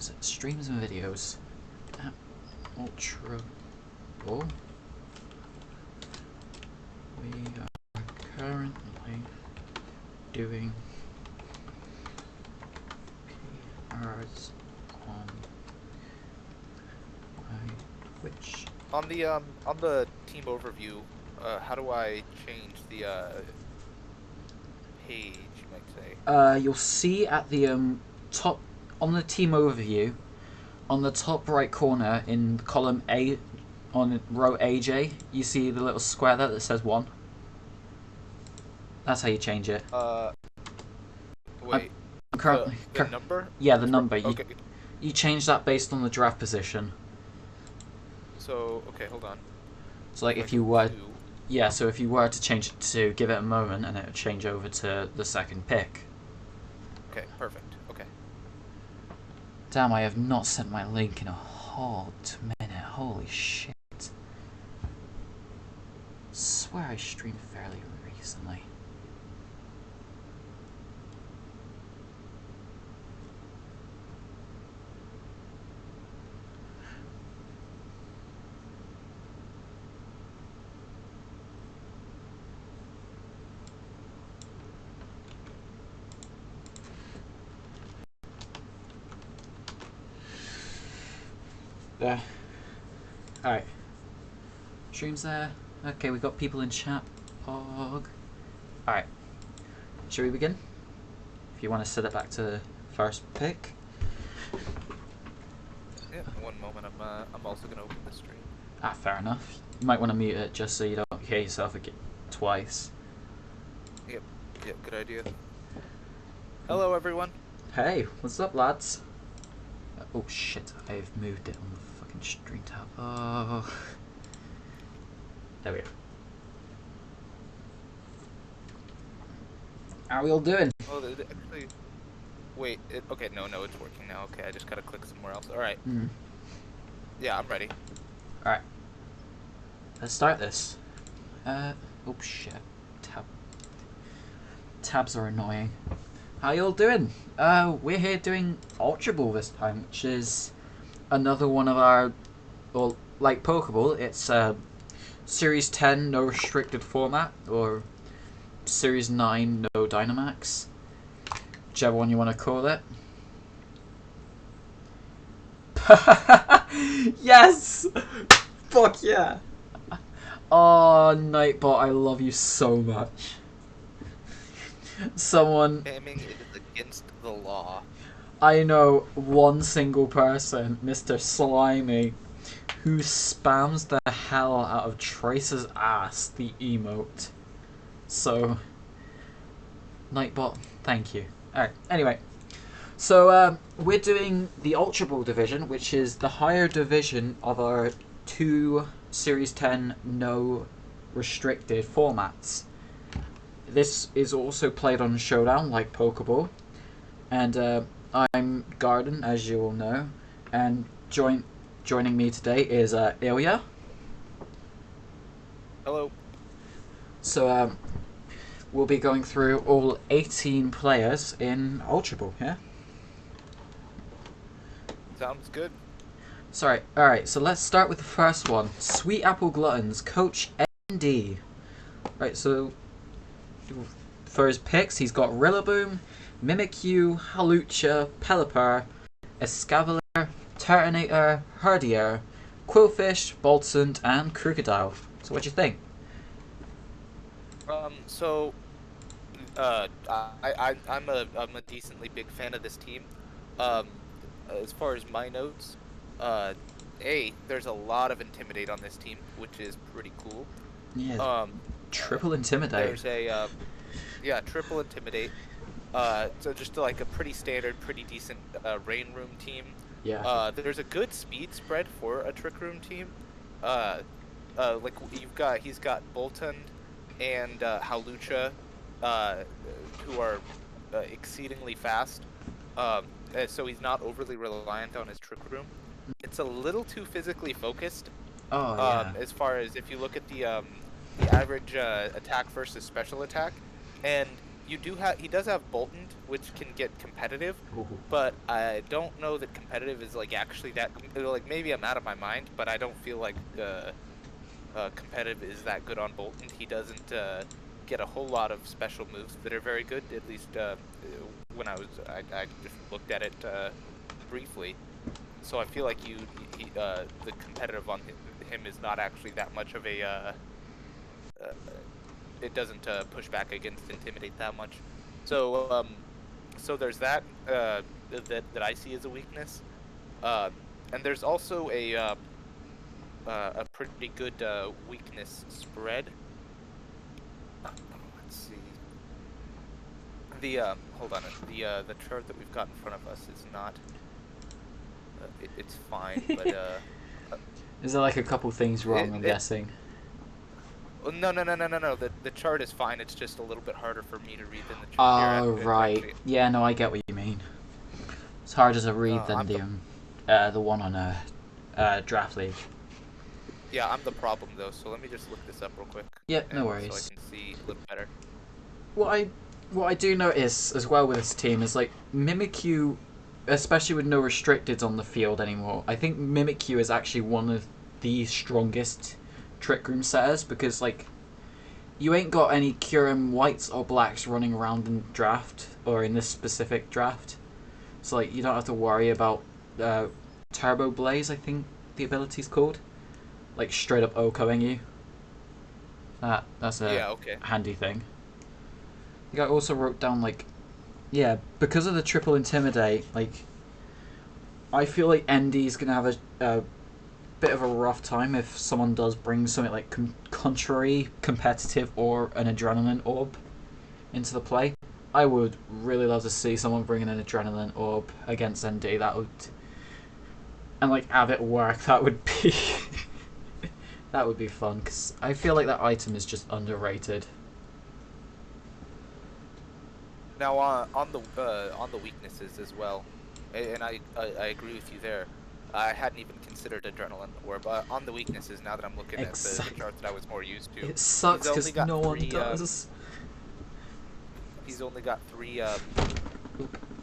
is it? Streams and videos. Ultra. Oh. We are currently doing PRs on my Twitch. On the team overview, how do I change the page, you might say? You'll see at the top on the team overview, on the top right corner in column A, on row AJ, you see the little square there that says 1. That's how you change it. Wait. I'm currently the number? Yeah, the number. Okay. You change that based on the draft position. So okay, hold on. So like if you were, yeah, so if you were to change it to give it a moment, and it would change over to the second pick. Okay, perfect. Okay. Damn, I have not sent my link in a hot minute. Holy shit. Swear I streamed fairly recently. There. Alright. Stream's there. Okay, we got people in chat. Alright. Shall we begin? If you want to set it back to the first pick. Yeah, one moment. I'm also gonna open the stream. Ah, fair enough. You might want to mute it just so you don't hear yourself again twice. Yep, good idea. Hello, everyone. Hey, what's up, lads? Oh shit, I've moved it on the fucking stream tab. Oh. There we go. How are we all doing? Oh, actually, wait. Okay, no, it's working now. Okay, I just gotta click somewhere else. All right. Yeah, I'm ready. All right. Let's start this. Oh shit. Tabs are annoying. How y'all doing? We're here doing Ultra Ball this time, which is another one of our, well, like Pokeball, it's Series 10 no restricted format, or Series 9 no Dynamax, whichever one you want to call it. Yes! Fuck yeah! Oh, Nightbot, I love you so much. Someone... Spamming is against the law. I know one single person, Mr. Slimy, who spams the hell out of Tracer's ass, the emote. So, Nightbot, thank you. Alright, anyway. So, we're doing the Ultra Ball division, which is the higher division of our 2 Series 10 no restricted formats. This is also played on Showdown, like Pokeball. And I'm Garden, as you all know. And joining me today is Ilya. Hello. So we'll be going through all 18 players in Ultra Ball, yeah? Sounds good. Sorry, alright, so let's start with the first one. Sweet Apple Gluttons, Coach ND. Right, so for his picks, he's got Rillaboom, Mimikyu, Hawlucha, Pelipper, Escavalier, Turtonator, Herdier, Quillfish, Boltund, and Crocodile. So what do you think? I'm a decently big fan of this team. As far as my notes, there's a lot of Intimidate on this team, which is pretty cool. Yeah. Triple Intimidate. There's a triple Intimidate. So just like a pretty standard, pretty decent Rain Room team. Yeah. There's a good speed spread for a Trick Room team. Like he's got Boltund and Hawlucha, who are exceedingly fast. So he's not overly reliant on his Trick Room. It's a little too physically focused. Oh yeah. As far as if you look at the average attack versus special attack, and he does have Bolton, which can get competitive, Ooh. but I don't know that competitive is like actually that like maybe I'm out of my mind, but I don't feel like competitive is that good on Bolton. He doesn't get a whole lot of special moves that are very good. At least when I just looked at it briefly. So I feel like the competitive on him is not actually that much of a uh, it doesn't push back against intimidate that much. So so there's that that I see as a weakness. And there's also a pretty good weakness spread. Let's see. Hold on. The chart that we've got in front of us is not. It's fine, but uh, Is there like a couple things wrong? I'm it guessing. no. The chart is fine. It's just a little bit harder for me to read than the chart. Here, Oh it's right. actually. Yeah, no, I get what you mean. It's harder to read than I'm the one on draft league. Yeah, I'm the problem though. So let me just look this up real quick, Yep, no and so I worries. can see a little better. What I what I do notice as well with this team is like Mimikyu, especially with no restricteds on the field anymore. I think Mimikyu is actually one of the strongest trick room setters because like you ain't got any Kyurem whites or blacks running around in draft or in this specific draft. So like you don't have to worry about Turbo Blaze. I think the ability's called like straight up OKOing you. That's a Yeah. Okay. handy thing. I think I also wrote down like yeah, because of the triple intimidate, like I feel like ND's gonna have a bit of a rough time if someone does bring something like contrary, competitive, or an adrenaline orb into the play. I would really love to see someone bring in an adrenaline orb against ND. That would and like have it work. That would be that would be fun because I feel like that item is just underrated. Now on the weaknesses as well, and I agree with you there. I hadn't even considered adrenaline orb on the weaknesses. Now that I'm looking at the Exactly. chart that I was more used to, It he's sucks only because got no one three. does. He's only got three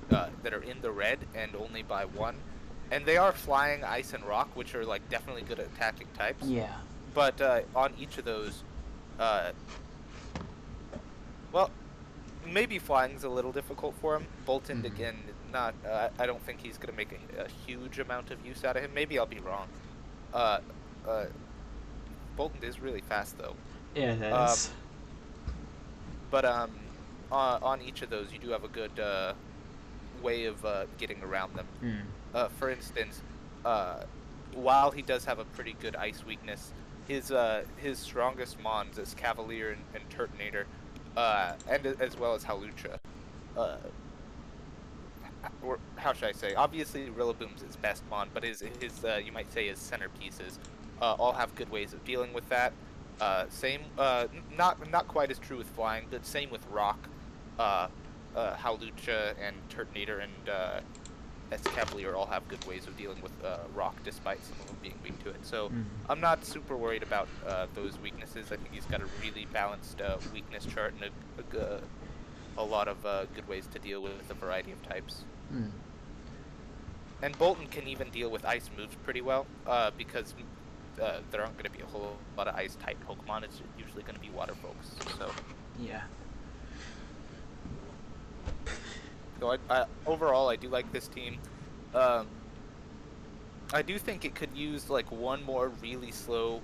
that are in the red, and only by one. And they are flying, ice, and rock, which are like definitely good at attacking types. Yeah. But on each of those, uh, well, maybe flying's a little difficult for him. Bolton Mm-hmm. again, not. I don't think he's gonna make a huge amount of use out of him. Maybe I'll be wrong. Uh, uh, Bolton is really fast though. Yeah, it Um, is. but on each of those, you do have a good way of getting around them. Mm. For instance, uh, while he does have a pretty good ice weakness, his strongest mons is Cavalier and Turtonator, and as well as Halucha. Uh, or how should I say? Obviously, Rillaboom's his best mon, but his you might say his centerpieces all have good ways of dealing with that. Same, not quite as true with flying, but same with rock. Uh, Halucha and Turtonator and Cavalier all have good ways of dealing with rock, despite some of them being weak to it. So Mm. I'm not super worried about those weaknesses. I think he's got a really balanced weakness chart and a lot of good ways to deal with a variety of types. Mm. And Bolton can even deal with ice moves pretty well, because there aren't going to be a whole lot of ice type Pokemon. It's usually going to be water folks. So, Yeah. overall, I do like this team. Um, I do think it could use like one more really slow,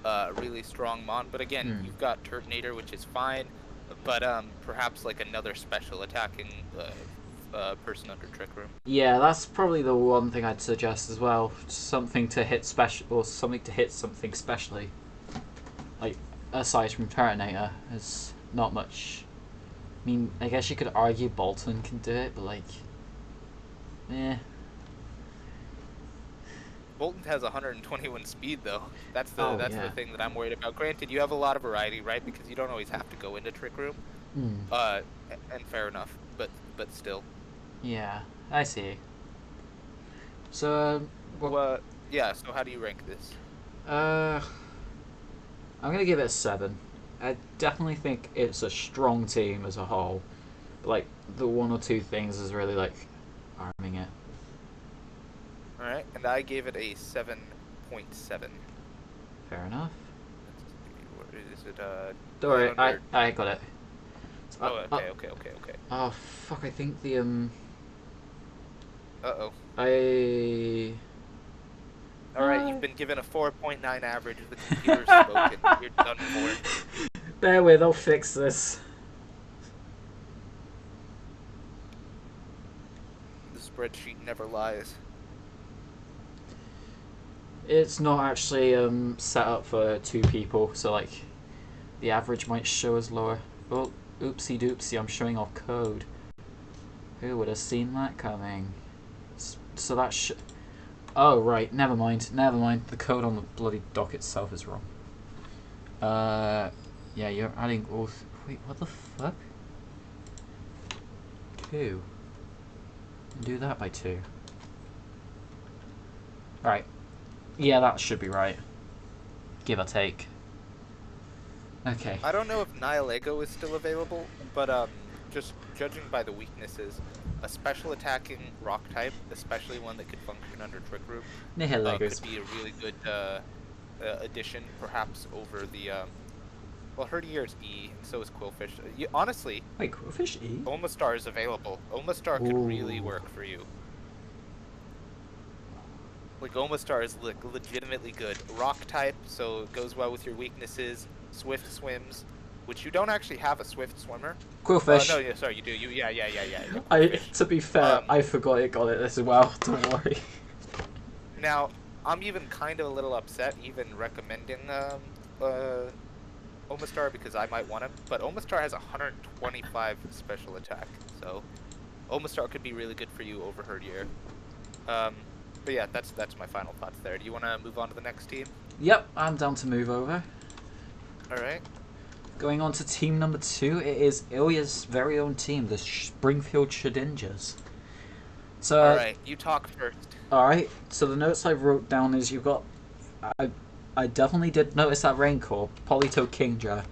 really strong mon. But again, Mm. you've got Turtonator, which is fine. But perhaps like another special attacking person under Trick Room. Yeah, that's probably the one thing I'd suggest as well. Something to hit special, or something to hit something specially. Like aside from Terminator, there's not much. I mean, I guess you could argue Bolton can do it, but like, eh. Bolton has 121 speed though. Oh That's the yeah. thing that I'm worried about. Granted, you have a lot of variety, right? Because you don't always have to go into Trick Room. Mm. And fair enough, but still. Yeah, I see. So, well, Well, yeah. So how do you rank this? uh, I'm gonna give it a 7. I definitely think it's a strong team as a whole. But, like, the one or two things is really, like, arming it. All right, and I gave it a 7.7. Fair enough. Let's see, what is it? Don't worry, under... I got it. Oh, okay. Oh, fuck, I think the, Uh-oh. Alright, you've been given a 4.9 average. The computer's spoken. You're done for. Bear with, I'll fix this. The spreadsheet never lies. It's not actually set up for two people, so like the average might show as lower. Oh, oopsie doopsie, I'm showing off code. Who would have seen that coming? So that should... Oh, right, never mind. The code on the bloody dock itself is wrong. Yeah, you're adding all... Wait, what the fuck? 2. Do that by 2. Alright. Yeah, that should be right. Give or take. Okay. I don't know if Nihilego is still available, but just judging by the weaknesses, a special attacking rock type, especially one that could function under Trick Room, could be a really good addition, perhaps over the well, Herdier is E, and so is Quillfish. Honestly, wait, Quillfish E? Omastar is available. Omastar could really work for you. Like, Omastar is legitimately good. Rock type, so it goes well with your weaknesses. Swift swims, which you don't actually have a swift swimmer. Quillfish. No, yeah, sorry, you do. Yeah. To be fair, I forgot it got it as well. Don't worry. Now, I'm even kind of a little upset even recommending Omastar because I might want him, but Omastar has 125 special attack, so Omastar could be really good for you over Herdier. But yeah, that's my final thoughts there. Do you want to move on to the next team? Yep, I'm down to move over. Alright. Going on to team number 2, it is Ilya's very own team, the Springfield Shedinjas. So, alright, you talk first. Alright, so the notes I wrote down is you've got... I definitely did notice that Raincore, Polito Kingdra.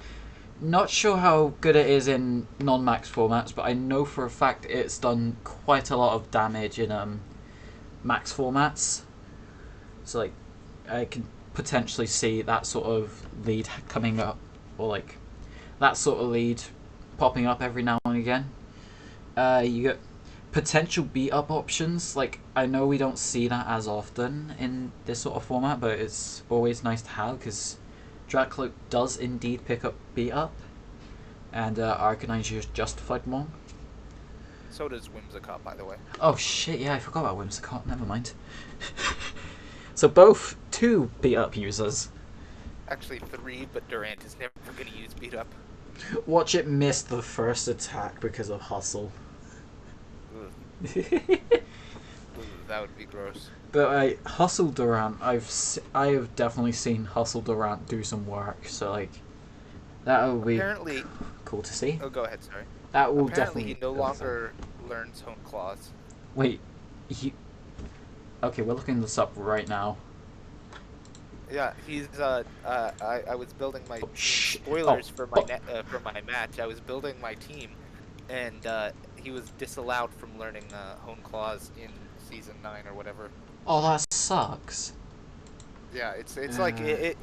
Not sure how good it is in non-max formats, but I know for a fact it's done quite a lot of damage in max formats. So like, I can potentially see that sort of lead coming up, or like that sort of lead popping up every now and again. You get potential beat up options. Like, I know we don't see that as often in this sort of format, but it's always nice to have because Dracloak does indeed pick up beat up, and Arcanine's just justified more. So does Whimsicott, by the way. Oh shit, yeah, I forgot about Whimsicott, never mind. So both 2 beat up users. Actually 3, but Durant is never going to use beat up. Watch it miss the first attack because of Hustle. That would be gross. But Hustle Durant, I have definitely seen Hustle Durant do some work, so like that would be apparently cool to see. Oh, go ahead, sorry. That will apparently definitely. He no longer learns Hone Claws. Wait, okay, we're looking this up right now. Yeah, he's I was building my team. Spoilers for my match. I was building my team, and he was disallowed from learning Hone Claws in season 9 or whatever. Oh, that sucks. Yeah, it's like it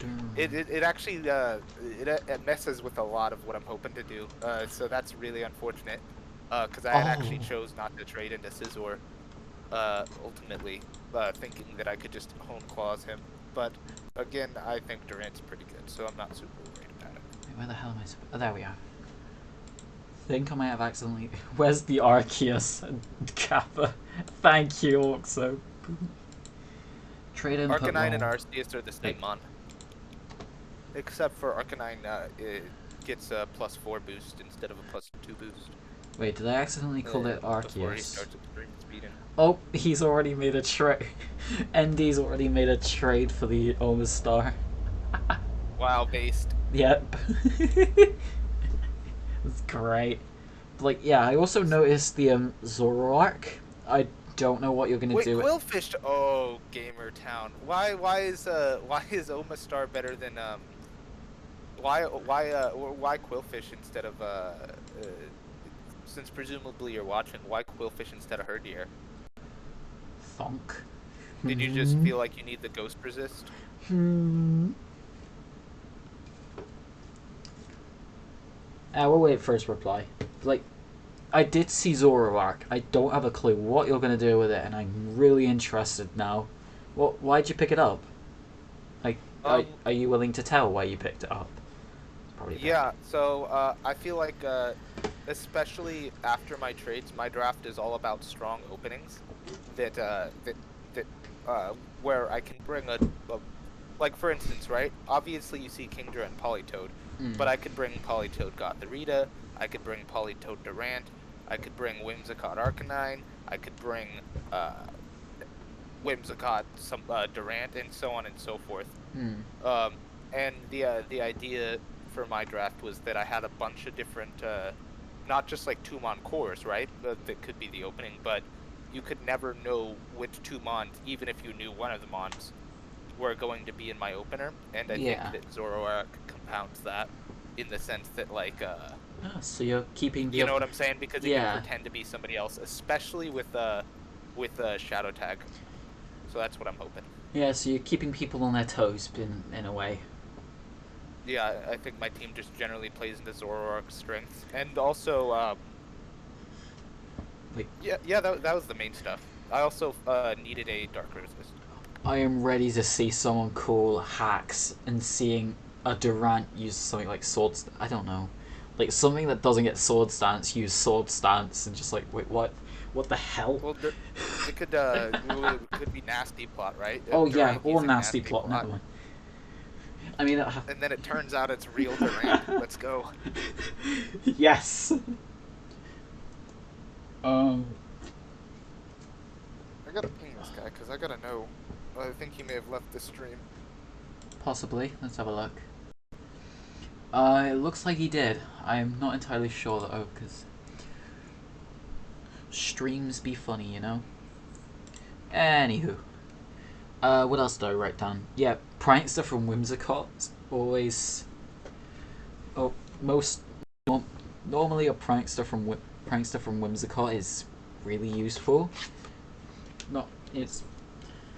actually it messes with a lot of what I'm hoping to do. So that's really unfortunate. Because I had actually chose not to trade into Scizor, ultimately, thinking that I could just Hone Claws him. But again, I think Durant's pretty good, so I'm not super worried about it. Wait, where the hell am I? Oh, there we are. I think I might have accidentally. Where's the Arceus Kappa? Thank you, Oxo. Trade input. Arcanine and Arceus are the same mon. Except for Arcanine, it gets a +4 boost instead of a +2 boost. Wait, did I accidentally call it Arceus? Before he starts extreme speeding. Oh, he's already made a trade. ND's already made a trade for the Omastar. Wow, based. Yep. That's great. But, like, yeah, I also noticed the Zoroark. I don't know what you're gonna do. Wait, Quillfish. Oh, Gamer Town. Why is Omastar better than why Quillfish instead of since presumably you're watching, why Quillfish instead of Herdier? Thonk. Did you just feel like you need the ghost resist? We'll wait for his reply. Like, I did see Zoroark. I don't have a clue what you're gonna do with it, and I'm really interested now. Why'd you pick it up? Like, are you willing to tell why you picked it up? It's probably Yeah, so I feel like especially after my trades, my draft is all about strong openings that where I can bring a like for instance, right? Obviously you see Kingdra and Politoed, but I could bring Politoed Gothorita, I could bring Politoed Durant, I could bring Whimsicott Arcanine, I could bring uh Whimsicott some Durant, and so on and so forth. And the idea for my draft was that I had a bunch of different, not just like two-mon cores, right? That could be the opening, but you could never know which two mons, even if you knew one of the mons, were going to be in my opener. And I think that Zoroark compounds that in the sense that, like, so you're keeping the. you know what I'm saying? Because it can pretend to be somebody else, especially with Shadow Tag. So that's what I'm hoping. Yeah, so you're keeping people on their toes in a way. Yeah, I think my team just generally plays into Zoroark's strengths, and also, that was the main stuff. I also needed a Dark Resist. I am ready to see someone call hacks and seeing a Durant use something like Swords. I don't know, like something that doesn't get Sword Stance use Sword Stance, and just like, wait, what? What the hell? Well, it could be Nasty Plot, right? Oh yeah, or Nasty Plot. Never mind. I mean, and then it turns out it's real Durant. Let's go. Yes. I gotta ping this guy because I gotta know. I think he may have left the stream. Possibly. Let's have a look. It looks like he did. I'm not entirely sure though, because streams be funny, you know. Anywho. What else did I write down? Yeah, Prankster from Whimsicott always. Oh, normally a Prankster from Whimsicott is really useful. Not it's.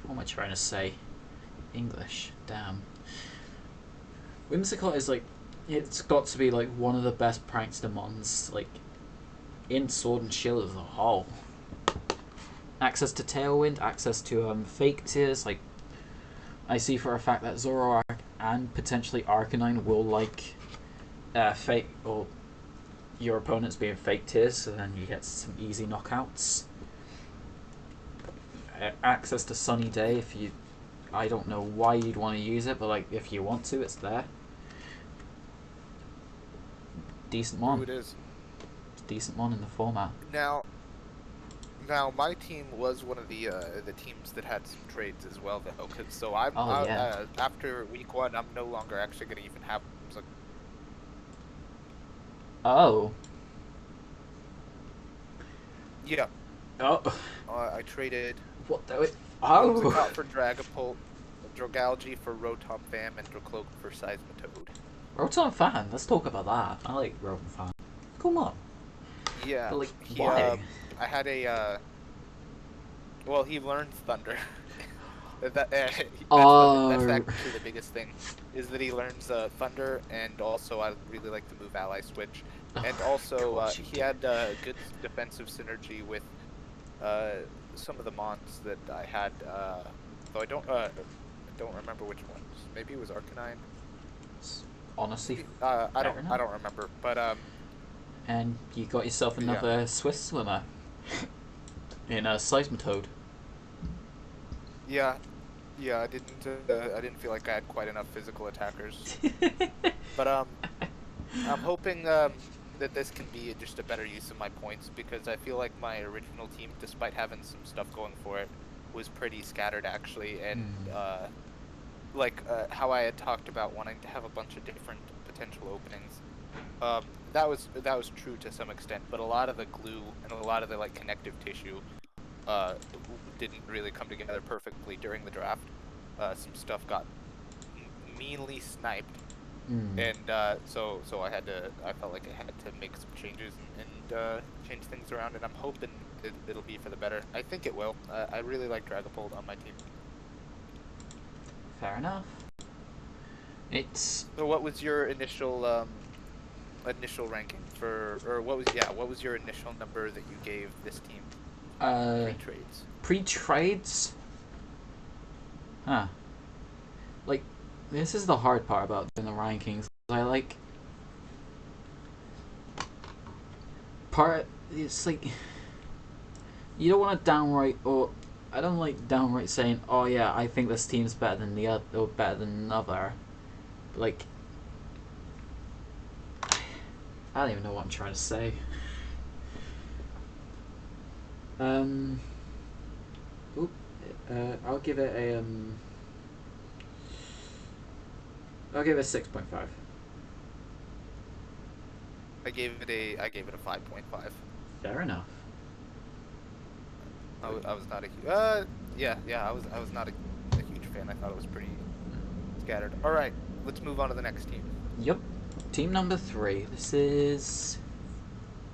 What am I trying to say? English. Damn. Whimsicott is like, it's got to be like one of the best Prankster mons, like in Sword and Shield as a whole. Access to Tailwind, access to fake tears. Like, I see for a fact that Zoroark and potentially Arcanine will like fake, or your opponents being fake tears, so then you get some easy knockouts. Access to Sunny Day if you. I don't know why you'd want to use it, but like if you want to, it's there. Decent mon. Ooh, it is. It's decent mon in the format. Now, my team was one of the teams that had some trades as well, though. So after week 1, I'm no longer actually going to even have. Oh. Yeah. Oh. I traded. What the? Oh. Whimsicott for Dragapult, Drogalge for Rotom Fan, and Dracloak for Seismitoad. Rotom Fan. Let's talk about that. I like Rotom Fan. Come on. Yeah. But like, why? I had a. Well, he learns Thunder. That's actually the biggest thing, is that he learns Thunder, and also I really like the move Ally Switch, and also he had good defensive synergy with some of the mons that I had. Though I don't remember which ones. Maybe it was Arcanine. Honestly, I don't remember, but And you got yourself another Swiss swimmer in a Seismitoad. Yeah, I didn't feel like I had quite enough physical attackers. But I'm hoping that this can be just a better use of my points, because I feel like my original team, despite having some stuff going for it, was pretty scattered actually, and how I had talked about wanting to have a bunch of different potential openings. That was true to some extent, but a lot of the glue and a lot of the connective tissue didn't really come together perfectly during the draft. Some stuff got meanly sniped, Mm. And so I felt like I had to make some changes and change things around, and I'm hoping it'll be for the better. I think it will. I really like Dragapult on my team. Fair enough. It's So what was your initial ranking for, or what was your initial number that you gave this team uh pre-trades? pre-trades. Huh. Like, this is the hard part about doing the rankings. I like part. It's like you don't want to downright, or I don't like downright saying, "Oh yeah, I think this team's better than the other, or better than another." But like, I don't even know what I'm trying to say. Um, oop, I'll give it a I'll give it a 6.5. I gave it a 5.5. Fair enough. I was not a I was not a huge fan. I thought it was pretty scattered. All right, let's move on to the next team. Yep. Team number 3. This is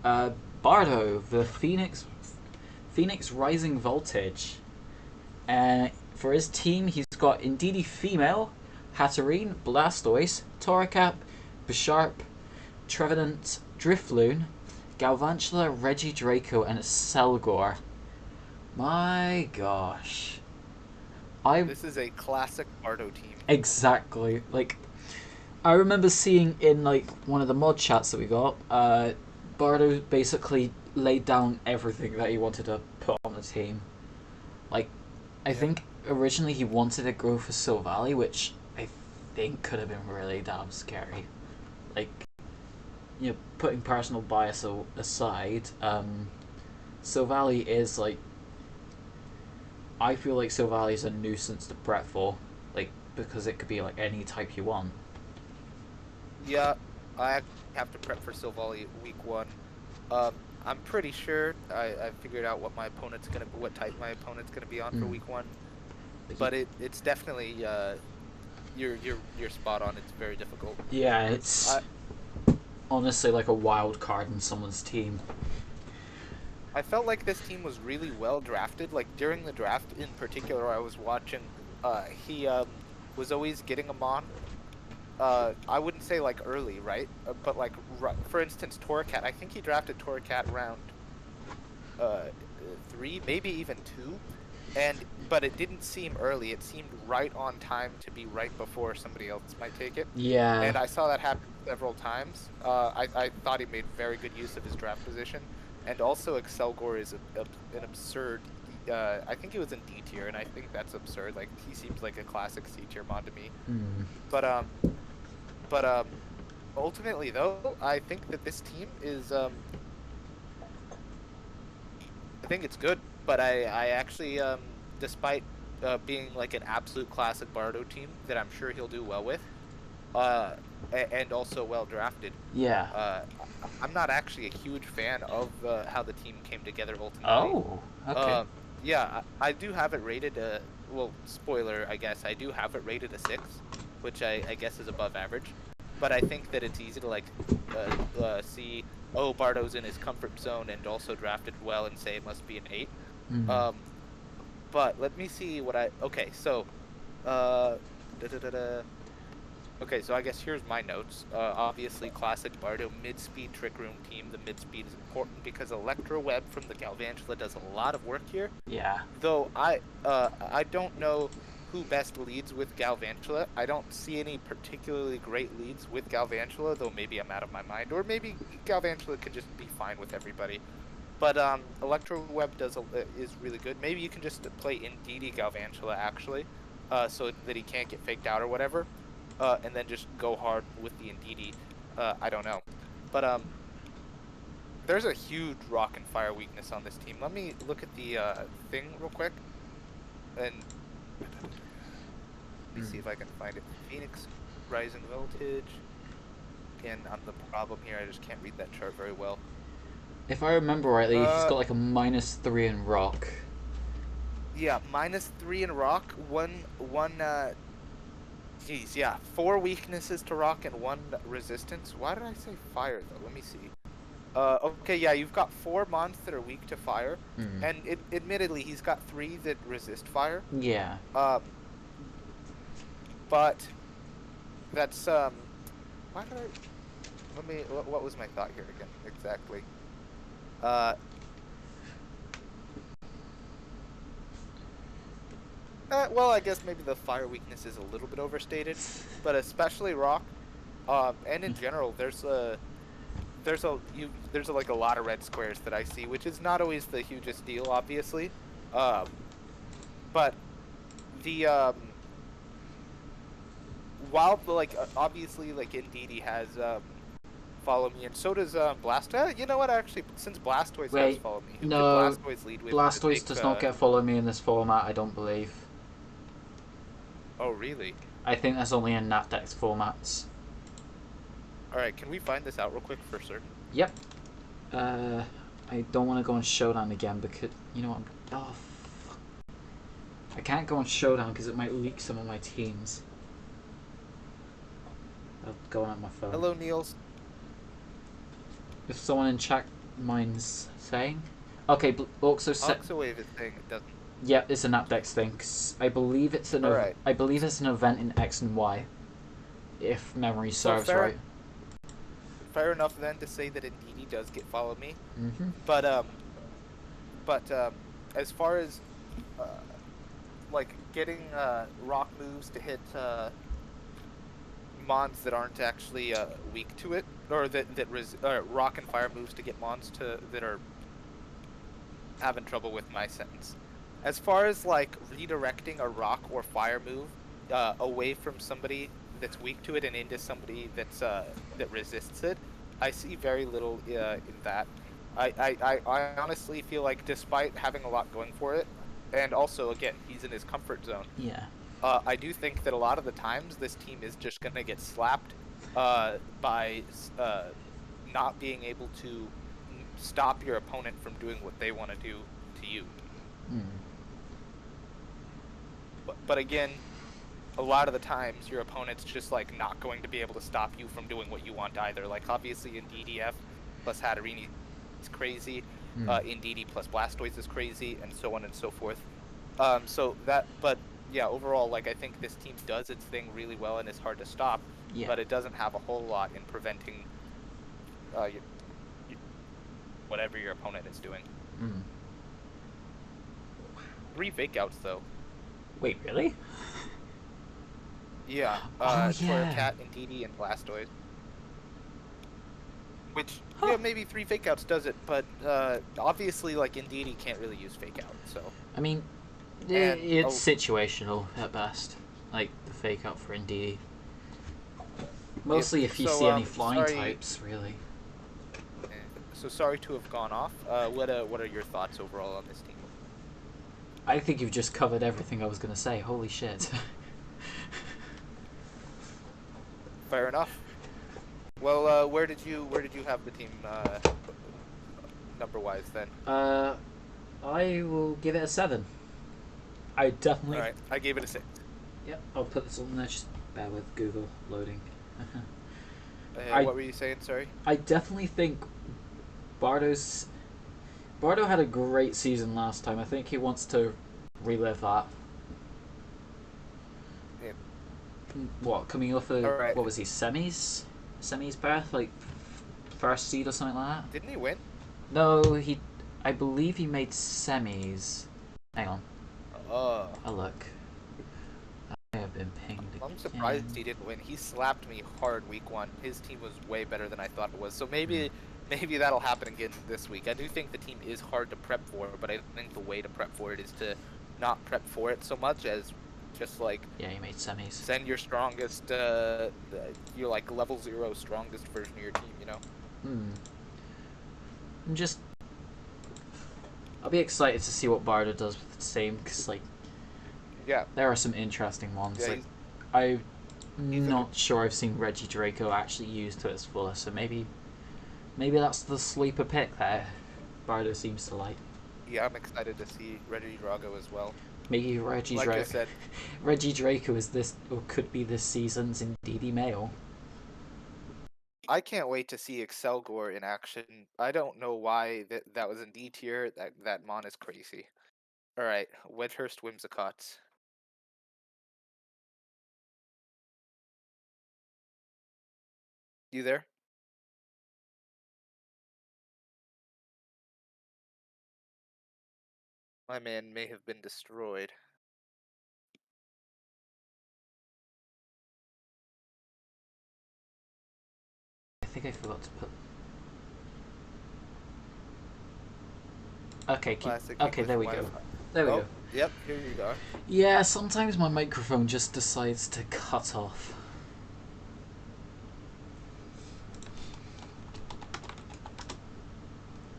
Bardo, the Phoenix Rising Voltage. For his team, he's got Indeedee Female, Hatterene, Blastoise, Torracap, Bisharp, Trevenant, Drifloon, Galvantula, Regidraco, and Selgor. My gosh. This is a classic Bardo team. Exactly. Like, I remember seeing in, like, one of the mod chats that we got, Bardo basically laid down everything that he wanted to put on the team. Like, I think originally he wanted to go for Silvally, which I think could have been really damn scary. Like, putting personal bias aside, Silvally is like, I feel like Silvally is a nuisance to prep for, like, because it could be like any type you want. Yeah, I have to prep for Silvally week 1. I'm pretty sure I figured out what what type my opponent's gonna be on for week 1. But it's definitely you're spot on. It's very difficult. Yeah, it's honestly like a wild card in someone's team. I felt like this team was really well drafted. Like during the draft in particular, I was watching. He was always getting them on. I wouldn't say like early, right? But like, for instance, Torracat. I think he drafted Torracat round 3, maybe even 2. But it didn't seem early. It seemed right on time to be right before somebody else might take it. Yeah. And I saw that happen several times. I thought he made very good use of his draft position. And also, Excelgor is an absurd. I think it was in D tier, and I think that's absurd. Like, he seems like a classic C tier mod to me. But ultimately, though, I think that this team is. I think it's good, but I actually, despite being like an absolute classic Bardo team that I'm sure he'll do well with, and also well drafted. Yeah. I'm not actually a huge fan of how the team came together ultimately. Oh, okay. Yeah, I do have it rated. Well, spoiler, I guess I do have it rated a 6, which I guess is above average. But I think that it's easy to like see, oh, Bardo's in his comfort zone and also drafted well, and say it must be an 8. But let me see what okay, so okay, so I guess here's my notes. Obviously, classic Bardo mid-speed Trick Room team. The mid-speed is important because Electro Web from the Galvantula does a lot of work here. Yeah. Though I don't know who best leads with Galvantula. I don't see any particularly great leads with Galvantula, though maybe I'm out of my mind. Or maybe Galvantula could just be fine with everybody. But Electro Web is really good. Maybe you can just play Indeedee Galvantula, actually, so that he can't get faked out or whatever. And then just go hard with the Indeedee. I don't know. But there's a huge rock and fire weakness on this team. Let me look at the thing real quick. And let me see if I can find it. Phoenix Rising Voltage. Again, I'm the problem here. I just can't read that chart very well. If I remember rightly, he's got like a -3 in rock. Yeah, -3 in rock. One Jeez, yeah. 4 weaknesses to rock and 1 resistance. Why did I say fire, though? Let me see. Okay, yeah, you've got 4 mons that are weak to fire. Mm. And admittedly, he's got 3 that resist fire. Yeah. Um, but that's, why did I... what was my thought here again, exactly? Well, I guess maybe the fire weakness is a little bit overstated, but especially rock, and in general, like a lot of red squares that I see, which is not always the hugest deal, obviously, but the while like obviously like Indeedee has follow me, and so does Blast. You know what? Actually, since Blastoise has Wait, follow me, who could no, Blastoise lead with to Blastoise take? does not get follow me in this format, I don't believe. Oh, really? I think that's only in Napdex formats. All right, can we find this out real quick for certain? Yep. I don't want to go on Showdown again because, you know what, oh, fuck. I can't go on Showdown because it might leak some of my teams. I'll go on my phone. Hello, Niels. If someone in chat minds saying. Okay, Oxawave is saying it doesn't. Yeah, it's an Napdex thing. 'Cause I believe it's an. Alright. I believe it's an event in X and Y, if memory serves right. Fair enough then to say that Indeedee does get follow me. Mm-hmm. But as far as like getting rock moves to hit mons that aren't actually weak to it, or rock and fire moves to get mons that are having trouble with my sentence. As far as like redirecting a rock or fire move away from somebody that's weak to it and into somebody that's that resists it, I see very little in that. I honestly feel like despite having a lot going for it, and also again he's in his comfort zone. Yeah. I do think that a lot of the times this team is just gonna get slapped by not being able to stop your opponent from doing what they want to do to you. Mm. But again, a lot of the times your opponent's just like not going to be able to stop you from doing what you want either. Like obviously in DDF plus Hatterini is crazy, Indeedee plus Blastoise is crazy, and so on and so forth. But yeah, overall, like I think this team does its thing really well and is hard to stop, but it doesn't have a whole lot in preventing whatever your opponent is doing. 3 fake outs though. Wait, really? Yeah. Torracat, Indeedee, and Blastoise. Which, yeah, maybe 3 fake outs does it, but obviously, like, Indeedee can't really use fake out, so. I mean, it's situational at best. Like, the fake out for Indeedee. Mostly if you see any flying types, really. So sorry to have gone off. What are your thoughts overall on this team? I think you've just covered everything I was going to say. Holy shit. Fair enough. Well, where did you have the team number wise then? I will give it a 7. I definitely. All right, I gave it a 6. Yep, I'll put this on there. Just bear with Google loading. What were you saying? Sorry. I definitely think Bardo had a great season last time. I think he wants to relive that. Yeah. What, coming off of what was he, semis berth, like first seed or something like that? Didn't he win? No, I believe he made semis. Hang on. Oh. I'll look. I have been pinged. I'm surprised he didn't win. He slapped me hard week 1. His team was way better than I thought it was. So maybe that'll happen again this week. I do think the team is hard to prep for, but I think the way to prep for it is to not prep for it so much as just like you made semis. Send your strongest, your like level 0 strongest version of your team. You know. I'll be excited to see what Bardo does with the same, because like, there are some interesting ones. Yeah, like, I'm not sure I've seen Reggie Draco actually used to its fullest, so maybe that's the sleeper pick that Bardo seems to like. Yeah, I'm excited to see Reggie Drago as well. Maybe Reggie Like I Drake. said, Reggie Draco is this, or could be this season's Indeedee male. I can't wait to see Excelgor in action. I don't know why that was in D tier. That mon is crazy. All right, Wedhurst Whimsicott. You there? My man may have been destroyed. I think I forgot to put. Okay, Classic okay, English there we go. Wi-Fi. There we Oh, go. yep, here you are. Yeah, sometimes my microphone just decides to cut off.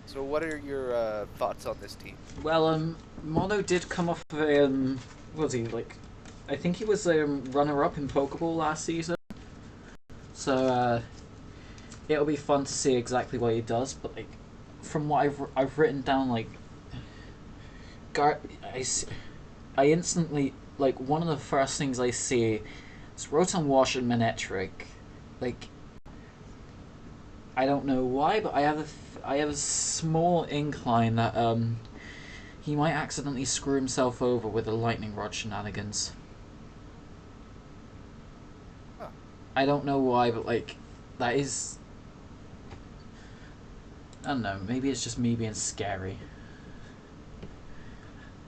So what are your thoughts on this team? Well, Mono did come off of a, what was he, like, I think he was a runner-up in Pokeball last season. So, it'll be fun to see exactly what he does, but, like, from what I've written down, like, I instantly, like, one of the first things I see is Rotom Wash and Manectric. Like, I don't know why, but I have a small incline that he might accidentally screw himself over with the lightning rod shenanigans. Huh. I don't know why, but like that is. I don't know. Maybe it's just me being scary.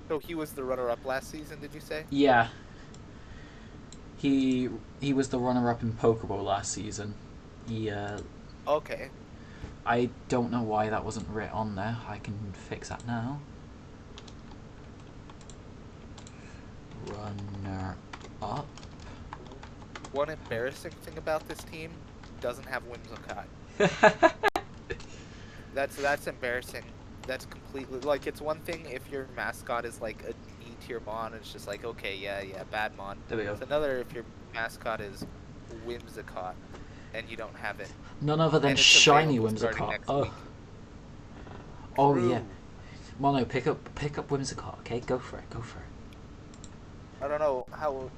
So he was the runner-up last season, did you say? Yeah. He was the runner-up in Pokeball last season. He Okay. I don't know why that wasn't written on there. I can fix that now. Runner up. One embarrassing thing about this team, doesn't have Whimsicott. That's embarrassing. That's completely, like, it's one thing if your mascot is like a D tier mon, it's just like, okay, yeah, bad mon. There we go. It's another if your mascot is Whimsicott and you don't have it. None other than And it's shiny available starting Whimsicott. next Oh. week. Oh True. yeah. Mono, pick up Whimsicott, okay? Go for it. I don't know how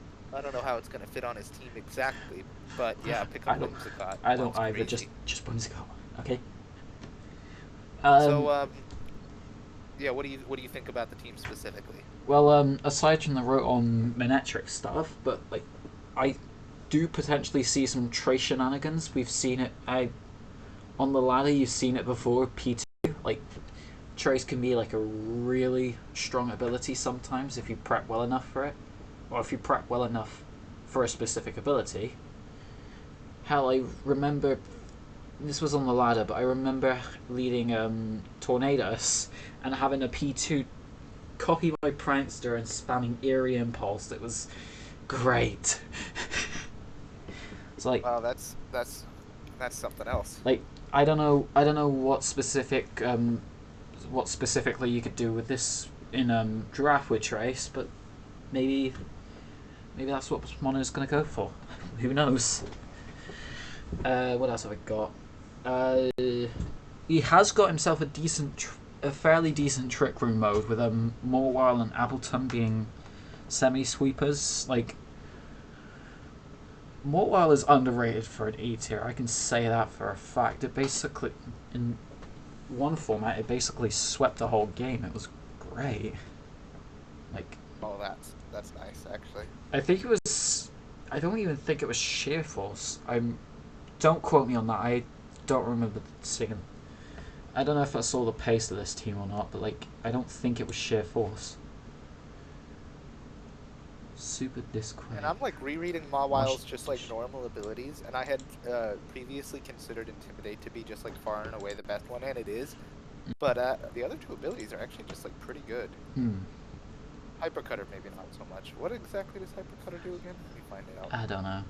it's gonna fit on his team exactly, but yeah, pick up Whimsicott. I don't Mon's either. crazy. Just Whimsicott, okay? So yeah, what do you think about the team specifically? Well, aside from the Rotom Manectric stuff, but like, I do potentially see some Trace shenanigans. We've seen it. On the ladder, you've seen it before. P2, like, Trace can be like a really strong ability sometimes if you prep well enough for it, or if you prep well enough for a specific ability. Hell, I remember this was on the ladder, but I remember leading Tornadus and having a P2 copy my Prankster and spamming Eerie Impulse. It was great. It's like, Wow, that's something else. like I don't know what specifically you could do with this in Giraffe with Trace, but maybe that's what Mono's gonna go for. Who knows? What else have I got? He has got himself a fairly decent Trick Room mode with Morwile and Appleton being semi-sweepers. Like, Morwile is underrated for an E tier. I can say that for a fact. It basically, in one format, it basically swept the whole game. It was great. Like, Oh, that's nice actually. I think it was. I don't even think it was sheer force. Don't quote me on that. I don't remember seeing. I don't know if I saw the pace of this team or not, but like, I don't think it was sheer force. Super Discord. And I'm like rereading Mawile's just like normal abilities, and I had previously considered Intimidate to be just like far and away the best one, and it is. But the other two abilities are actually just like pretty good. Hypercutter maybe not so much. What exactly does Hypercutter do again? Let me find it out. I don't know.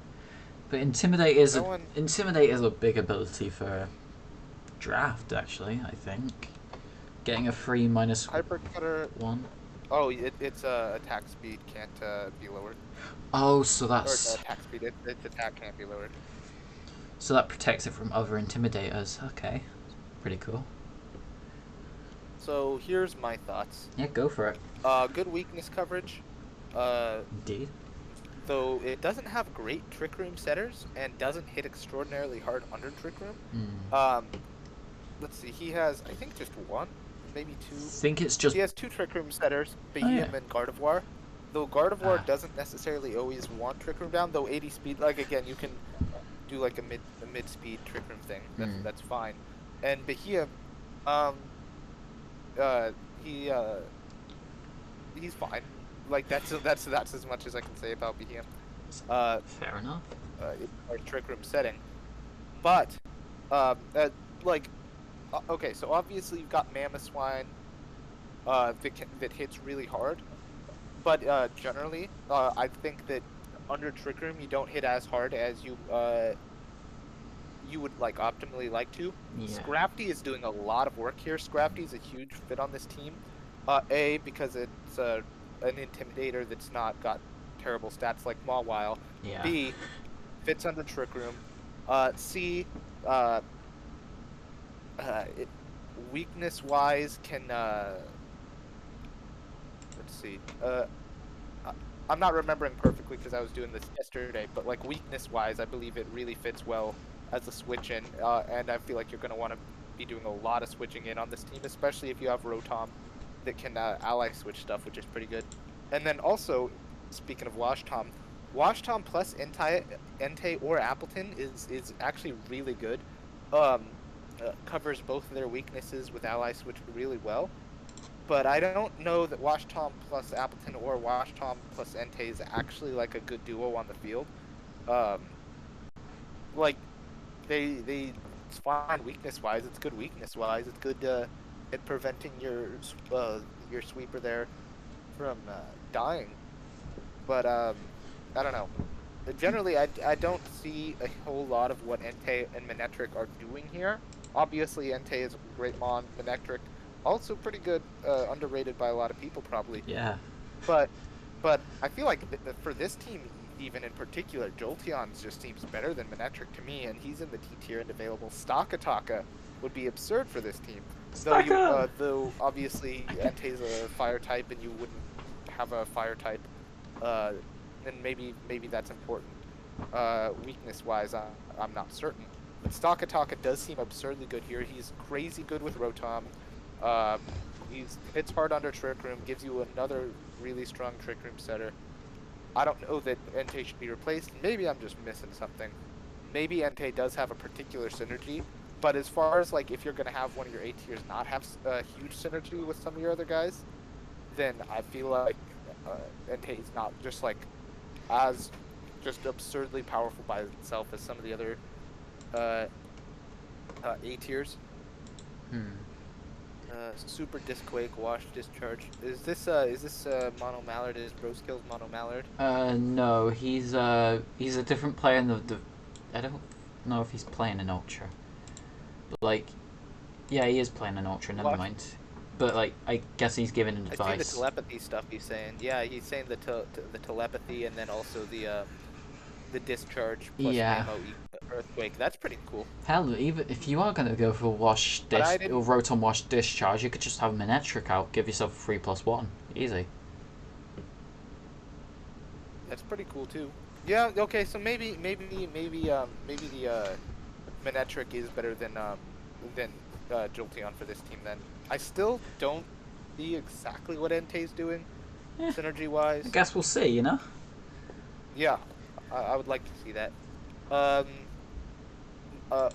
But Intimidate is a big ability for Draft, actually, I think. Getting a free minus Hypercutter. one. Oh, its attack speed can't be lowered. Oh, so Or that's attack speed. Its attack can't be lowered. so that protects it from other intimidators. Okay, pretty cool. So here's my thoughts. Yeah, go for it. Good weakness coverage. Uh, Indeed. though it doesn't have great Trick Room setters and doesn't hit extraordinarily hard under Trick Room. Mm. Um, let's see. He has, I think, just one, maybe two. Think it's just. He has two Trick Room setters, Oh yeah. Behem and Gardevoir. Though Gardevoir Ah. doesn't necessarily always want Trick Room down, though 80 speed, like again, you can do like a mid speed Trick Room thing. That's fine. And Behem, um, uh, he he's fine. Like that's as much as I can say about Behem. Fair enough. In our Trick Room setting, but like okay, so obviously you've got Mamoswine that hits really hard, but generally I think that under Trick Room you don't hit as hard as you would like optimally like to. Yeah. Scrafty is doing a lot of work here. Scrafty is a huge fit on this team. A, because it's an intimidator that's not got terrible stats like Mawile. Yeah. B, fits under Trick Room. C, weakness wise can let's see. I'm not remembering perfectly because I was doing this yesterday, but like weakness wise, I believe it really fits well as a switch in, and I feel like you're going to want to be doing a lot of switching in on this team, especially if you have Rotom that can ally switch stuff, which is pretty good. And then also, speaking of Wash Tom plus Entei or Appleton is actually really good. Covers both of their weaknesses with ally switch really well. But I don't know that Wash Tom plus Appleton or Wash Tom plus Entei is actually like a good duo on the field. Like they it's fine weakness wise. It's good weakness wise. It's good at preventing your sweeper there from dying. But I don't know. Generally, I don't see a whole lot of what Entei and Manectric are doing here. Obviously, Entei is a great mon. Manectric also pretty good, underrated by a lot of people probably. Yeah. But I feel like for this team, even in particular, Jolteon just seems better than Manectric to me, and he's in the T tier and available. Stakataka would be absurd for this team. Though obviously Entei's a fire type, and you wouldn't have a fire type, then maybe that's important. Weakness wise, I'm not certain. But Stakataka does seem absurdly good here. He's crazy good with Rotom. He hits hard under Trick Room, gives you another really strong Trick Room setter. I don't know that Entei should be replaced. Maybe I'm just missing something. Maybe Entei does have a particular synergy, but as far as like if you're gonna have one of your A tiers not have a huge synergy with some of your other guys, then I feel like Entei is not just like as just absurdly powerful by itself as some of the other A tiers. Super Disquake, Wash Discharge. Is this Mono Mallard? Is Broskill's Mono Mallard? No, he's a different player in the I don't know if he's playing an Ultra. But like, yeah, he is playing an Ultra, never mind. But like, I guess he's giving an advice. I see the telepathy stuff he's saying. Yeah, he's saying the telepathy and then also the discharge plus ammo earthquake. That's pretty cool. Hell, even if you are gonna go for Wash or Rotom Wash Discharge, you could just have Manectric out, give yourself a 3+1, easy. That's pretty cool too. Yeah. Okay. So maybe the Manectric is better than Jolteon for this team. Then I still don't see exactly what Entei's doing, synergy wise. I guess we'll see. You know. Yeah. I would like to see that.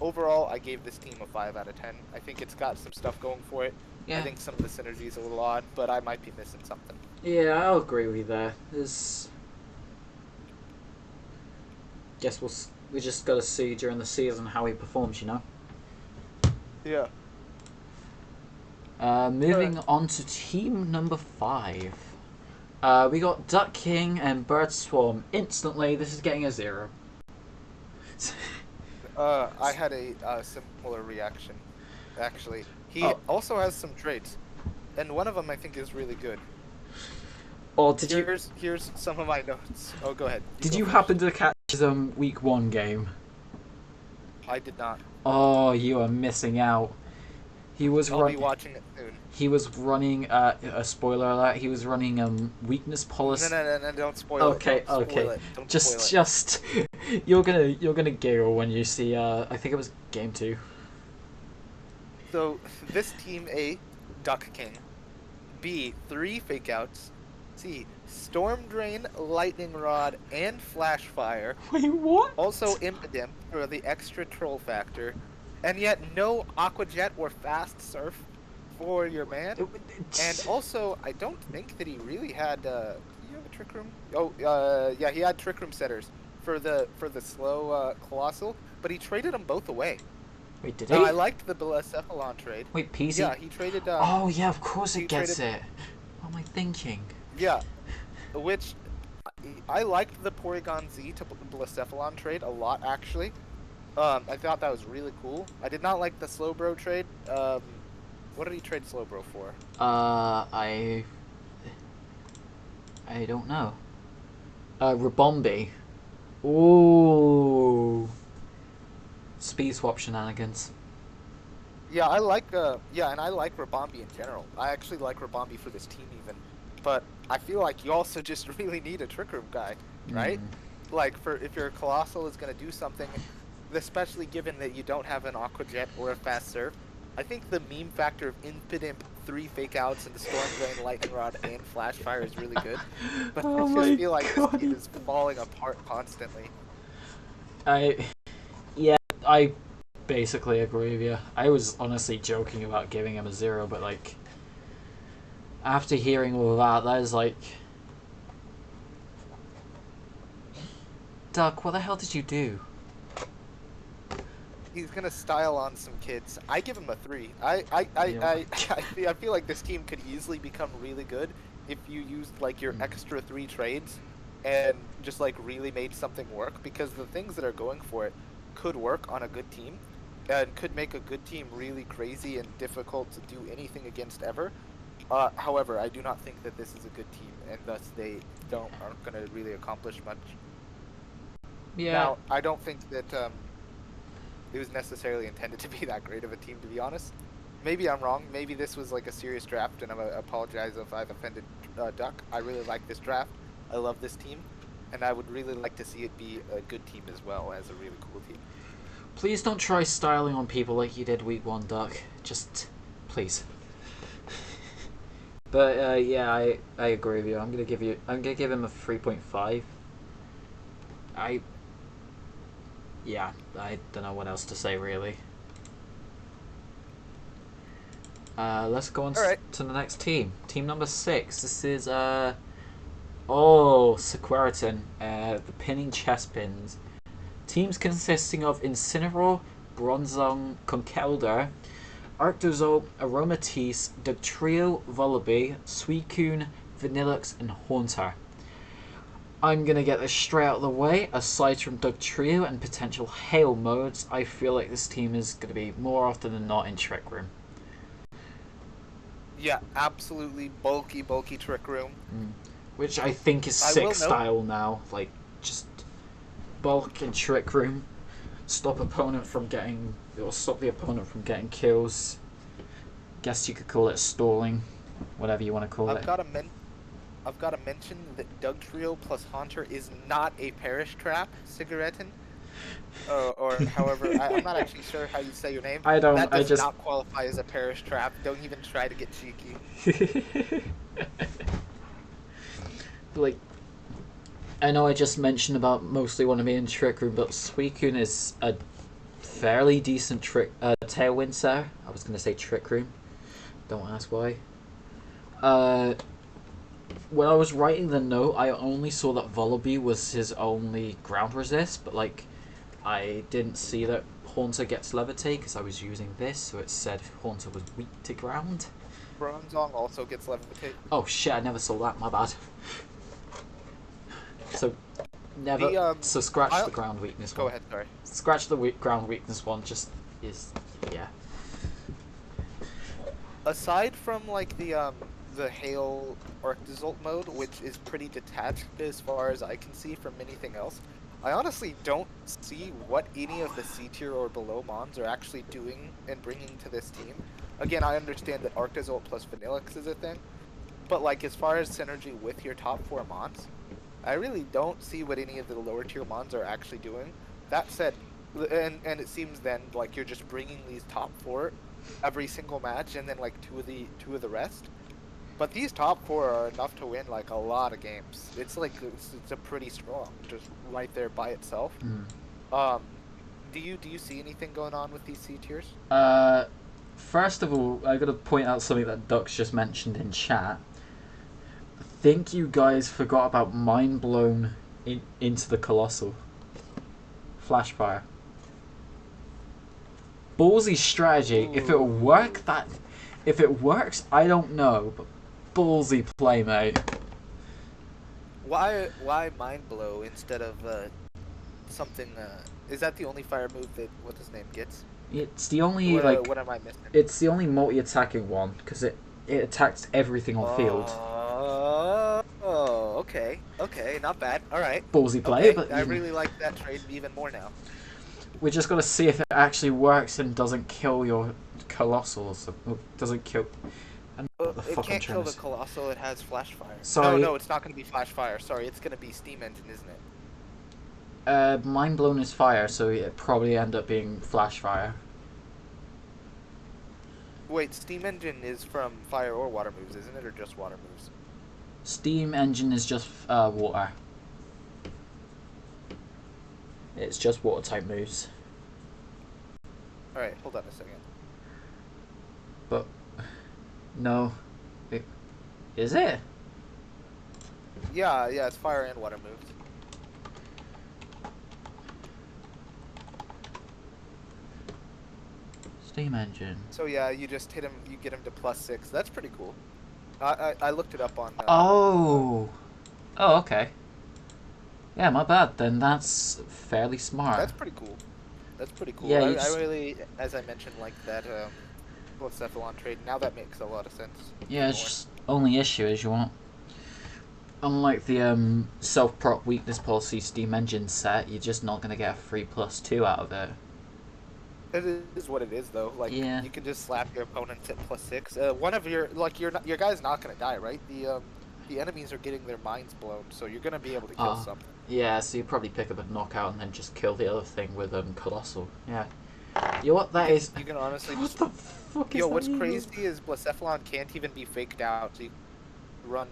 Overall, I gave this team a 5 out of 10. I think it's got some stuff going for it. Yeah. I think some of the synergy is a little odd, but I might be missing something. Yeah, I'll agree with you there. Guess we just got to see during the season how he performs, you know? Yeah. Moving on to team number 5. We got Duck King and Bird Swarm. Instantly, this is getting a 0. I had a similar reaction, actually. He also has some traits, and one of them I think is really good. Oh, Here's some of my notes. Oh, go ahead. Did you happen to catch his week 1 game? I did not. Oh, you are missing out. He was I'll be run. watching it soon. He was running. A spoiler alert. He was running weakness No, policy. no, no, no! Don't spoil it. Okay, Don't spoil okay. it. Don't spoil it. Just you're gonna giggle when you see. I think it was game 2. So this team A, Duck King. B, 3 fake outs. C, Storm Drain, Lightning Rod, and Flash Fire. Wait, what? Also Impidimp for the extra troll factor. And yet no Aqua Jet or Fast Surf for your man. And also, I don't think that he really had. Do you have a Trick Room? Oh, yeah, he had Trick Room setters for the slow Colossal, but he traded them both away. Wait, did he? I liked the Blacephalon trade. Wait, PC. Yeah, he traded. Oh yeah, of course he it gets traded- it. What am I thinking? Yeah, which I liked the Porygon Z to Blacephalon trade a lot actually. I thought that was really cool. I did not like the Slowbro trade. What did he trade Slowbro for? I don't know. Rabombi. Ooh. Speed swap shenanigans. Yeah, I like and I like Rabombi in general. I actually like Rabombi for this team even. But I feel like you also just really need a Trick Room guy, right? Like if your Colossal is gonna do something, especially given that you don't have an Aqua Jet or a Fast Surf, I think the meme factor of Impidimp, 3 fake outs, and the Storm Drain, Lightning Rod, and Flash Fire is really good. But I just feel like this team is falling apart constantly. I basically agree with you. I was honestly joking about giving him a 0, but like after hearing all that is like, Duck, what the hell did you do? He's gonna style on some kids. I give him a 3. I feel like this team could easily become really good if you used like your extra 3 trades and just like really made something work, because the things that are going for it could work on a good team and could make a good team really crazy and difficult to do anything against ever. However, I do not think that this is a good team, and thus they aren't gonna really accomplish much. Yeah. Now, I don't think that it was necessarily intended to be that great of a team, to be honest. Maybe I'm wrong. Maybe this was like a serious draft, and I apologize if I've offended Duck. I really like this draft. I love this team, and I would really like to see it be a good team as well as a really cool team. Please don't try styling on people like you did week 1, Duck. Just, please. But yeah, I agree with you. I'm gonna give him a 3.5. I don't know what else to say really. Let's go on to the next team. Team number 6. This is Sequeriton, the pinning chess pins. Teams consisting of Incineroar, Bronzong, Conkeldurr, Arctozolt, Aromatisse, Dugtrio, Vullaby, Suicune, Vanillux, and Haunter. I'm going to get this straight out of the way. Aside from Dugtrio and potential Hail modes, I feel like this team is going to be more often than not in Trick Room. Yeah, absolutely bulky Trick Room. Which I think is sick style now. Like, just bulk and Trick Room. Stop the opponent from getting kills. Guess you could call it stalling, whatever you want to call it. I've got to mention that Dugtrio plus Haunter is not a Perish Trap, Cigarettin. Or however, I'm not actually sure how you say your name. I don't. That does not qualify as a Perish Trap. Don't even try to get cheeky. Like, I know I just mentioned about mostly want to be in Trick Room, but Suicune is a fairly decent Tailwind setter. I was going to say Trick Room. Don't ask why. When I was writing the note, I only saw that Vullaby was his only ground resist, but like, I didn't see that Haunter gets Levitate because I was using this, so it said Haunter was weak to ground. Bronzong also gets Levitate. Oh shit, I never saw that, my bad. So, scratch the ground weakness one. Go ahead, sorry. Scratch the ground weakness one, yeah. Aside from like the Hail Arctozolt mode, which is pretty detached as far as I can see from anything else, I honestly don't see what any of the C tier or below mons are actually doing and bringing to this team. again, I understand that Arctazult plus Vanillix is a thing, but like as far as synergy with your top 4 mons, I really don't see what any of the lower tier mons are actually doing. That said, and it seems then like you're just bringing these top 4 every single match, and then like two of the rest. But these top 4 are enough to win like a lot of games. It's like it's a pretty strong, just right there by itself. Um, do you see anything going on with these C tiers? First of all, I gotta point out something that Dux just mentioned in chat. I think you guys forgot about Mind Blown into the Colossal. Flashfire. Ballsy strategy. Ooh. If it works, I don't know, but ballsy play, mate. Why Mind Blow instead of something? Is that the only fire move that what's his name gets? It's the only What am I missing? It's the only multi-attacking one because it attacks everything on field. Oh, okay, not bad. All right, Ballsy play, okay. but I really like that trade even more now. We just got to see if it actually works and doesn't kill your Colossals. Doesn't kill. It can't kill the Colossal. It has Flash Fire. Sorry. No, it's not going to be Flash Fire. Sorry, it's going to be Steam Engine, isn't it? Mind Blown is fire, so it probably end up being Flash Fire. Wait, Steam Engine is from fire or water moves, isn't it, or just water moves? Steam Engine is just water. It's just water type moves. Alright, hold on a second. But no, is it? Yeah, it's fire and water moves. Steam Engine. So yeah, you just hit him. You get him to +6. That's pretty cool. I looked it up on. Oh, okay. Yeah, my bad. Then that's fairly smart. That's pretty cool. That's pretty cool. Yeah, I really, as I mentioned, like that Blacephalon trade. Now that makes a lot of sense. Yeah, it's just only issue is you want. Unlike the self-prop weakness policy Steam Engine set, you're just not gonna get a free +2 out of it. It is what it is, though. Like, yeah. You can just slap your opponents at +6. One of your your guy's not gonna die, right? The enemies are getting their minds blown, so you're gonna be able to kill something. Yeah, so you probably pick up a knockout and then just kill the other thing with Colossal. Yeah. You know what that is? You can honestly what just. The fuck is What's that crazy is Blacephalon can't even be faked out. So you run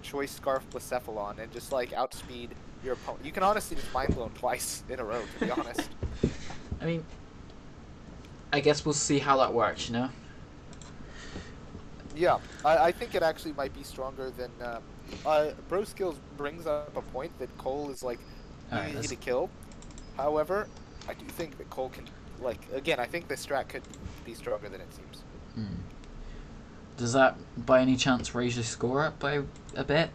Choice Scarf Blacephalon and just like outspeed your opponent. You can honestly just mind blown twice in a row, to be honest. I mean, I guess we'll see how that works, you know? Yeah, I think it actually might be stronger than. Bro Skills brings up a point that Cole is like easy to kill. However, I do think that Cole can, like, again, I think the strat could be stronger than it seems. Does that by any chance raise your score up by a bit?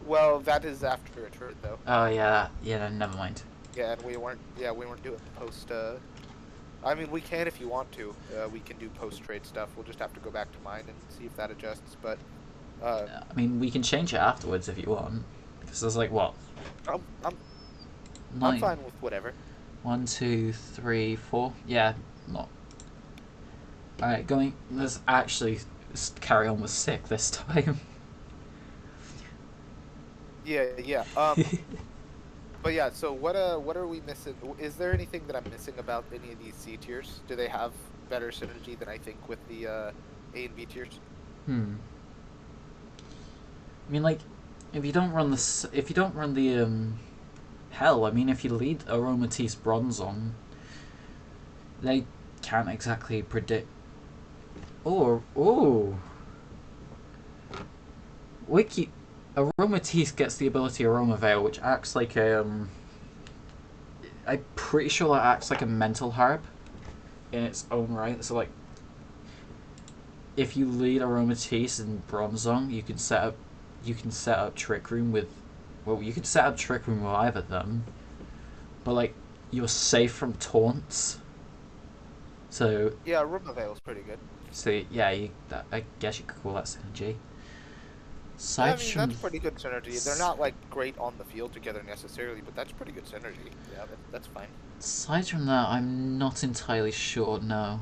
Well, that is after a turn though. Oh yeah, never mind. Yeah, and we weren't doing post. I mean, we can if you want to. We can do post trade stuff. We'll just have to go back to mine and see if that adjusts. But I mean, we can change it afterwards if you want. Because there's like what? I'm fine with whatever. 1, 2, 3, 4. Yeah, not. All right, going. Let's actually carry on with sick this time. Yeah. But yeah, so what are we missing? Is there anything that I'm missing about any of these C tiers? Do they have better synergy than I think with the A and B tiers? I mean, like, if you don't run the hell, I mean, if you lead Aromatisse Bronzong, they can't exactly predict. Wiki. Aromatisse gets the ability Aroma Veil, which acts like a I'm pretty sure that acts like a mental herb in its own right. So like, if you lead Aromatisse and Bronzong, you can set up Trick Room with. Well, you can set up Trick Room with either of them, but like, you're safe from taunts. So yeah, Aroma Veil is pretty good. So yeah, I guess you could call that synergy. Yeah, I mean, that's pretty good synergy. They're not like great on the field together necessarily, but that's pretty good synergy. Yeah, that's fine. Aside from that, I'm not entirely sure. No.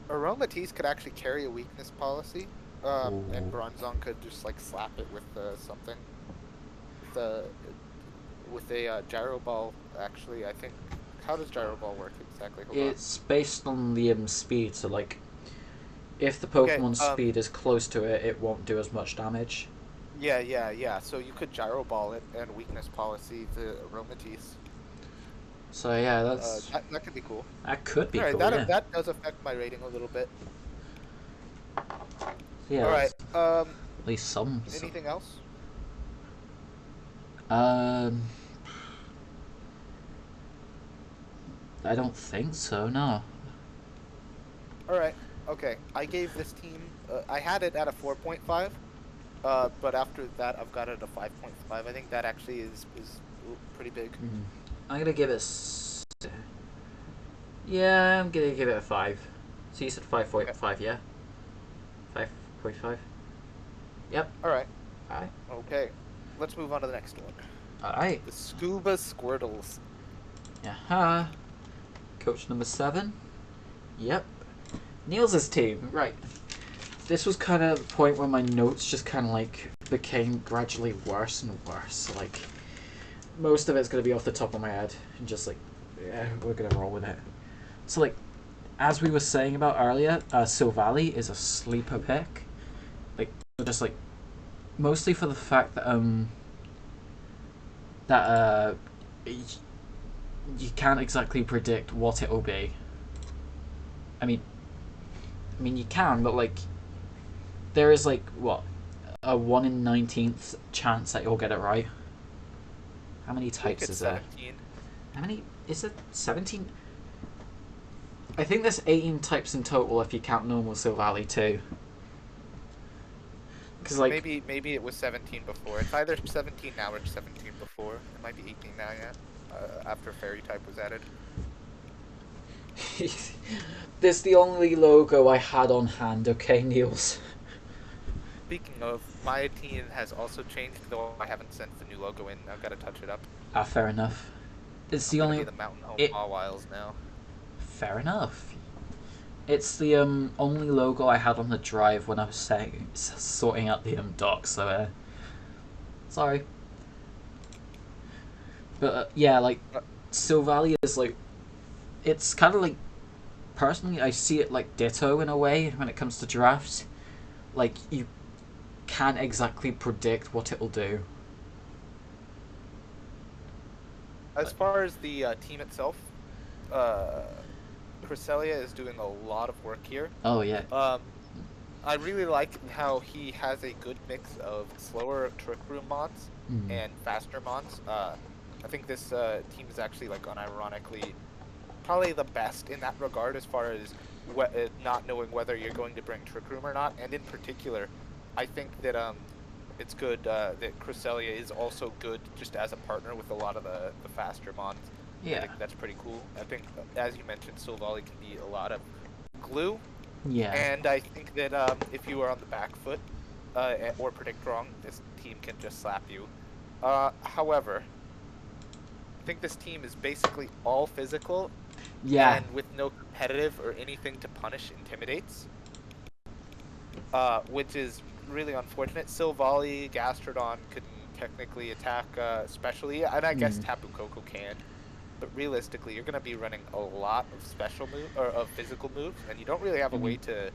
Aromatisse could actually carry a weakness policy, and Ooh. Bronzong could just like slap it with something, with a gyro ball. Actually, I think. How does gyro ball work exactly? Hold on. It's based on the speed, so like if the Okay. Pokemon's speed is close to it, it won't do as much damage. Yeah. So you could gyro ball it and weakness policy the Aromatisse. So yeah, That could be cool. that could be All right, cool. Yeah. that does affect my rating a little bit. So yeah, All right. that's at least some. Anything else? Um, I don't think so. No. All right. Okay. I gave this team. I had it at a 4.5. But after that, I've got it at a 5.5. I think that actually is pretty big. I'm gonna give it. Yeah, I'm gonna give it a 5. So you said 5.5, yeah? 5.5. Yep. All right. Alright. Okay. Let's move on to the next one. Alright. The Scuba Squirtles. Aha. Coach number 7. Yep. Niels' team. Right. This was kind of the point where my notes just kind of like became gradually worse and worse. Like, most of it's going to be off the top of my head. And just like, yeah, we're going to roll with it. So, like, as we were saying about earlier, Silvally is a sleeper pick. Like, just like, mostly for the fact that, you can't exactly predict what it will be. I mean, you can, but like, there is like what, a 1 in 19th chance that you'll get it right. How many I think types it's is there? 17. How many is it? 17. I think there's 18 types in total if you count normal Silvally too. Because like, Maybe it was 17 before. It's either 17 now or 17 before. It might be 18 now, yeah. After Fairy type was added. this is the only logo I had on hand. Okay, Niels. Speaking of, my team has also changed, though I haven't sent the new logo in. I've got to touch it up. Fair enough. It's I'm the gonna be only. the Mountain Home It. Mawiles now. Fair enough. It's the only logo I had on the drive when I was sorting out the docs. So sorry. But yeah, like Uh, Silvally is like, it's kind of like, personally I see it like Ditto in a way when it comes to drafts. Like, you can't exactly predict what it'll do. As far as the team itself, uh, Cresselia is doing a lot of work here. Oh yeah. Um, I really like how he has a good mix of slower Trick Room mons Mm. and faster mons. I think this team is actually like unironically probably the best in that regard as far as not knowing whether you're going to bring Trick Room or not. And in particular, I think that it's good that Cresselia is also good just as a partner with a lot of the faster mons. I Yeah. think that's pretty cool. I think, as you mentioned, Silvally can be a lot of glue. Yeah. And I think that if you are on the back foot or predict wrong, this team can just slap you. However, I think this team is basically all physical Yeah. and with no competitive or anything to punish intimidates, which is really unfortunate. Silvally, Gastrodon can technically attack specially, and I guess Mm. Tapu Koko can. But realistically, you're going to be running a lot of special move or of physical moves, and you don't really have I a way mean, to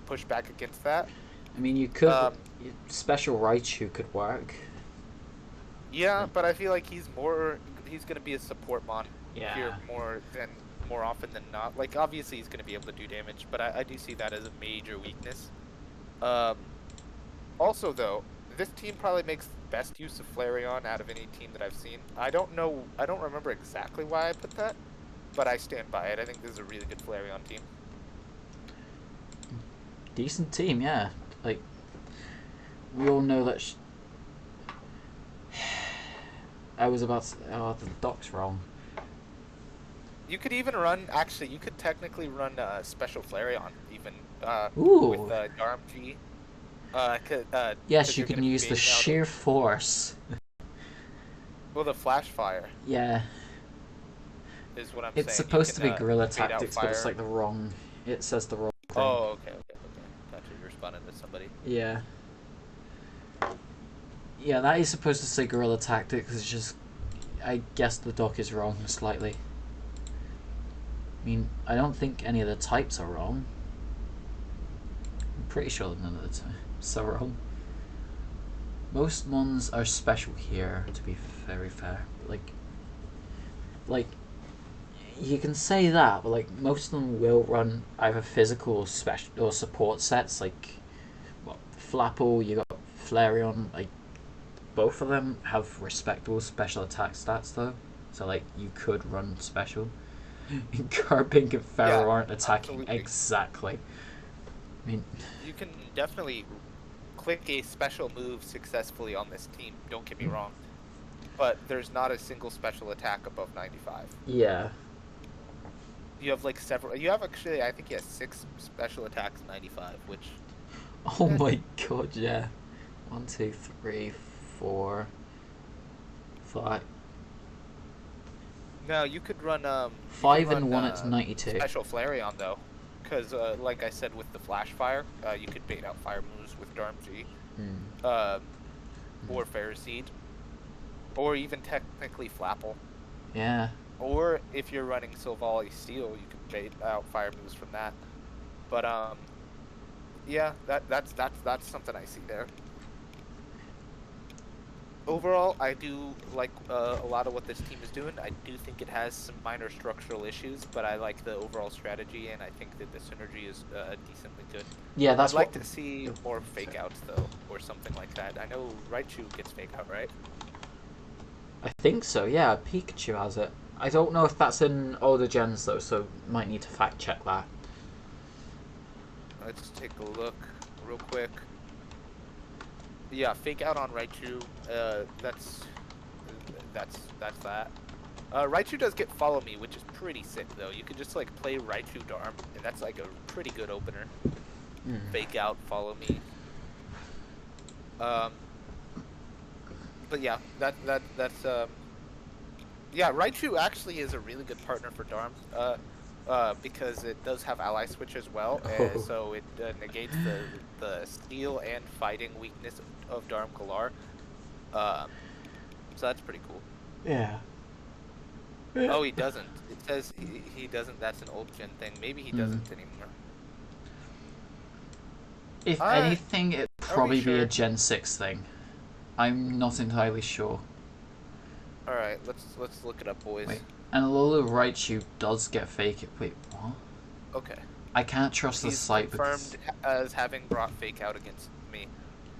push back against that. you could. Um, Special Raichu could work. yeah, Like, but I feel like he's going to be a support mon here yeah. more often than not. Like obviously he's going to be able to do damage, but I do see that as a major weakness. Um, Also though, this team probably makes the best use of Flareon out of any team that I've seen. I don't remember exactly why I put that, but I stand by it. I think this is a really good Flareon team. Decent team, yeah. Like, we all know that. I was about to. Oh, the doc's wrong. You could even run, actually, you could technically run Special Flareon even with Ooh. Darmg. Yes, Because you you're going can to be use the baiting out of, sheer force. well, the Flash Fire Yeah. is what I'm It's saying. You supposed can to be guerrilla bait out tactics, but it's fire. like the wrong. It says the wrong thing. Oh, okay. Gotcha. You're responding to somebody. Yeah. Yeah, that is supposed to say guerrilla tactics. It's just, I guess the doc is wrong slightly. I mean, I don't think any of the types are wrong. I'm pretty sure none of the types are wrong. Most ones are special here, to be very fair. Like you can say that, but like most of them will run either physical or special or support sets. Like, well, Flapple, you got Flareon. Like, both of them have respectable special attack stats though. So like you could run special. Garbink and Pharaoh Yeah, aren't attacking absolutely. exactly. I mean, You can definitely click a special move successfully on this team. Don't get me wrong, but there's not a single special attack above 95. yeah. You have like several. You have actually, I think, he has 6 special attacks 95, which. Oh my god, yeah. 1, 2, 3, 4, 5. No, you could run 5 and 1 at 92. special Flareon though, because like I said with the Flash Fire, you could bait out fire moves with Darmzy, Mm. or Ferroseed, or even technically Flapple. Yeah. Or if you're running Silvally Steel, you could bait out fire moves from that. But yeah, that's something I see there. Overall, I do like a lot of what this team is doing. I do think it has some minor structural issues, but I like the overall strategy, and I think that the synergy is decently good. Yeah, I'd that's like what. to see more fake outs though, or something like that. I know Raichu gets fake out, right? I think so, yeah. Pikachu has it. I don't know if that's in older gens though, so might need to fact check that. Let's take a look real quick. Yeah, fake out on Raichu. That's that. Raichu does get follow me, which is pretty sick though. You could just like play Raichu Darm, and that's like a pretty good opener. Mm. Fake out, follow me. But yeah, that's yeah, Raichu actually is a really good partner for Darm. Because it does have ally switch as well, Oh. so it negates the steel and fighting weakness of Darm Galar. So that's pretty cool. Yeah. Oh, he doesn't. It says he doesn't. That's an old gen thing. Maybe he doesn't anymore. If Alright, anything, it'd are we probably be a sure? Gen 6 thing. I'm not entirely sure. Alright, let's look it up, boys. Wait. And Alola Raichu does get fake. Wait, what? Okay. I can't trust the He's site confirmed because. as having brought fake out against me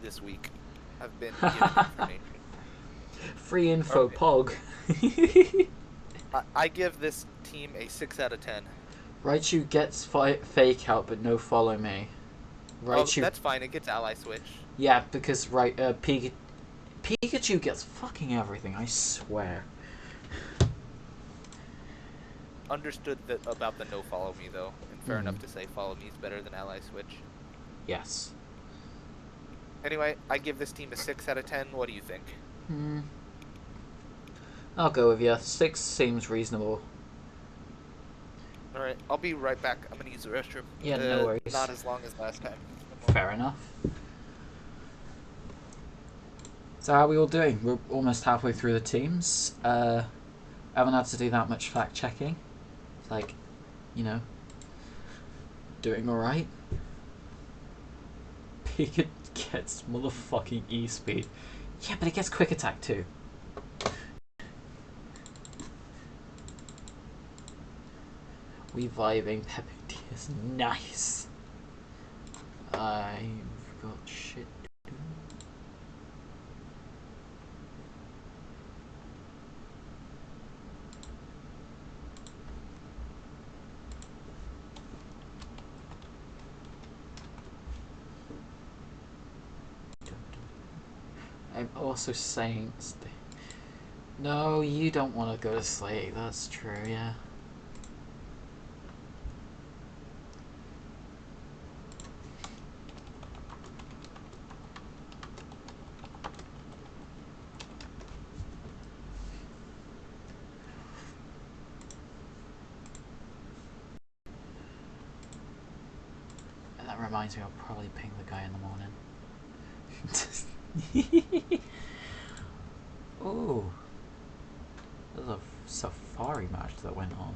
this week. I've been given information. Free info, Okay. Pog. I give this team a 6 out of 10. Raichu gets fake out, but no follow me. Oh, Raichu. that's fine. It gets ally switch. Yeah, because Pikachu gets fucking everything. I swear. Understood that about the no follow me though, and fair enough to say follow me is better than ally switch. Yes. Anyway, I give this team a 6 out of 10. What do you think? I'll go with you. 6 seems reasonable. All right, I'll be right back. I'm gonna use the restroom. Yeah, no worries. Not as long as last time. Fair enough. So how are we all doing? We're almost halfway through the teams. I haven't had to do that much fact checking. It's like, you know, doing alright. Pikachu gets motherfucking E-speed. Yeah, but it gets quick attack too. We vibing. Pepe is nice. I've got shit to do. I'm also saying... No, you don't want to go to sleep. That's true, yeah. reminds me, I'll probably ping the guy in the morning. Oh, there's a safari match that went on.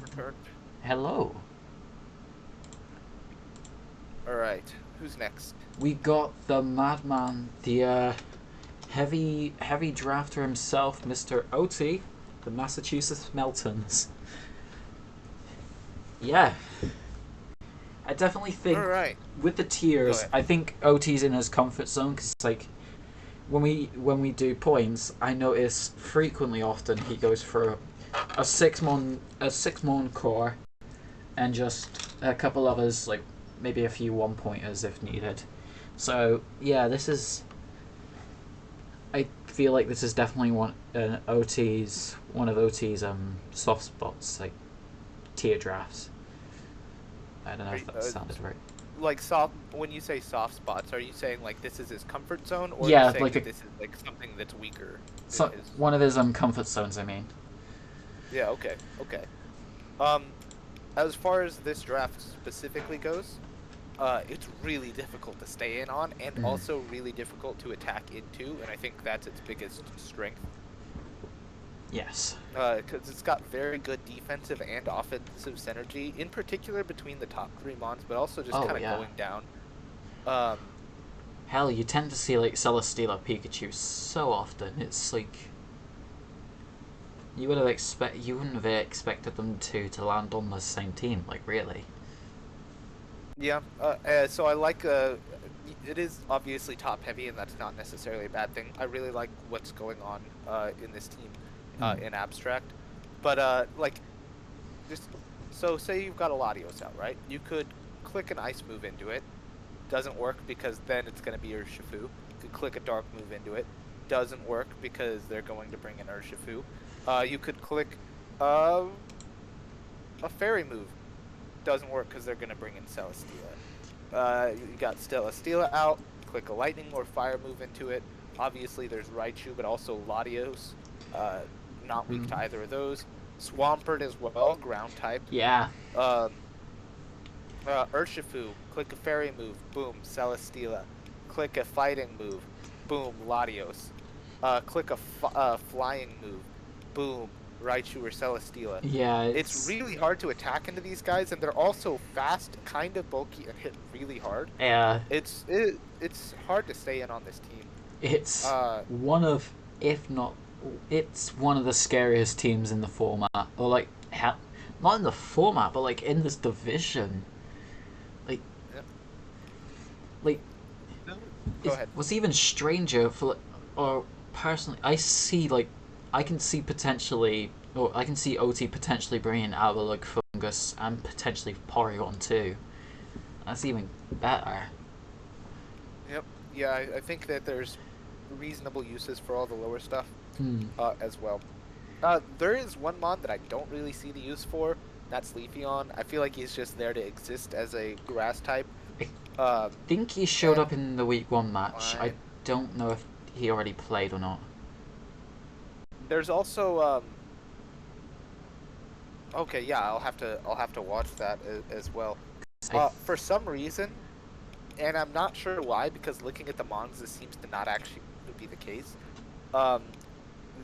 Returned. Hello. Alright, who's next? We got the madman, the heavy drafter himself, Mr. OT, the Massachusetts Meltons. Yeah. I definitely think Alright. with the tiers, I think OT's in his comfort zone because like when we do points, I notice frequently often he goes for a 6-mon core and just a couple others, like maybe a few 1-pointers if needed. So yeah, this is. I feel like this is definitely one of OT's soft spots, like tier drafts. I don't know if that sounded right. Like soft. When you say soft spots, are you saying like this is his comfort zone, or Yeah, are you saying like that this is like something that's weaker? So one of his comfort zones, I mean. Yeah. Okay. Okay. As far as this draft specifically goes, it's really difficult to stay in on, and also really difficult to attack into, and I think that's its biggest strength. Yes. Because it's got very good defensive and offensive synergy, in particular between the top 3 mons, but also just kind of going down. Hell, you tend to see like Celesteela Pikachu so often. It's like you wouldn't have expected them to land on the same team, like really. Yeah. So I like. It is obviously top heavy, and that's not necessarily a bad thing. I really like what's going on in this team in abstract, but like just so say you've got a Latios out, right? You could click an ice move into it. Doesn't work because then it's going to be Urshifu. You could click a dark move into it. Doesn't work because they're going to bring in Urshifu. You could click a fairy move. Doesn't work because they're going to bring in Celesteela. You got Celesteela out. Click a lightning or fire move into it. Obviously, there's Raichu, but also Latios. Not weak to either of those. Swampert as well, ground type. Yeah. Urshifu, click a fairy move, boom, Celesteela. Click a fighting move, boom, Latios. Click a flying move, boom, Raichu or Celesteela. Yeah, it's really hard to attack into these guys, and they're also fast, kind of bulky, and hit really hard. Yeah. It's hard to stay in on this team. It's one of, if not, it's one of the scariest teams in the format, or like, not in the format, but like in this division. Like, Go ahead. What's even stranger for, or personally, I can see OT potentially bringing out like Fungus and potentially Porygon too. That's even better. Yep. Yeah, I think that there's reasonable uses for all the lower stuff as well. There is one mod that I don't really see the use for. That's Leafeon. I feel like he's just there to exist as a grass type. I think he showed up in the week 1 match. I don't know if he already played or not. There's also okay, yeah, I'll have to watch that as well. For some reason, and I'm not sure why, because looking at the mons, this seems to not actually be the case.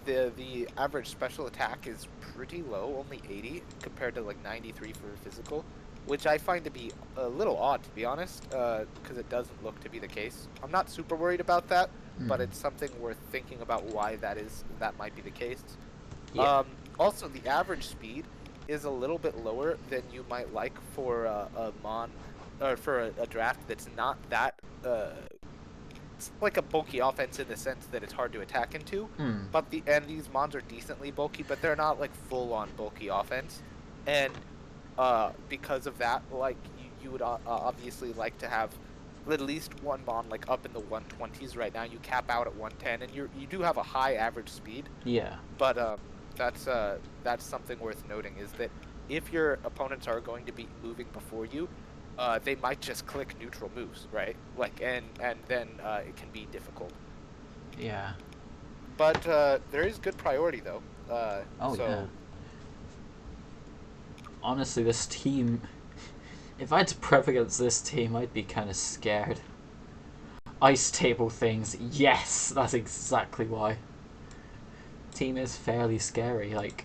The average special attack is pretty low, only 80 compared to like 93 for physical, which I find to be a little odd, to be honest, because it doesn't look to be the case. I'm not super worried about that, but it's something worth thinking about why that might be the case. Yeah. Also, the average speed is a little bit lower than you might like for a mon, or for a draft that's not that. It's like a bulky offense in the sense that it's hard to attack into, but these mons are decently bulky, but they're not like full on bulky offense, and because of that, like you would obviously like to have at least one Mon like up in the 120s. Right now, you cap out at 110, and you do have a high average speed. Yeah. But that's something worth noting is that if your opponents are going to be moving before you, they might just click neutral moves, right? Like and then it can be difficult. Yeah. But there is good priority though. Oh, so yeah. Honestly, this team... If I had to prep against this team, I'd be kind of scared. Ice table things. Yes, that's exactly why. Team is fairly scary. Like,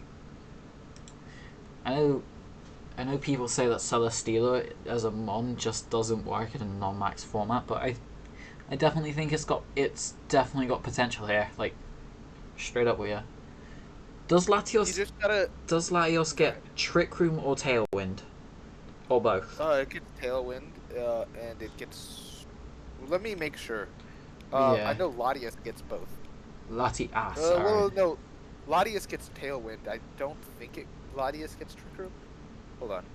I know people say that Celesteela as a mon just doesn't work in a non-max format, but I definitely think it's definitely got potential here. Like, straight up with you. Does you just gotta. Latios get Trick Room or Tailwind? Or both? It gets Tailwind, and it gets. Let me make sure. I Yeah. know Latias gets both. Sorry. Well, no, Latias gets Tailwind. I don't think Latias gets Trick Room. Hold on.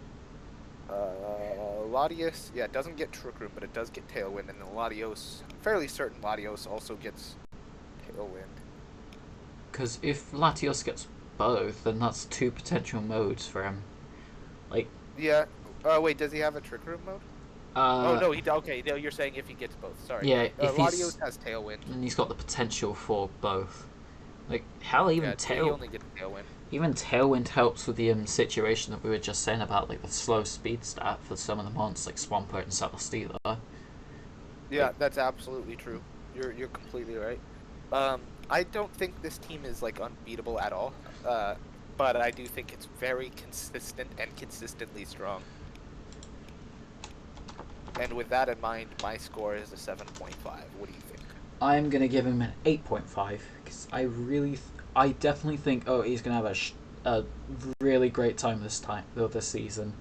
Latias, yeah, it doesn't get Trick Room, but it does get Tailwind, and then Latios, fairly certain Latios also gets Tailwind. Because if Latios gets both, then that's two potential modes for him. Like. Yeah. Wait, does he have a Trick Room mode? Oh no, okay. No, you're saying if he gets both. Sorry. Yeah, if Latios has Tailwind, and he's got the potential for both. Like hell, even he only gets Tailwind. Even Tailwind helps with the situation that we were just saying about like the slow speed stat for some of the monsters like Swampert and Celesteela. Yeah, that's absolutely true. You're completely right. I don't think this team is like unbeatable at all. But I do think it's very consistent and consistently strong. And with that in mind, my score is a 7.5. What do you think? I'm gonna give him an 8.5 because I definitely think he's gonna have a really great time this season.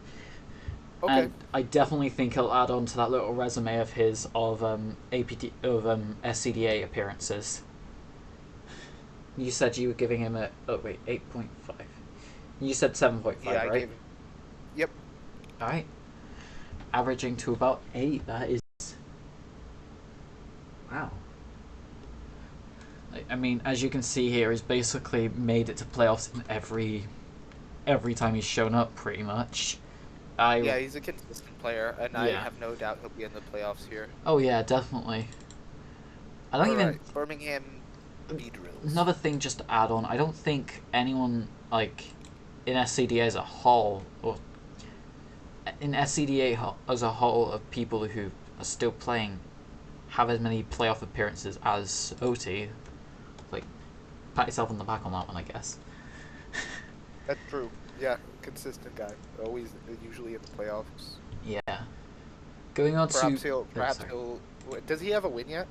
Okay. And I definitely think he'll add on to that little resume of his of SCDA appearances. You said you were giving him 8.5. You said 7.5, yeah, right? Yep. Alright. Averaging to about 8, that is... Wow. I mean, as you can see here, he's basically made it to playoffs in every time he's shown up, pretty much. Yeah, he's a consistent player, and I have no doubt he'll be in the playoffs here. Oh yeah, definitely. I don't even... Birmingham B-drills. Another thing just to add on, I don't think anyone, like, in SCDA as a whole, or in SCDA as a whole of people who are still playing, have as many playoff appearances as OT. Like, pat yourself on the back on that one, I guess. That's true. Yeah, consistent guy. Always, usually in the playoffs. Yeah. Going on perhaps to... he'll... Does he have a win yet?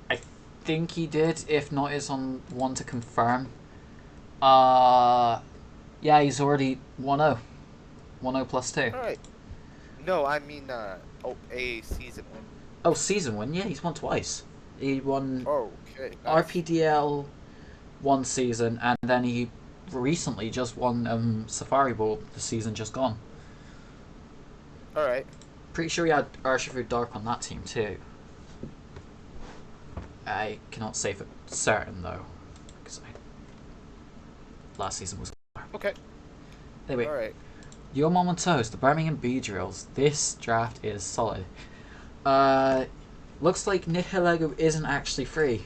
I think he did. If not, it's on one to confirm. Yeah, he's already 1-0. 1-0 plus 2. Alright. No, I mean, a season win. Oh, season win? Yeah, he's won twice. He won okay, nice. RPDL one season, and then he recently just won Safari Bowl the season just gone. Alright. Pretty sure he had Urshifu Dark on that team too. I cannot say for certain though, because last season was... Okay. Anyway, alright. Your Momentos, the Birmingham B-Drills. This draft is solid. Looks like Nihilego isn't actually free.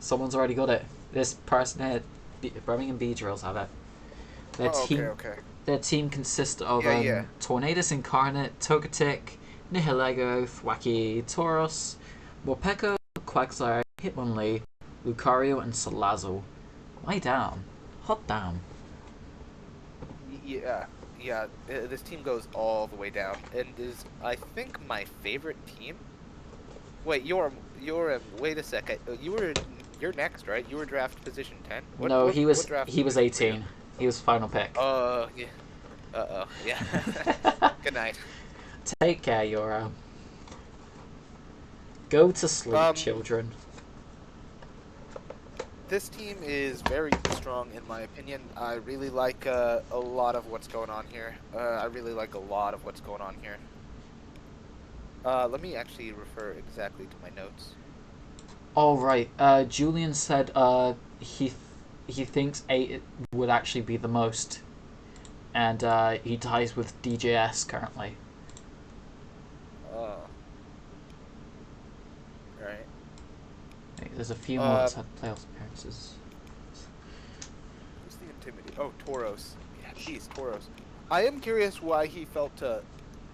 Someone's already got it. This person here, Birmingham B-Drills have it. Their team consists of Tornadus Incarnate, Togetic, Nihilego, Thwacky, Tauros, Morpeko, Quagsire, Hitmonlee, Lucario, and Salazzle. Lie down. Hot damn. Yeah. This team goes all the way down, and is I think my favorite team. Wait, wait a second. You're next, right? You were draft position 10. He was 18. He was final pick. Yeah. Yeah. Good night. Take care, Yora. Go to sleep, children. This team is very strong in my opinion. I really like a lot of what's going on here. I really like a lot of what's going on here. Let me actually refer exactly to my notes. All right. Julian said he thinks 8 would actually be the most, and he ties with DJS currently. Right. Wait, there's a few more that's had playoff appearances. Who's the intimidator? Oh, Tauros. Yeah, geez, Tauros. I am curious why he felt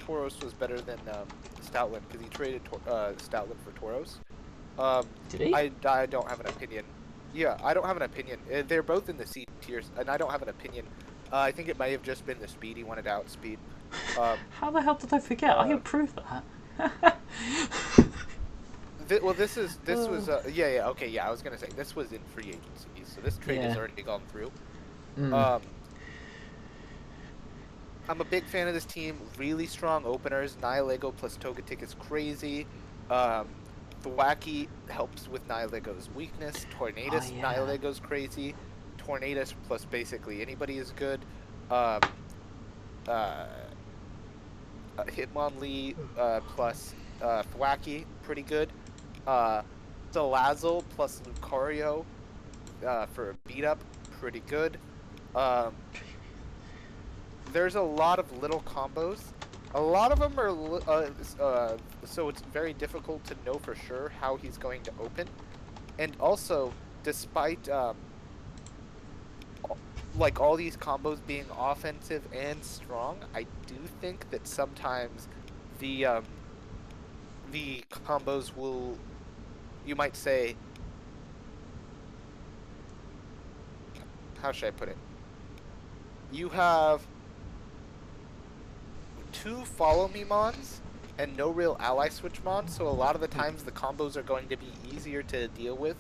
Tauros was better than Stoutland, because he traded Stoutland for Tauros. Did he? I don't have an opinion. Yeah, I don't have an opinion. They're both in the C tiers, and I don't have an opinion. I think it may have just been the speed he wanted to outspeed. How the hell did I forget? I approved that. This was okay, yeah, I was gonna say this was in free agency, so this trade has already gone through. I'm a big fan of this team. Really strong openers. Nihilego plus Togetic is crazy. Thwacky helps with Nihilego's weakness. Tornadus, Nihilego's crazy. Tornadus plus basically anybody is good. Hitmonlee plus Thwacky, pretty good. Salazzle plus Lucario for a beat up, pretty good. There's a lot of little combos. A lot of them are so it's very difficult to know for sure how he's going to open. And also, despite like all these combos being offensive and strong, I do think that sometimes the combos will, you might say, how should I put it? You have 2 follow me mons and no real ally switch mons, so a lot of the times the combos are going to be easier to deal with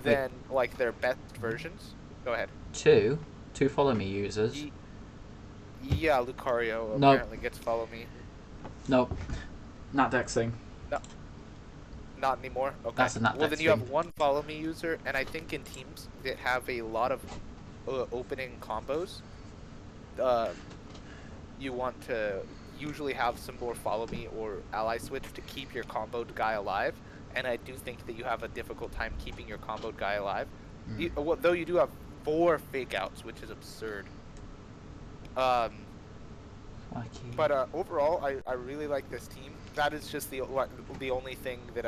than like their best versions. Go ahead. Two follow me users. Yeah, Lucario apparently gets follow me. Nope. Not dexing. No. Not anymore? Okay. That's a not well, then you have 1 follow me user, and I think in teams that have a lot of opening combos, you want to usually have some more follow me or ally switch to keep your comboed guy alive, and I do think that you have a difficult time keeping your comboed guy alive. Though you do have 4 fake outs, which is absurd. But overall, I really like this team. That is just the only thing that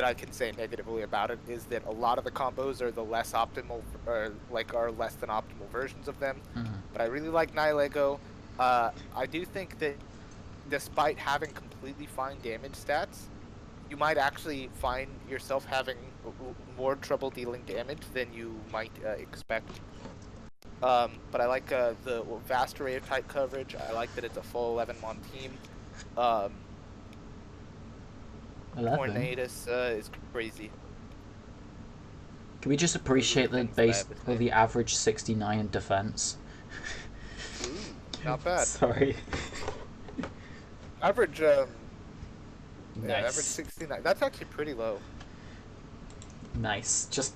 I can say negatively about it, is that a lot of the combos are the less optimal, or are less than optimal versions of them. But I really like Nihilego. I do think that despite having completely fine damage stats, you might actually find yourself having more trouble dealing damage than you might expect. But I like the vast array of type coverage. I like that it's a full 11 mon team. Tornadus is crazy. Can we just appreciate the average 69 in defense? Ooh, not bad. Sorry. Average, nice. Yeah, average 69. That's actually pretty low. Nice. Just,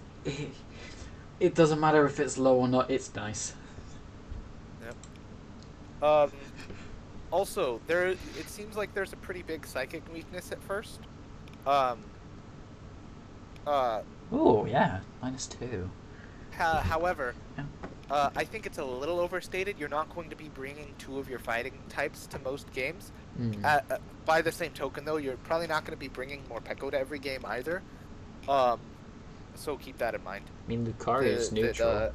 it doesn't matter if it's low or not, it's nice. Yep. Also, it seems like there's a pretty big psychic weakness at first. Oh, yeah. -2. However, I think it's a little overstated. You're not going to be bringing 2 of your fighting types to most games. By the same token, though, you're probably not going to be bringing Morpeko to every game either. So keep that in mind. I mean, Lucario's neutral.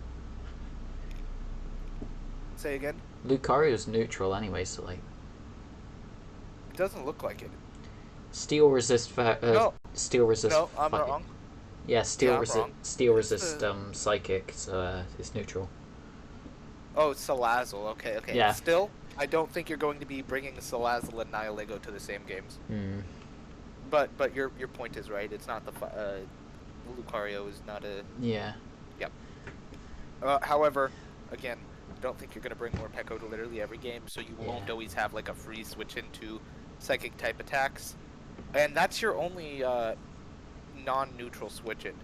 Say again? Lucario's neutral anyway, so like... It doesn't look like it. Steel resist steel resist... No, I'm wrong. Yeah, steel resist psychic, so it's neutral. Oh, it's Salazzle. Okay. Yeah. Still, I don't think you're going to be bringing Salazzle and Nihilego to the same games. But your point is right. It's not the Lucario is not a... Yeah. Yep. However, again, I don't think you're going to bring more Morpeko to literally every game, so you won't always have like a free switch into psychic type attacks. And that's your only non-neutral switch in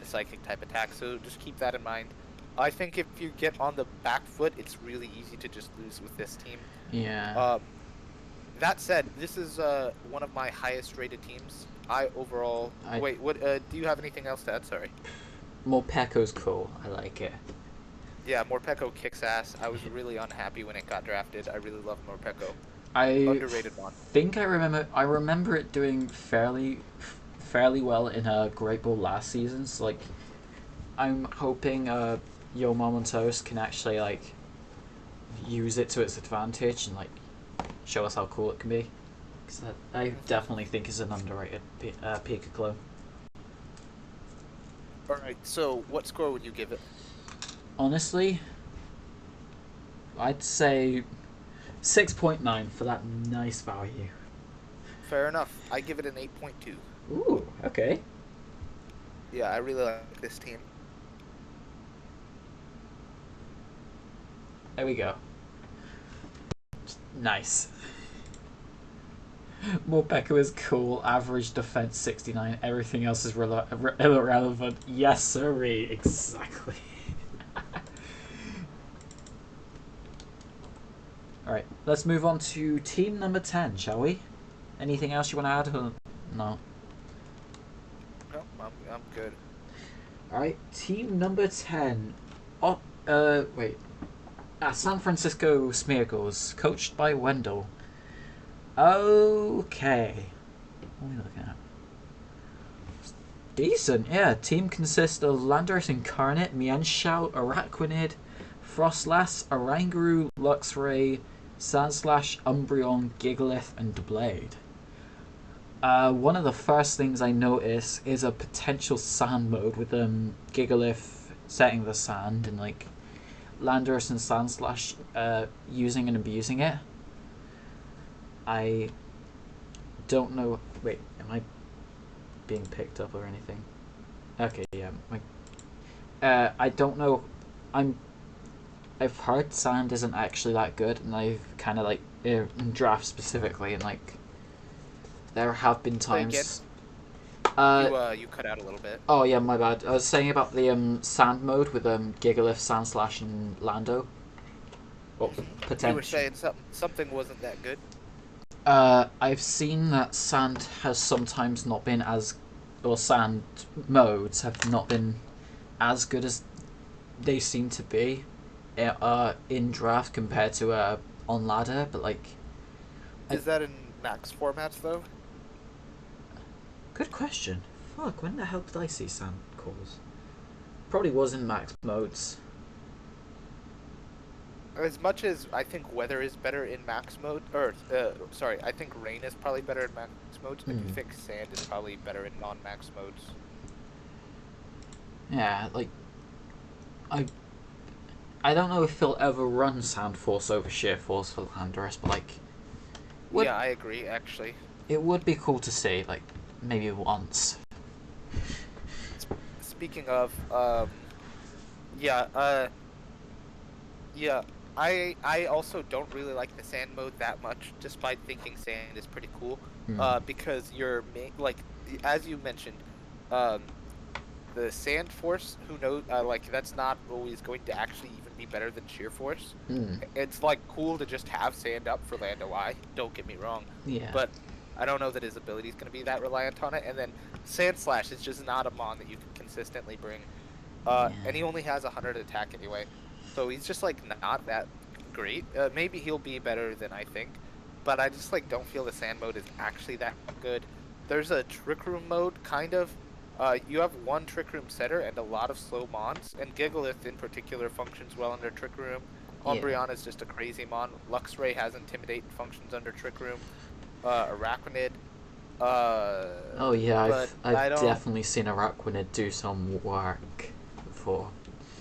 the Psychic type attack, so just keep that in mind. I think if you get on the back foot, it's really easy to just lose with this team. Yeah. That said, this is one of my highest rated teams. Wait, what? Do you have anything else to add? Sorry. Morpeko's cool. I like it. Yeah, Morpeko kicks ass. I was really unhappy when it got drafted. I really love Morpeko. I Underrated one. think I remember it doing fairly well in a Great Ball last season. So like, I'm hoping Yo Mom Toast can actually like use it to its advantage and like show us how cool it can be. Because I definitely think is an underrated Pika clone. All right. So, what score would you give it? Honestly, I'd say 6.9 for that nice value. Fair enough. I give it an 8.2. Ooh, okay. Yeah, I really like this team. There we go. Nice. Morpeko is cool, average defense 69, everything else is irrelevant. Yes, sirree, exactly. Alright, let's move on to team number 10, shall we? Anything else you want to add? No. No, I'm good. Alright, team number 10. Oh, wait. San Francisco Smeargles, coached by Wendell. Okay. What are we looking at? Decent, yeah. Team consists of Landorus Incarnate, Mienshao, Araquanid, Frostlass, Oranguru, Luxray, Sandslash, Umbreon, Gigalith, and Blade. One of the first things I notice is a potential sand mode with Gigalith setting the sand and like Landorus and Sandslash using and abusing it. I don't know. Wait, am I being picked up or anything? Okay, yeah. I don't know. I've heard sand isn't actually that good, and I've kind of like in draft specifically, and like there have been times. You cut out a little bit. Oh yeah, my bad. I was saying about the sand mode with Gigalith, Sandslash, and Lando. Oh, potential. You were saying something wasn't that good. I've seen that sand has sometimes not been as, or sand modes have not been as good as they seem to be in draft compared to on ladder, but like... Is that in max formats though? Good question. Fuck, when the hell did I see sand calls? Probably was in max modes. As much as I think weather is better in max mode, I think rain is probably better in max modes. I do think sand is probably better in non-max modes. Yeah, like I don't know if he'll ever run Sand Force over Sheer Force for Landorus, but like, yeah, I agree. Actually, it would be cool to see, like maybe once. Speaking of, I also don't really like the sand mode that much, despite thinking sand is pretty cool. Because like as you mentioned, the sand force, who knows, like that's not always going to actually even be better than sheer force. It's like cool to just have sand up for Lando I. Don't get me wrong. Yeah. But I don't know that his ability is going to be that reliant on it. And then Sand Slash is just not a mon that you can consistently bring. And he only has 100 attack anyway. So he's just like not that great. Maybe he'll be better than I think. But I just like don't feel the sand mode is actually that good. There's a Trick Room mode, kind of. You have one Trick Room setter and a lot of slow mons. And Gigalith in particular functions well under Trick Room. Umbreon is just a crazy mon. Luxray has Intimidate and functions under Trick Room. Araquanid. Oh yeah, I've definitely seen Araquanid do some work before.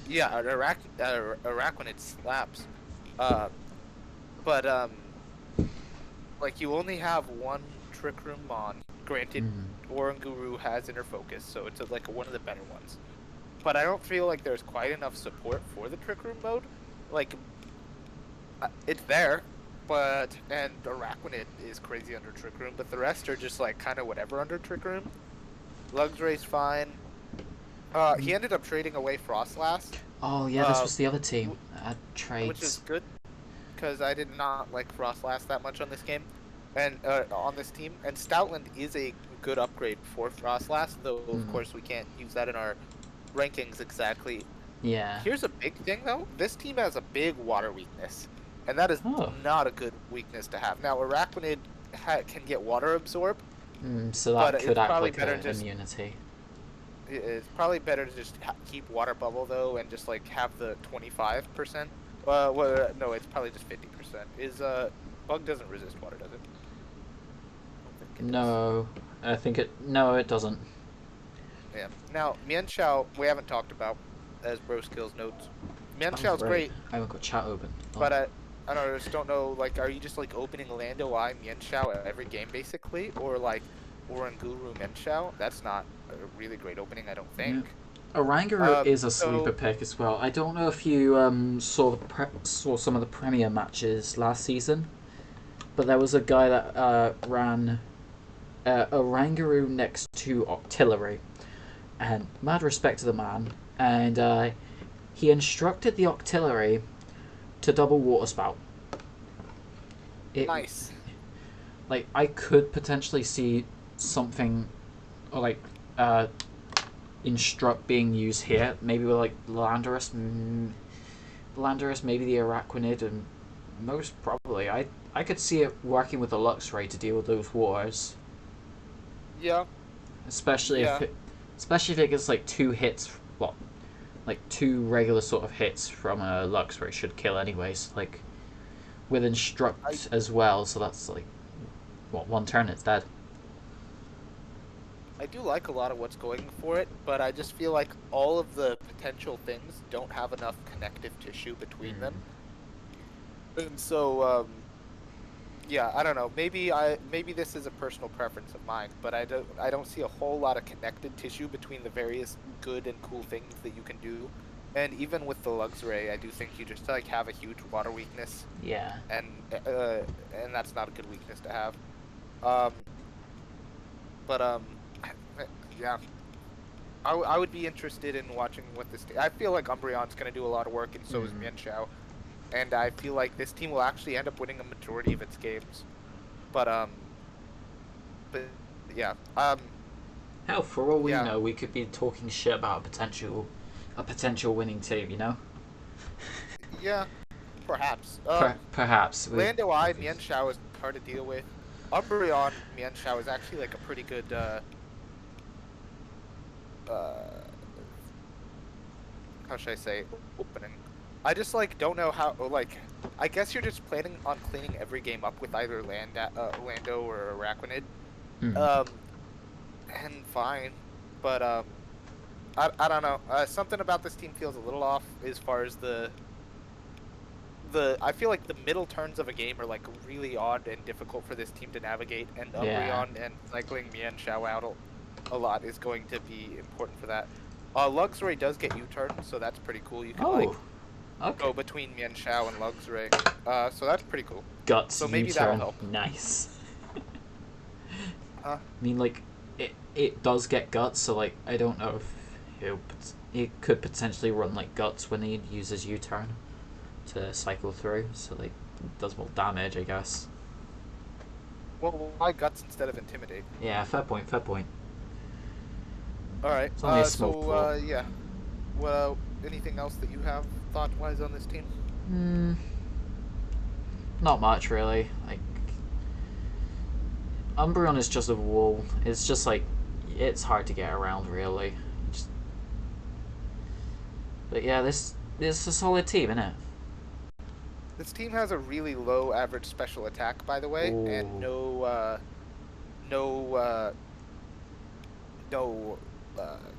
Yeah, Araquanid slaps. Like you only have one Trick Room mon. Granted, Oranguru has Inner Focus, so it's like one of the better ones. But I don't feel like there's quite enough support for the Trick Room mode. Like, it's there. And Araquanid is crazy under Trick Room, but the rest are just like kind of whatever under Trick Room. Luxray's fine. He ended up trading away Frostlass, Oh yeah, this uh, was the other team. w- which is Trades. good because I did not like Frostlass that much on this game, and on this team. And Stoutland is a good upgrade for Frostlass, though of Mm. course we can't use that in our rankings exactly. Yeah. Here's a big thing though: this team has a big water weakness, and that is Oh. not a good weakness to have. Now, Araquanid can get water absorb, So but that could it's act probably like better an just immunity. it's probably better to just keep water bubble though, and just like have the 25%. Well, no, it's probably just 50%. Is bug doesn't resist water, does it? I don't think it does. No, I think it. No, it doesn't. Yeah. Now, Mian Xiao, we haven't talked about as bro skills notes. Mian Oh Xiao's right, great, I haven't got chat open. Oh. but I don't know, just don't know. Like, are you just like opening Lando I Mian Xiao every game basically, or like Oranguru Mian Xiao? That's not a really great opening, I don't Yeah. think. Oranguru is a sleeper So pick as well. I don't know if you saw some of the Premier matches last season, but there was a guy that ran Oranguru next to Octillery, and mad respect to the man. And he instructed the Octillery to double water spout. It nice. like I could potentially see something like uh, instruct being used here. Maybe with like Landorus, maybe the Araquanid, and most probably I could see it working with the Luxray to deal with those waters, Yeah, especially if yeah. it, especially if it gets like two hits. Well, like two regular sort of hits from a Luxray should kill anyways. Like with I instruct as well, so that's like what one turn it's dead. I do like a lot of what's going for it, but I just feel like all of the potential things don't have enough connective tissue between Mm. them. And so yeah, I don't know. Maybe this is a personal preference of mine, but I don't see a whole lot of connected tissue between the various good and cool things that you can do. And even with the Luxray, I do think you just like have a huge water weakness, Yeah. and that's not a good weakness to have. Um but yeah, I would be interested in watching what this I feel like Umbreon's going to do a lot of work, and so is Mm. Mian Xiao. And I feel like this team will actually end up winning a majority of its games. But but yeah, Hell, for all we yeah, know, we could be talking shit about a potential winning team. You know, yeah, perhaps. Perhaps we. Lando I Mian Xiao is hard to deal with. Umbreon Mian Xiao is actually like a pretty good uh how should I say opening. I just like don't know how like I guess you're just planning on cleaning every game up with either Lando or Araquanid. Mm. Um and fine. But I don't know. Something about this team feels a little off as far as the I feel like the middle turns of a game are like really odd and difficult for this team to navigate, and Yeah. Umbreon and cycling Mian Xiao out a lot is going to be important for that. Luxray does get U-turn, so that's pretty cool. You can Oh. like Okay. go between Mian Xiao and Luxray. So that's pretty cool. Guts So U maybe that'll turn. help. Nice. Huh? I mean, like it does get guts, so like I don't know if it could potentially run like guts when he uses U turn to cycle through, so like it does more damage, I guess. Well, why Guts instead of Intimidate? Yeah, fair point. Fair point. All right. It's only a small pool. Yeah. Well, anything else that you have thought-wise on this team? Hmm. Not much really. Like Umbreon is just a wall. It's just like it's hard to get around really. Just, but yeah, this is a solid team, isn't it? This team has a really low average special attack, by the way, and Ooh. no no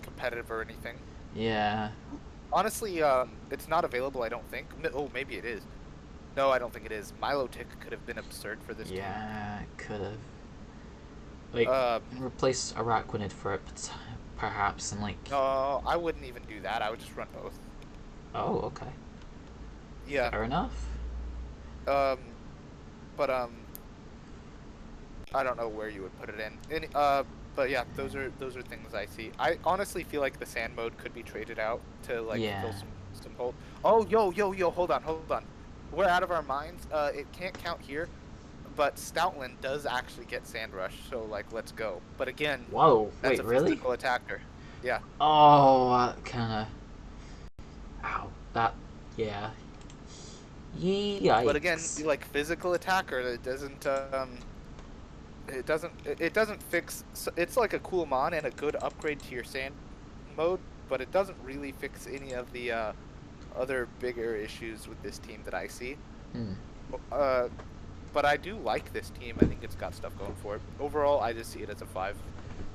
competitive or anything. Yeah. Honestly, it's not available. I don't think. Oh, maybe it is. No, I don't think it is. Milotic could have been absurd for this team. Yeah, it could have. Like replace Araquanid for it, perhaps, and like. No, I wouldn't even do that. I would just run both. Oh, okay. Yeah. Fair enough. But I don't know where you would put it in. But yeah, those are things I see. I honestly feel like the sand mode could be traded out to like Yeah. fill some hole. Oh, yo, hold on. We're out of our minds. It can't count here, but Stoutland does actually get Sand Rush, so like let's go. But again, Whoa, that's wait, a really? physical attacker. Yeah. Oh, kind of. Ow, that. Yeah. But again, Yikes. like physical attacker, it doesn't fix. It's like a cool mon and a good upgrade to your sand mode, but it doesn't really fix any of the other bigger issues with this team that I see. Hmm. Uh, but I do like this team. I think it's got stuff going for it. Overall, I just see it as a 5.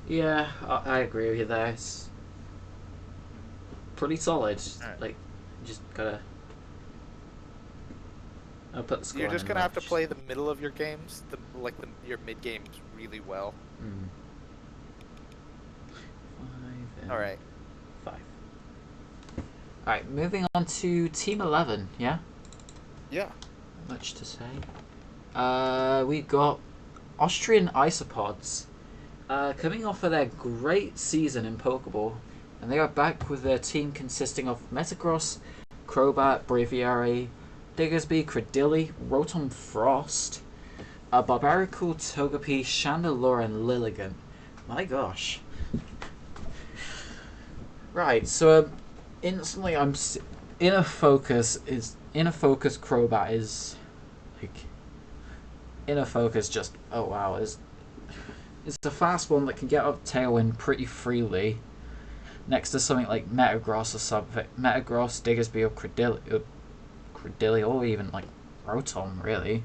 Yeah, I agree with you there. It's pretty solid. All right. Like, just gotta. I'll put the score You're in just and gonna have to just. play the middle of your games, your mid games really well. Hmm. 5 All and right. 5. Alright, moving on to Team 11, yeah? Yeah. Much to say. We got Austrian Isopods coming off of their great season in Pokeball, and they are back with their team consisting of Metagross, Crobat, Braviary, Diggersby, Credilli, Rotom Frost, Barbarical, Togepi, Chandelure, and Lilligant. My gosh. Right, so instantly Inner Focus Crobat is like Inner Focus just oh wow is it's a fast one that can get up Tailwind pretty freely next to something like Metagross or something Metagross, Diggersby or Credilli or even like Rotom really,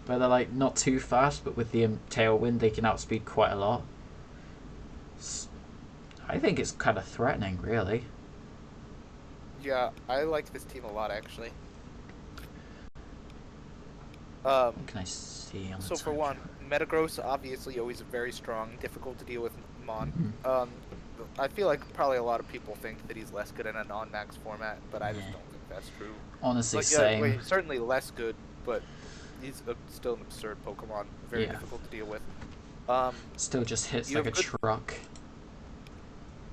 but they're like not too fast but with the Tailwind they can outspeed quite a lot. I think it's kind of threatening really. Yeah, I like this team a lot actually. What can I see on the So for type chart? one, Metagross obviously always very strong, difficult to deal with Mon. Mhm. I feel like probably a lot of people think that he's less good in a non-max format, but I just Yeah. don't think that's true. Honestly, Like, yeah, well, same. he's certainly less good, but he's still an absurd Pokemon, very Yeah. difficult to deal with. Um, Still just hits you like have a good, truck.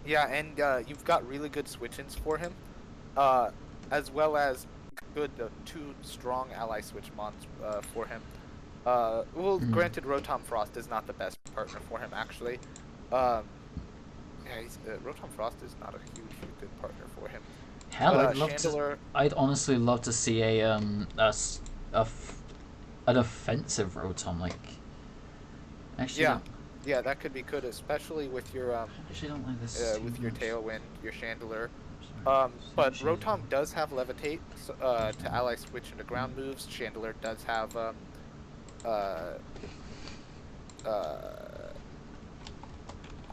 yeah, and you've got really good switch-ins for him, uh, as well as good two strong ally switch mons for him. Well, Mm. granted, Rotom Frost is not the best partner for him, actually. Um, yeah, Rotom Frost is not a hugely good partner for him. Hell, But I'd love to. Chandelure, I'd honestly love to see an offensive Rotom. Like, actually, yeah, don't. yeah, that could be good, especially Actually, don't like this too with your much. Tailwind, your Chandelure. Sorry. But Switching. Rotom does have Levitate to ally switch into ground moves. Chandelure does have uh, uh,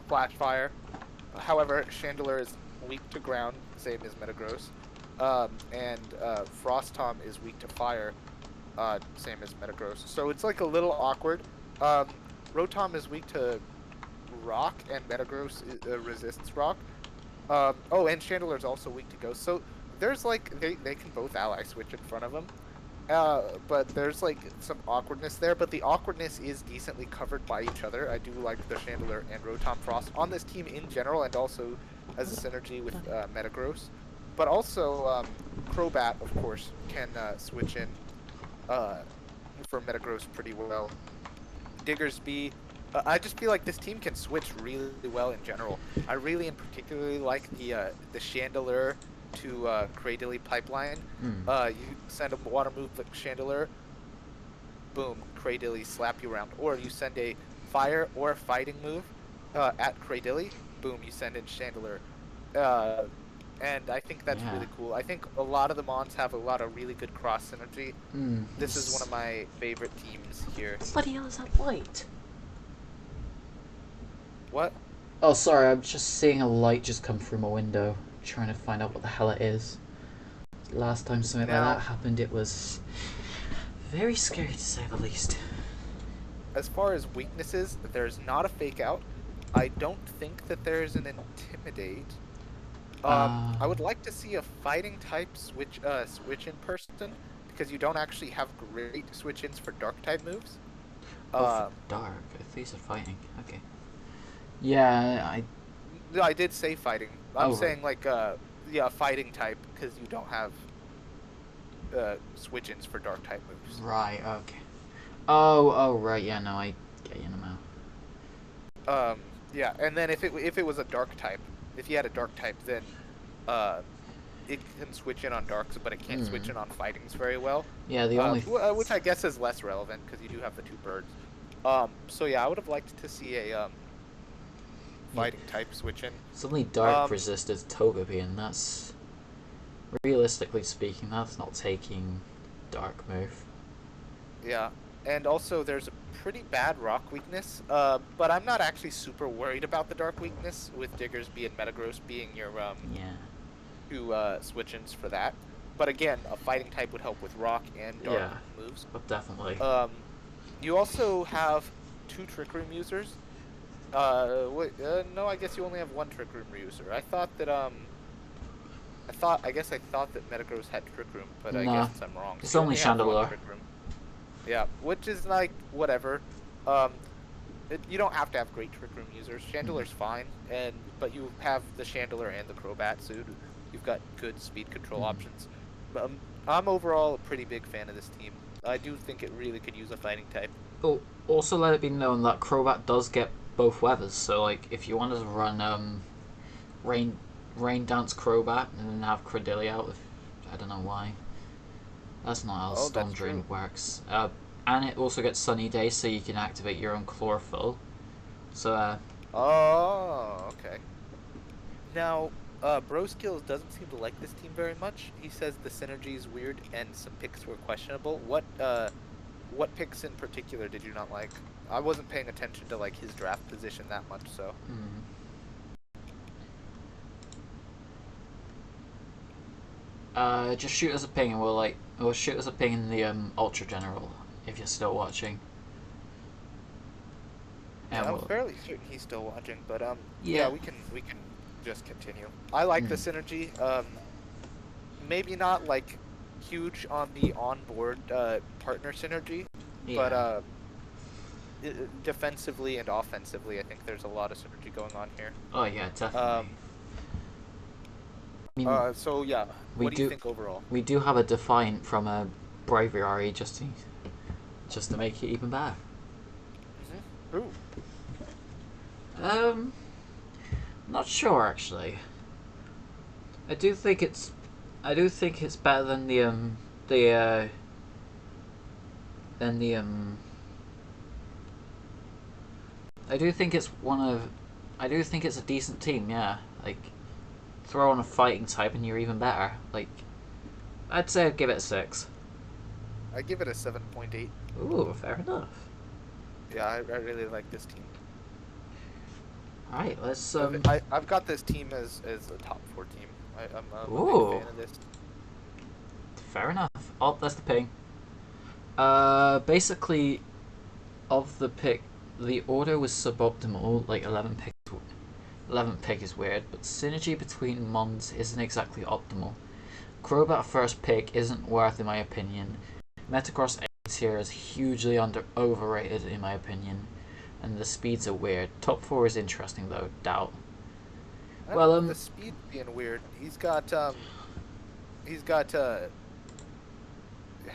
Flash Fire. However, Chandelure is weak to ground, same as Metagross. And Frost Tom is weak to fire, same as Metagross. So it's like a little awkward. Rotom is weak to rock, and Metagross resists rock. Oh, and Chandelure is also weak to ghost. So there's like they can both ally switch in front of them. But there's like some awkwardness there, but the awkwardness is decently covered by each other. I do like the Chandelure and Rotom Frost on this team in general, and also as a synergy with Metagross. But also, Crobat, of course, can switch in for Metagross pretty well. Diggersby, I just feel like this team can switch really well in general. I really, in particularly, like the Chandelure to Cradily pipeline. Mm. You send a water move like Chandelure, boom, Cradily slap you around. Or you send a fire or fighting move at Cradily, boom, you send in Chandelure. And I think that's Yeah. really cool. I think a lot of the Mons have a lot of really good cross synergy. Mm. This is one of my favorite teams here. Bloody hell is that light? What? Oh, sorry. I'm just seeing a light just come through my window, trying to find out what the hell it is. Last time something like that Now, happened, it was very scary to say the least. as far as weaknesses, there's not a fake out. I don't think that there's an intimidate. I would like to see a fighting type switch in person because you don't actually have great switch ins for dark type moves. Oh, for dark. I thought you said fighting. Okay. Yeah, I. No, I did say fighting. I'm Oh, right. saying like yeah, fighting type because you don't have switch-ins for dark type moves. Right, okay. Oh, right, yeah, no, I get you now. Yeah, and then if it was a dark type, if you had a dark type, then uh it can switch in on darks, but it can't switch Hmm. in on fightings very well. Yeah, the only. Which I guess is less relevant because you do have the two birds. So yeah, I would have liked to see a Yeah, fighting type switch in. suddenly dark Um, resisted Togepi, and that's. Realistically speaking, that's not taking dark move. yeah, and also there's a pretty bad rock weakness. But I'm not actually super worried about the dark weakness with Diggersby and Metagross being your Yeah. two switch-ins for that. But again, a fighting type would help with rock and dark Yeah, moves. but definitely. You also have two Trick Room users. Wait, no, I guess you only have one Trick Room user. I guess I thought that Metagross had Trick Room, but I Nah, guess I'm wrong. So it's you only only have one Chandelure. Trick Room. Yeah, which is like whatever. Um, you don't have to have great Trick Room users. Hmm. Chandeler's fine, but you have the Chandelure and the Crobat, so you've got good speed control Hmm. options. I'm overall a pretty big fan of this team. I do think it really could use a fighting type. Oh, also let it be known that Crobat does get both weathers. So like, if you wanted to run rain rain dance Crobat and then have Credillia out, if, I don't know why. That's not how Oh, Storm that's Drain true. works. And it also gets Sunny Day, so you can activate your own Chlorophyll. So Oh, okay. Now, Bro Skills doesn't seem to like this team very much. He says the synergy is weird and some picks were questionable. What picks in particular did you not like? I wasn't paying attention to like his draft position that much, so. just shoot us a ping, and we'll shoot us a ping in the Ultra General if you're still watching. Yeah, And I'm we'll fairly certain he's still watching, but yeah, yeah. we can just continue. I like the Mm, synergy. Maybe not like huge on the onboard partner synergy, but yeah. defensively and offensively, I think there's a lot of synergy going on here. Oh yeah, definitely. Um, I mean, so yeah, we what do you do think overall? we do have a Defiant from a Braviary just to make it even better. True. Um, not sure actually. I do think it's I do think it's better the than the I do think it's one of I do think it's a decent team. Yeah, like throw on a fighting type and you're even better. Like I'd say I'd give it a 6. I give it a 7.8. Ooh, fair enough. Yeah, I really like this team. All right, let's I've got this team as a top four team. I'm a big Ooh, fan of this. fair enough. Oh, that's the ping. Basically, of the pick, the order was suboptimal. Like 11 pick is weird, but synergy between Mons isn't exactly optimal. Crobat first pick isn't worth in my opinion. Metagross A tier is hugely overrated in my opinion, and the speeds are weird. Top 4 is interesting though, doubt. I don't Well, know, the speed being weird. He's got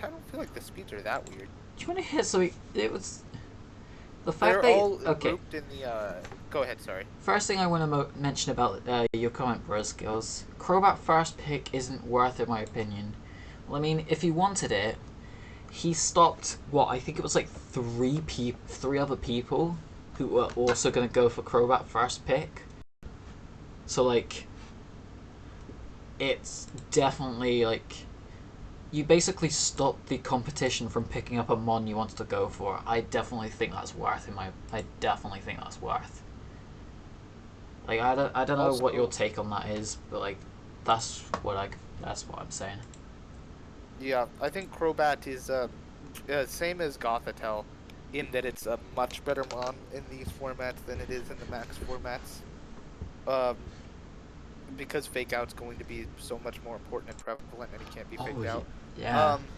I don't feel like the speeds are that weird. do you want to hear something? It was the fact They're that all okay. grouped in the go ahead, sorry. First thing I want to mention about your comment, bro, skills. Crobat first pick isn't worth it, in my opinion. Well, I mean, if he wanted it, he stopped what I think it was like three other people who were also gonna go for Crobat first pick. So like, it's definitely like you basically stopped the competition from picking up a mon you wanted to go for. I definitely think that's worth in my. I definitely think that's worth. Like I don't know what your Also, take on that is, but like that's what I that's what I'm saying. yeah, I think Crobat is same as Gothitelle in that it's a much better mon in these formats than it is in the max formats. Um, because fake out's going to be so much more important and prevalent and he can't be Oh faked out. yeah, Um,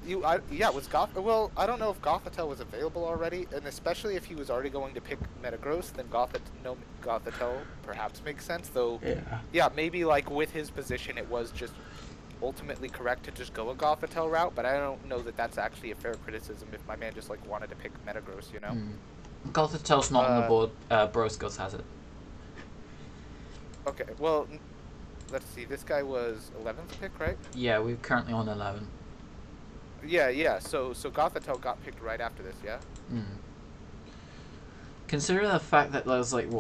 Yeah, was Goth? Well, I don't know if Gothitelle was available already, and especially if he was already going to pick Metagross, then Gothitelle perhaps makes sense. Though, Yeah. yeah, maybe like with his position, it was just ultimately correct to just go a Gothitelle route. But I don't know that that's actually a fair criticism if my man just like wanted to pick Metagross, you know. Gothitel's not on the board. Broskos has it. Okay, well, let's see. This guy was 11th pick, right? Yeah, we're currently on 11. Yeah. So Gothitelle got picked right after this, yeah. Consider the fact that there's like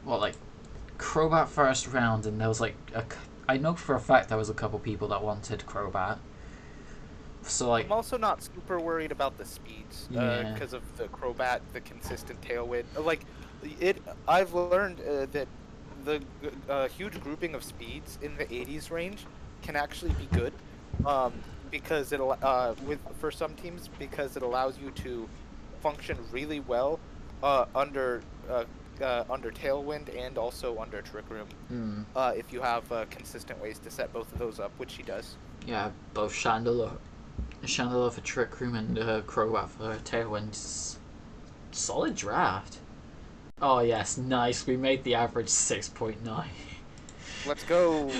like Crobat first round, and there was like I know for a fact there was a couple people that wanted Crobat. So like, I'm also not super worried about the speeds, Yeah. because of the Crobat, the consistent tailwind. Like, I've learned that the huge grouping of speeds in the 80s range can actually be good, because for some teams, because it allows you to function really well under tailwind and also under trick room. If you have consistent ways to set both of those up, which he does. yeah, both Chandler for Trick Room and Crobat for Tailwind. Solid draft. Oh yes, nice. We made the average 6.9. Let's go.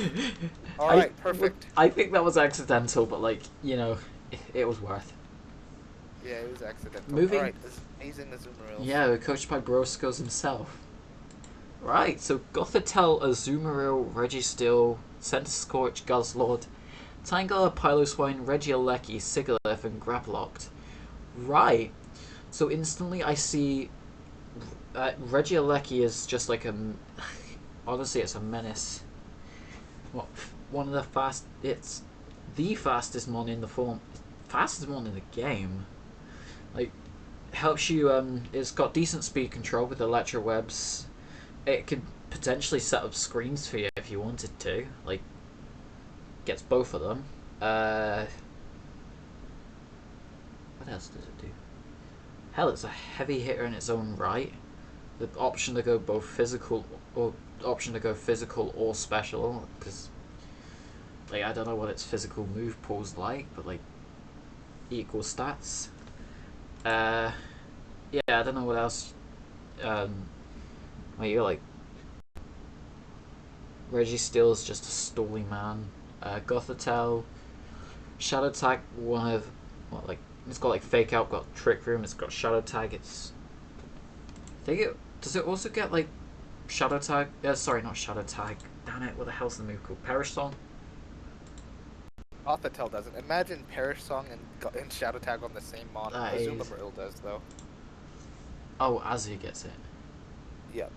All right, perfect. I think that was accidental, but like, it was worth. Yeah, it was accidental. Moving. All right, this is amazing Azumarill. Yeah, we're coached by Broskos himself. Right, so Gothitelle, Azumarill, Registeel, Centiskorch, Guzzlord, Tangela, Piloswine, Regieleki, Sigilyph, and Graplocked. Right. So instantly I see Regieleki is just like honestly, it's a menace. What? One of the it's the fastest mon in the form. Fastest mon in the game. Like, helps you, it's got decent speed control with Electro Webs. It could potentially set up screens for you if you wanted to. Like, gets both of them. What else does it do? Hell, it's a heavy hitter in its own right. The option to go both physical or special, because like I don't know what its physical move pool's like, but like equal stats. Yeah, I don't know what else. Well, you're like Registeel's just a stally man. Gothitelle, Shadow Tag, it's got like Fake Out, got Trick Room, it's got Shadow Tag. Does it also get like Shadow Tag? Sorry, not Shadow Tag. Damn it! What the hell's the move called? Perish Song. Gothitelle doesn't. Imagine Perish Song and Shadow Tag on the same mon. Azumarill does though. Oh, Azu gets it. Yeah.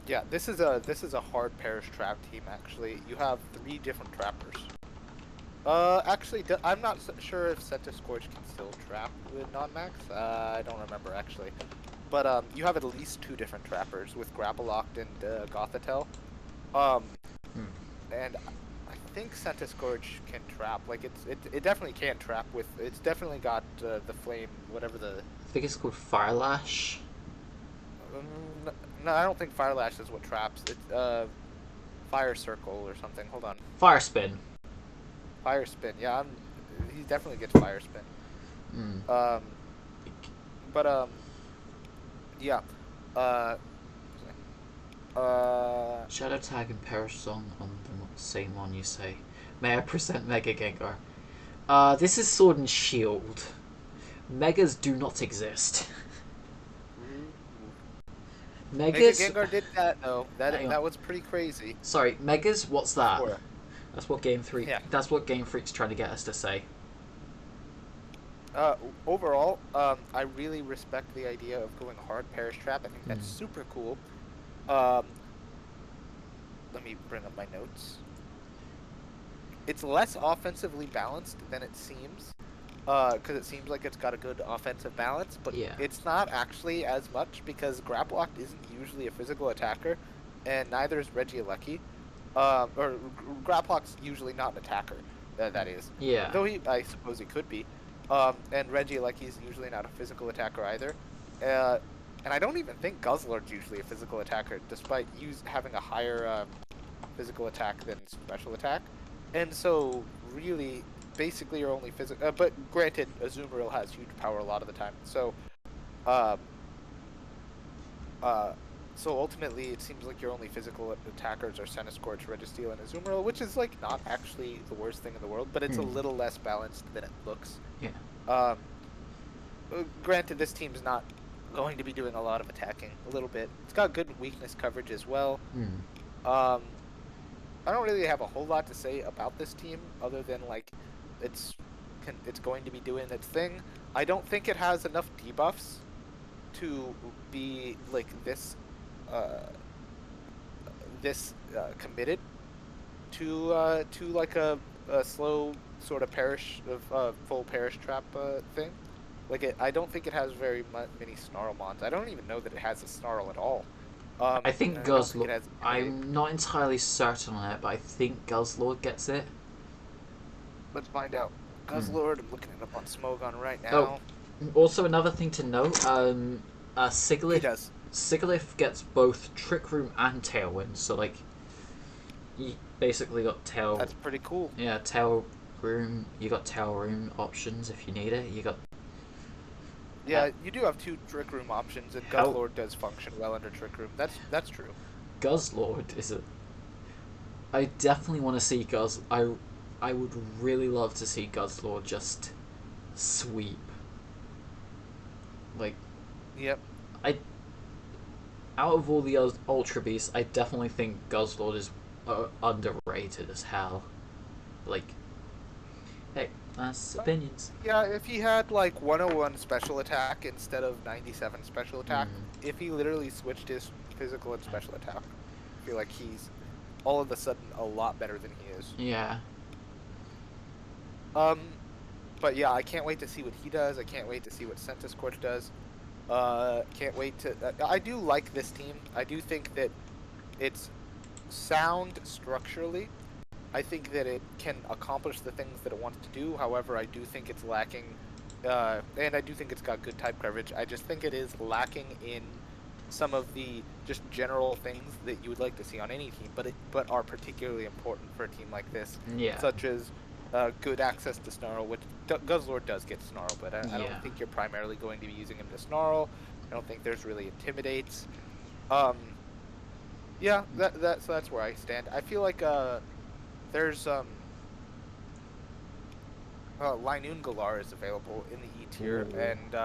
Yeah, this is a hard Perish trap team actually. You have 3 different trappers. Actually, I'm not sure if Centiskorch can still trap with non-max. I don't remember actually. But you have at least 2 different trappers with Grapple Locked and Gothitelle. And I think Centiskorch can trap. Like it definitely can trap with. It's definitely got the flame, whatever the. I think it's called Fire Lash. No, I don't think Fire Lash is what traps. It's Fire Circle or something. Hold on. Fire Spin. Fire Spin. Yeah, he definitely gets Fire Spin. Yeah. Shadow Tag and Perish Song on the same one, you say. May I present Mega Gengar? This is Sword and Shield. Megas do not exist. Megas. Mega Gengar did that though. That was pretty crazy. Sorry, Megas. What's that? Sure. That's what Game Freak. Yeah. That's what Game Freak's trying to get us to say. Overall, I really respect the idea of going hard Perish Trap. I think that's super cool. Let me bring up my notes. It's less offensively balanced than it seems, because it seems like it's got a good offensive balance, but it's not actually as much because Graplock isn't usually a physical attacker, and neither is Regieleki. Or Graplock's usually not an attacker, that is. Yeah. Though I suppose he could be. And Regieleki's usually not a physical attacker either. And I don't even think Guzzlord's usually a physical attacker, despite having a higher physical attack than special attack. And so, really, basically your only physical. But granted, Azumarill has huge power a lot of the time. So, um, uh, so ultimately, it seems like your only physical attackers are Centiskorch, Registeel, and Azumarill, which is like not actually the worst thing in the world, but it's a little less balanced than it looks. Yeah. Granted, this team's not going to be doing a lot of attacking. A little bit. It's got good weakness coverage as well. Um, I don't really have a whole lot to say about this team other than like it's going to be doing its thing. I don't think it has enough debuffs to be like committed to like a slow sort of perish of full perish trap thing. Like I don't think it has very many snarl mons. I don't even know that it has a snarl at all. I think and I don't think it Guzzlord. has Intimidate. I'm not entirely certain on it, but I think Guzzlord gets it. Let's find out. Guzzlord, I'm looking it up on Smogon right now. Oh, also another thing to note, He Sigilyph. does. Sigilyph gets both Trick Room and Tailwind, so like, you basically got Tail. That's pretty cool. Yeah, Tail Room. You got Tail Room options if you need it. You got. Yeah, you do have 2 Trick Room options, and Guzzlord does function well under Trick Room. That's true. Guzzlord is a. I definitely want to see I would really love to see Guzzlord just sweep. Like. Yep. Out of all the Ultra Beasts, I definitely think Guzzlord is underrated as hell. Like, hey, that's opinions. Yeah, if he had like 101 special attack instead of 97 special attack, if he literally switched his physical and special attack, I feel like he's all of a sudden a lot better than he is. Yeah. But yeah, I can't wait to see what he does. I can't wait to see what Centiskorch does. Can't wait to. I do like this team. I do think that it's sound structurally. I think that it can accomplish the things that it wants to do. However, I do think it's lacking, and I do think it's got good type coverage. I just think it is lacking in some of the just general things that you would like to see on any team, but are particularly important for a team like this. Yeah. Such as good access to Snarl, which Guzzlord does get Snarl, but I don't think you're primarily going to be using him to Snarl. I don't think there's really Intimidates. Yeah, so that's where I stand. I feel like there's Linoon Galar is available in the E tier, and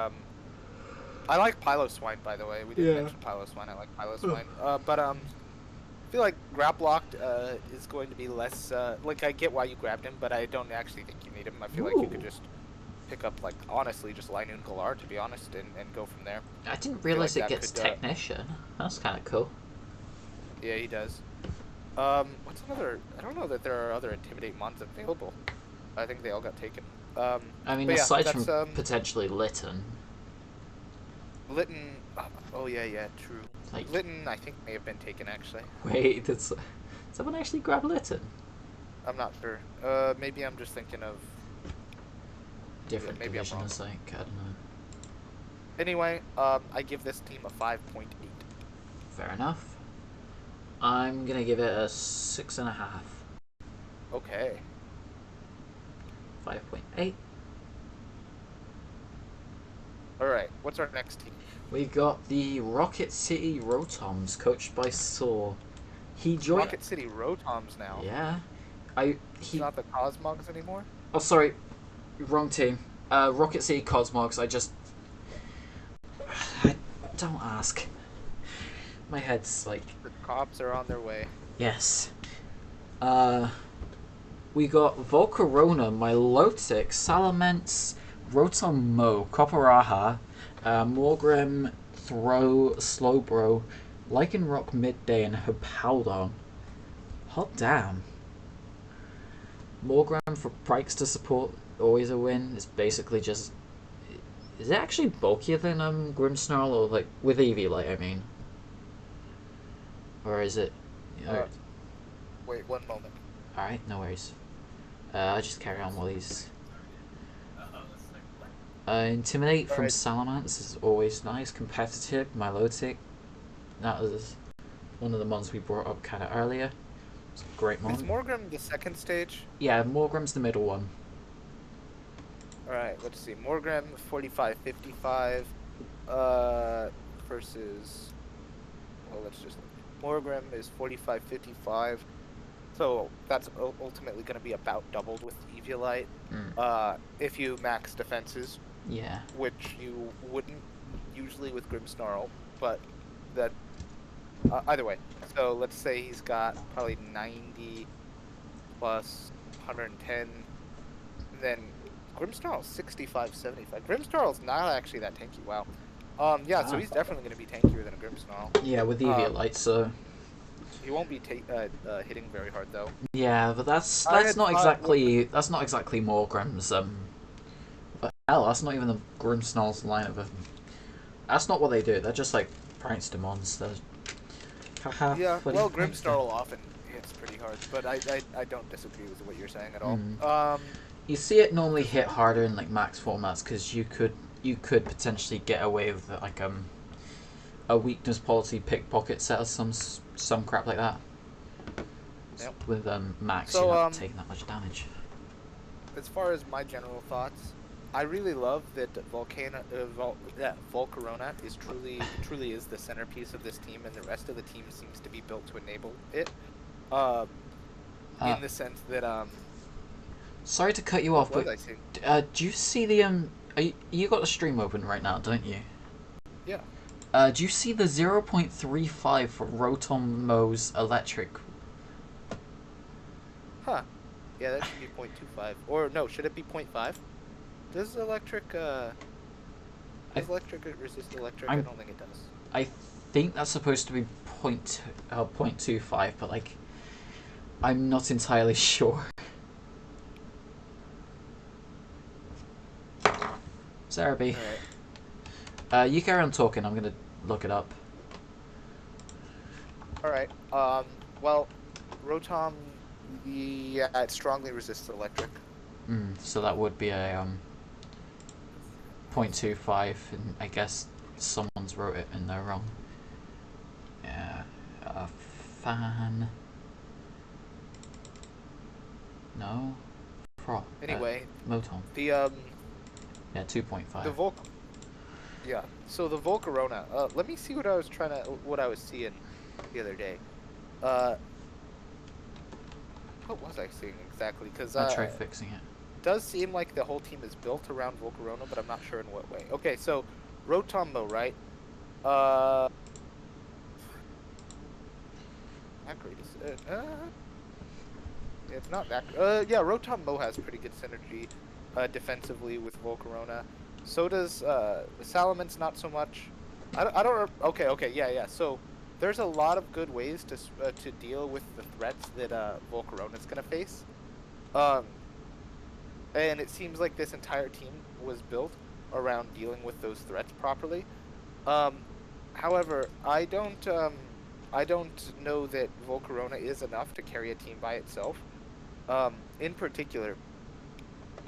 I like Piloswine, by the way. We didn't mention Piloswine. I like Piloswine. But I feel like Graplocked is going to be less. Like, I get why you grabbed him, but I don't actually think you need him. I feel like you could just pick up, like, honestly, just Linoon Galar, to be honest, and go from there. I didn't realize it gets Technician. That's kind of cool. Yeah, he does. What's another? I don't know that there are other Intimidate mons available. I think they all got taken. I mean, aside from potentially Litten. Litten. Oh yeah, true. Like, Litten, I think may have been taken actually. Wait, did someone actually grab Litten? I'm not sure. Maybe I'm just thinking of different division. Like, I don't know. Anyway, I give this team a 5.8. Fair enough. I'm gonna give it a 6.5. Okay. 5.8. Alright, what's our next team? We got the Rocket City Rotoms, coached by Saw. He joined Rocket City Rotoms now. Yeah. He's not the Cosmogs anymore? Oh, sorry. Wrong team. Rocket City Cosmogs. Don't ask. My head's like... The cops are on their way. Yes. We got Volcarona, Milotic, Salamence, Rotom-Mo, Copperajah, Morgrem, Throw, Slowbro, Lycanroc Midday, and Hippowdon. Hot damn. Morgrem for Prikes to support, always a win. It's basically just... Is it actually bulkier than Grimmsnarl, or like with Eviolite, I mean? Or is it... Wait, one moment. Alright, no worries. I'll just carry on while he's... Intimidate from Salamence is always nice. Competitive, Milotic. That was one of the mons we brought up kind of earlier. It's a great mon. Is Morgrem the second stage? Yeah, Morgrem's the middle one. All right, let's see. Morgrim 45-55 versus, well, let's just look. Morgrim is 45-55. So that's ultimately going to be about doubled with Eviolite. If you max defenses, Yeah. which you wouldn't usually with Grimmsnarl, but that either way. So let's say he's got probably 90 plus 110, and then Grimmsnarl's 65-75. Grimmsnarl's not actually that tanky. Wow. Yeah, so Ah. he's definitely going to be tankier than a Grimmsnarl. Yeah, with Eviolite, so He won't be hitting very hard though. yeah, but that's I that's had not thought with exactly Morgrim's but hell, that's not even the Grimmsnarl's line of that's not what they do. They're just like prankster monsters. Haha, yeah, bloody well, prankster. Grimmsnarl often hits pretty hard, but I don't disagree with what you're saying at all. You see it normally Because hit harder in like max formats because you could potentially get away with like a weakness policy pickpocket set or some crap like that. yep. With max, you're So not taking that much damage. as far as my general thoughts, I really love that Volcarona is truly is the centerpiece of this team, and the rest of the team seems to be built to enable it. In the sense that Sorry to cut you what off, was but I saying? do you see the you got the stream open right now, don't you? Yeah. Do you see the 0.35 for Rotommo's electric? Huh. Yeah, that should be 0.25. Or no, should it be 0.5? Does electric resist electric? I don't think it does. I think that's supposed to be 0.25, but like I'm not entirely sure. Zarabi. Alright. You carry on talking, I'm gonna look it up. Alright. Well, Rotom, yeah, it strongly resists electric. So that would be a 0.25, and I guess someone's wrote it and they're wrong. Yeah, fan. No, Anyway, Motom. the Yeah, 2.5. the Volc. Yeah. So the Volcarona. Let me see what I was seeing the other day. What was I seeing exactly? Because I'll try fixing it. does seem like the whole team is built around Volcarona, but I'm not sure in what way. Okay, so Rotombo, right? Not great. It's not that. Yeah, Rotombo has pretty good synergy, defensively with Volcarona. So does Salamence, not so much. I don't. Okay, yeah. So there's a lot of good ways to deal with the threats that Volcarona's gonna face. And it seems like this entire team was built around dealing with those threats properly. However, I don't know that Volcarona is enough to carry a team by itself. In particular,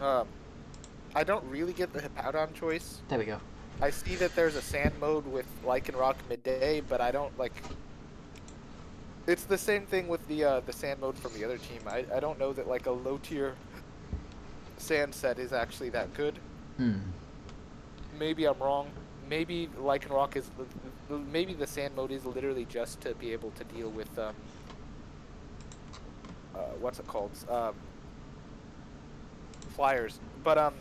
I don't really get the Hippowdon choice. There we go. I see that there's a sand mode with Lycanroc midday, but I don't like. It's the same thing with the sand mode from the other team. I don't know that like a low tier sand set is actually that good. Maybe I'm wrong. Maybe Lycanroc is. Maybe the sand mode is literally just to be able to deal with what's it called? Flyers. But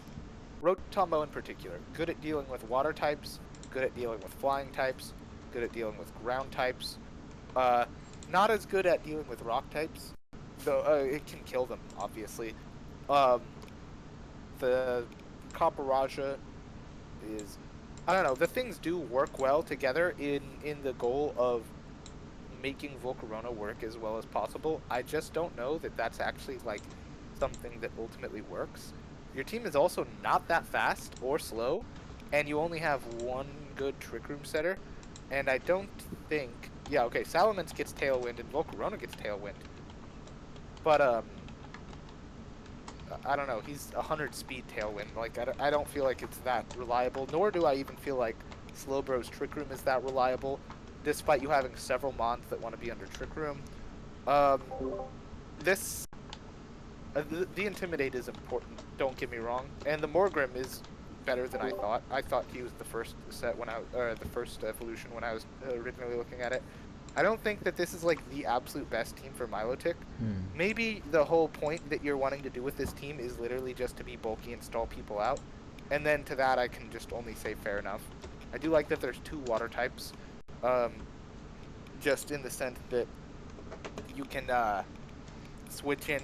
Rotombo in particular, good at dealing with water types, good at dealing with flying types, good at dealing with ground types. Not as good at dealing with rock types, though it can kill them, obviously. The Copperajah is, I don't know, the things do work well together in the goal of making Volcarona work as well as possible. I just don't know that that's actually like something that ultimately works. Your team is also not that fast or slow, and you only have one good Trick Room setter, and I don't think... Yeah, okay, Salamence gets Tailwind and Volcarona gets Tailwind. But, I don't know, he's 100 speed Tailwind. Like, I don't feel like it's that reliable, nor do I even feel like Slowbro's Trick Room is that reliable, despite you having several Mons that want to be under Trick Room. This The Intimidate is important, don't get me wrong. And the Morgrim is better than I thought. I thought he was the first set when the first evolution when I was originally looking at it. I don't think that this is like the absolute best team for Milotic. Maybe the whole point that you're wanting to do with this team is literally just to be bulky and stall people out. And then to that, I can just only say fair enough. I do like that there's 2 water types, just in the sense that you can switch in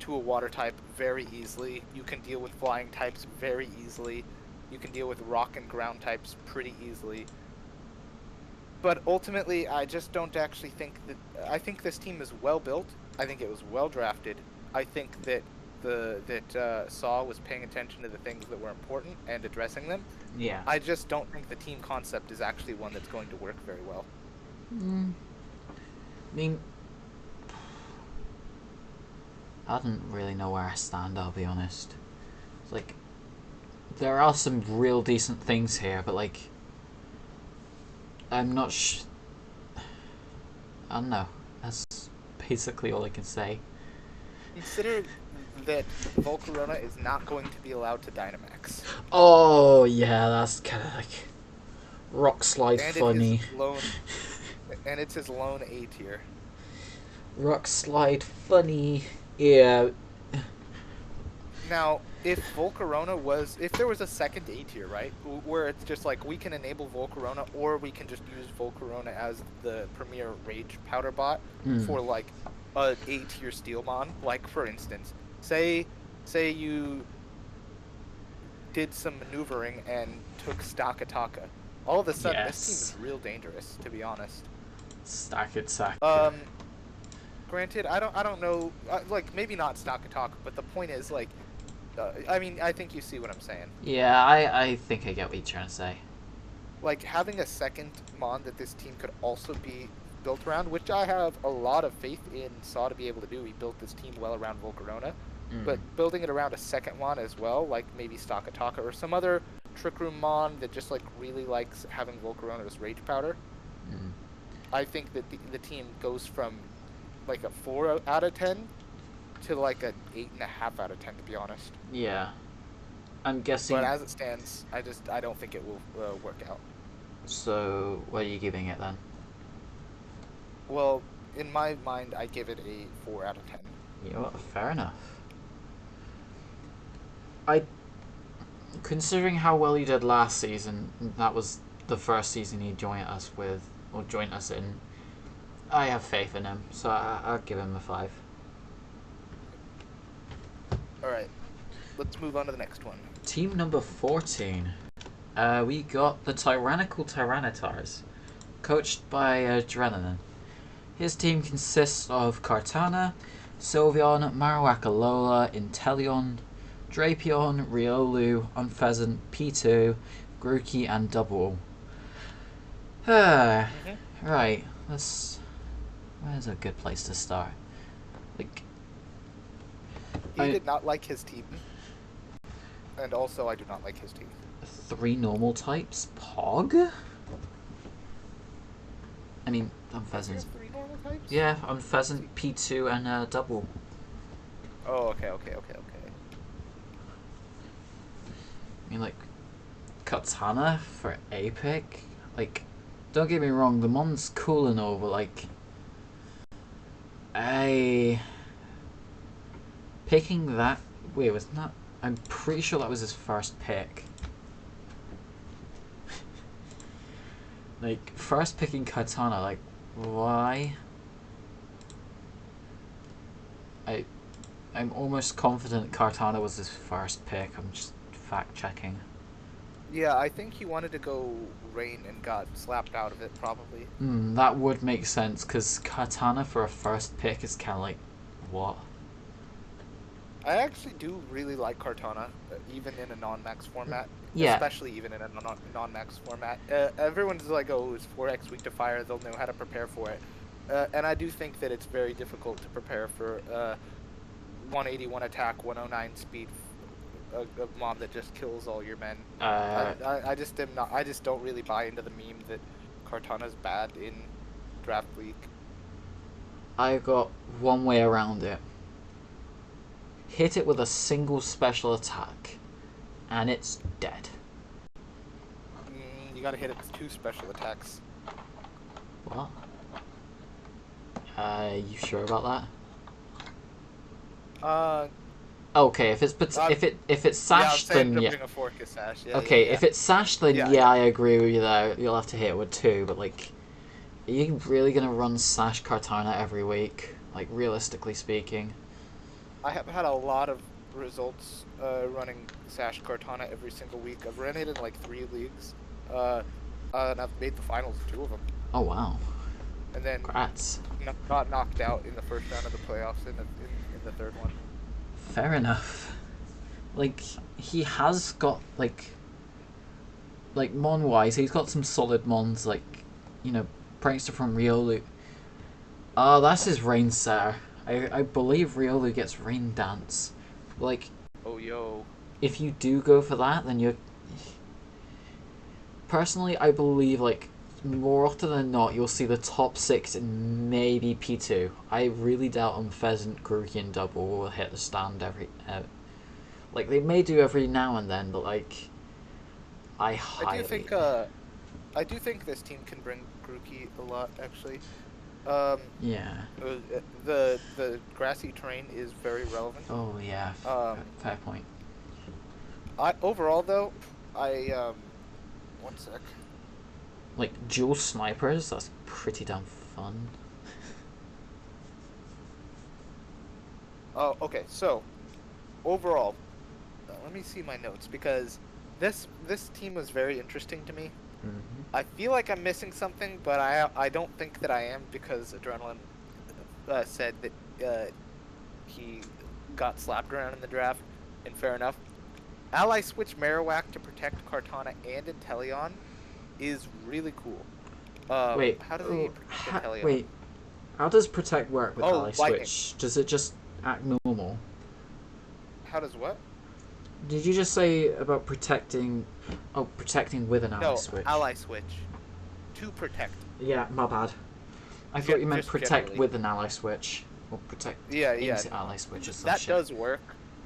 to a water type very easily. You can deal with flying types very easily. You can deal with rock and ground types pretty easily. But ultimately, I just don't actually think that... I think this team is well built. I think it was well drafted. I think that Saw was paying attention to the things that were important and addressing them. Yeah. I just don't think the team concept is actually one that's going to work very well. I mean, I don't really know where I stand, I'll be honest. It's like, there are some real decent things here, but like, I'm not I don't know. That's basically all I can say. Consider that Volcarona is not going to be allowed to Dynamax. Oh, yeah, that's kind of like rock slide And funny. It's his lone A tier. Rock slide funny. Yeah. Now, if there was a second A tier, right, where it's just like we can enable Volcarona or we can just use Volcarona as the premier Rage Powder bot for like a A tier Steelmon, like for instance, say you did some maneuvering and took Stakataka. All of a sudden, this team is real dangerous, to be honest. Stack it. Granted, I don't know, like maybe not Stakataka, but the point is like, I mean, I think you see what I'm saying. Yeah, I think I get what you're trying to say. Like having a second Mon that this team could also be built around, which I have a lot of faith in Saw to be able to do. He built this team well around Volcarona, but building it around a second Mon as well, like maybe Stakataka or some other Trick Room Mon that just like really likes having Volcarona as Rage Powder. I think that the team goes from like a 4 out of 10 to like an 8.5 out of 10, to be honest. Yeah, I'm guessing. But as it stands, I don't think it will work out. So, what are you giving it then? Well, in my mind, I give it a 4 out of 10. You know what? Fair enough. Considering how well he did last season, that was the first season he joined us in. I have faith in him, so I'll give him a 5. Alright, let's move on to the next one. Team number 14. We got the Tyrannical Tyrannitars, coached by Adrenaline. His team consists of Kartana, Sylveon, Marowak-Alola, Inteleon, Drapion, Riolu, Unpheasant, P2, Grookey, and Double. Right, where's a good place to start? Like, he did not like his team, and also I do not like his team. 3 normal types? Pog? I mean, Unpheasant. 3 normal types? Yeah, Unpheasant, P2, and Double. Oh, okay. I mean, like, Katana for Apic? Like, don't get me wrong, the mon's cool and all, but like, picking that... Wait, was not... I'm pretty sure that was his first pick. Like, first picking Katana, like, why? I'm almost confident Kartana was his first pick. I'm just fact-checking. Yeah, I think he wanted to go Rain and got slapped out of it, probably. That would make sense, because Kartana for a first pick is kind of like, what? I actually do really like Kartana, even in a non-max format. Yeah. Especially even in a non-max format. Everyone's like, oh, it's 4x weak to fire, they'll know how to prepare for it. And I do think that it's very difficult to prepare for 181 attack, 109 speed, a mob that just kills all your men. I just don't really buy into the meme that Kartana's bad in Draft League. I got one way around it. hit it with a single special attack, and it's dead. You gotta hit it with 2 special attacks. What? You sure about that? Okay, if it's sashed, yeah, I'm saying then yeah. bring a fork is sash. Yeah, Okay, yeah. if it's sashed, then Yeah, yeah, I agree with you there. You'll have to hit it with 2, but like, are you really gonna run Sash Kartana every week? Like, realistically speaking. I have had a lot of results running Sash Kartana every single week. I've run it in like 3 leagues, and I've made the finals in 2 of them. Oh wow. And then Congrats. got knocked out in the first round of the playoffs in the third one. Fair enough. Like, he has got like mon wise, he's got some solid mons, like, you know, Prankster from Riolu. Oh, that's his Rain Setter. I believe Riolu gets Rain Dance. Like, Oh yo. if you do go for that, then you're... Personally, I believe, like, more often than not, you'll see the top 6 and maybe P2. I really doubt on Pheasant, Grookey, and Double will hit the stand every... like, they may do every now and then, but, like... I do think this team can bring Grookey a lot, actually. Yeah. The grassy terrain is very relevant. Oh, yeah. Fair point. Overall, though, one sec. Like, dual snipers, that's pretty damn fun. Oh, okay. So, overall, let me see my notes, because this team was very interesting to me. Mm-hmm. I feel like I'm missing something, but I don't think that I am, because Adrenaline said that he got slapped around in the draft, and fair enough. Ally switch Marowak to protect Kartana and Inteleon is really cool. Wait, how does he protect Inteleon? Wait, how does protect work with Ally lightning. Switch? Does it just act normal? How does what? Did you just say about protecting... Oh, protecting with an Ally Switch. No, Ally Switch. To protect. Yeah, my bad. I thought you meant protect generally. with an Ally Switch. Or protect into Ally Switch or some that shit. does work.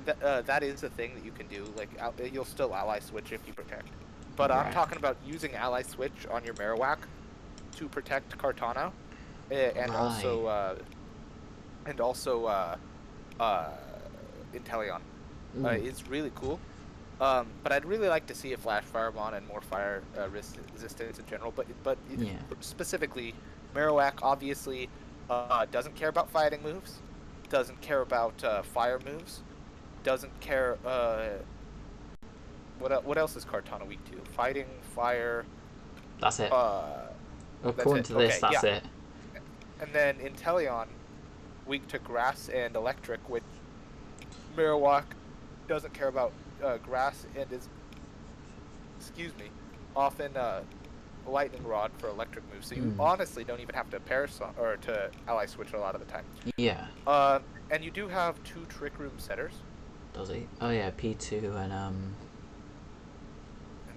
That is a thing that you can do. Like, you'll still Ally Switch if you protect. But Right. I'm talking about using Ally Switch on your Marowak to protect Kartana, and Right. also Inteleon. Is really cool. But I'd really like to see a Flash Firebomb and more fire resistance in general. But Yeah. specifically, Marowak obviously doesn't care about fighting moves, doesn't care about fire moves, doesn't care. What else is Kartana weak to? Fighting, fire. That's it. According that's to this, okay, that's yeah. it. And then Inteleon, weak to grass and electric, which Marowak doesn't care about grass and is, often lightning rod for electric moves. So you honestly don't even have to or to ally switch a lot of the time. Yeah. And you do have 2 Trick Room setters. Does he? Oh yeah, P2 and And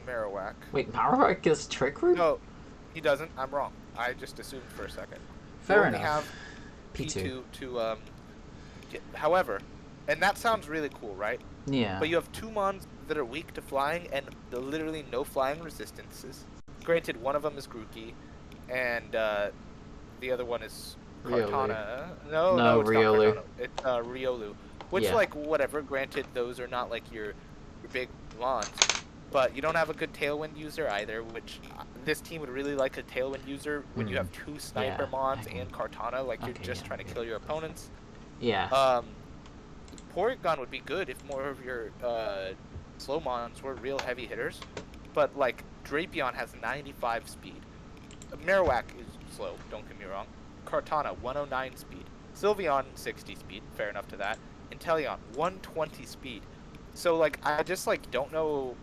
Marowak. Wait, Marowak gets Trick Room? No, he doesn't. I'm wrong. I just assumed for a second. Fair you enough. only have P2 to however, and that sounds really cool, right? Yeah. But you have 2 mons that are weak to flying and literally no flying resistances. Granted, one of them is Grookey, and the other one is Kartana. No, it's Riolu. not Kartana. It's Riolu. Which, Yeah. like, whatever. Granted, those are not like your big mons. But you don't have a good Tailwind user either, which this team would really like a Tailwind user when you have 2 Sniper mons and Kartana, like you're just trying to kill your opponents. Yeah. Porygon would be good if more of your slow mons were real heavy hitters, but like Drapion has 95 speed. Marowak is slow, don't get me wrong. Kartana 109 speed. Sylveon 60 speed, fair enough to that. Inteleon 120 speed. So like I just like don't know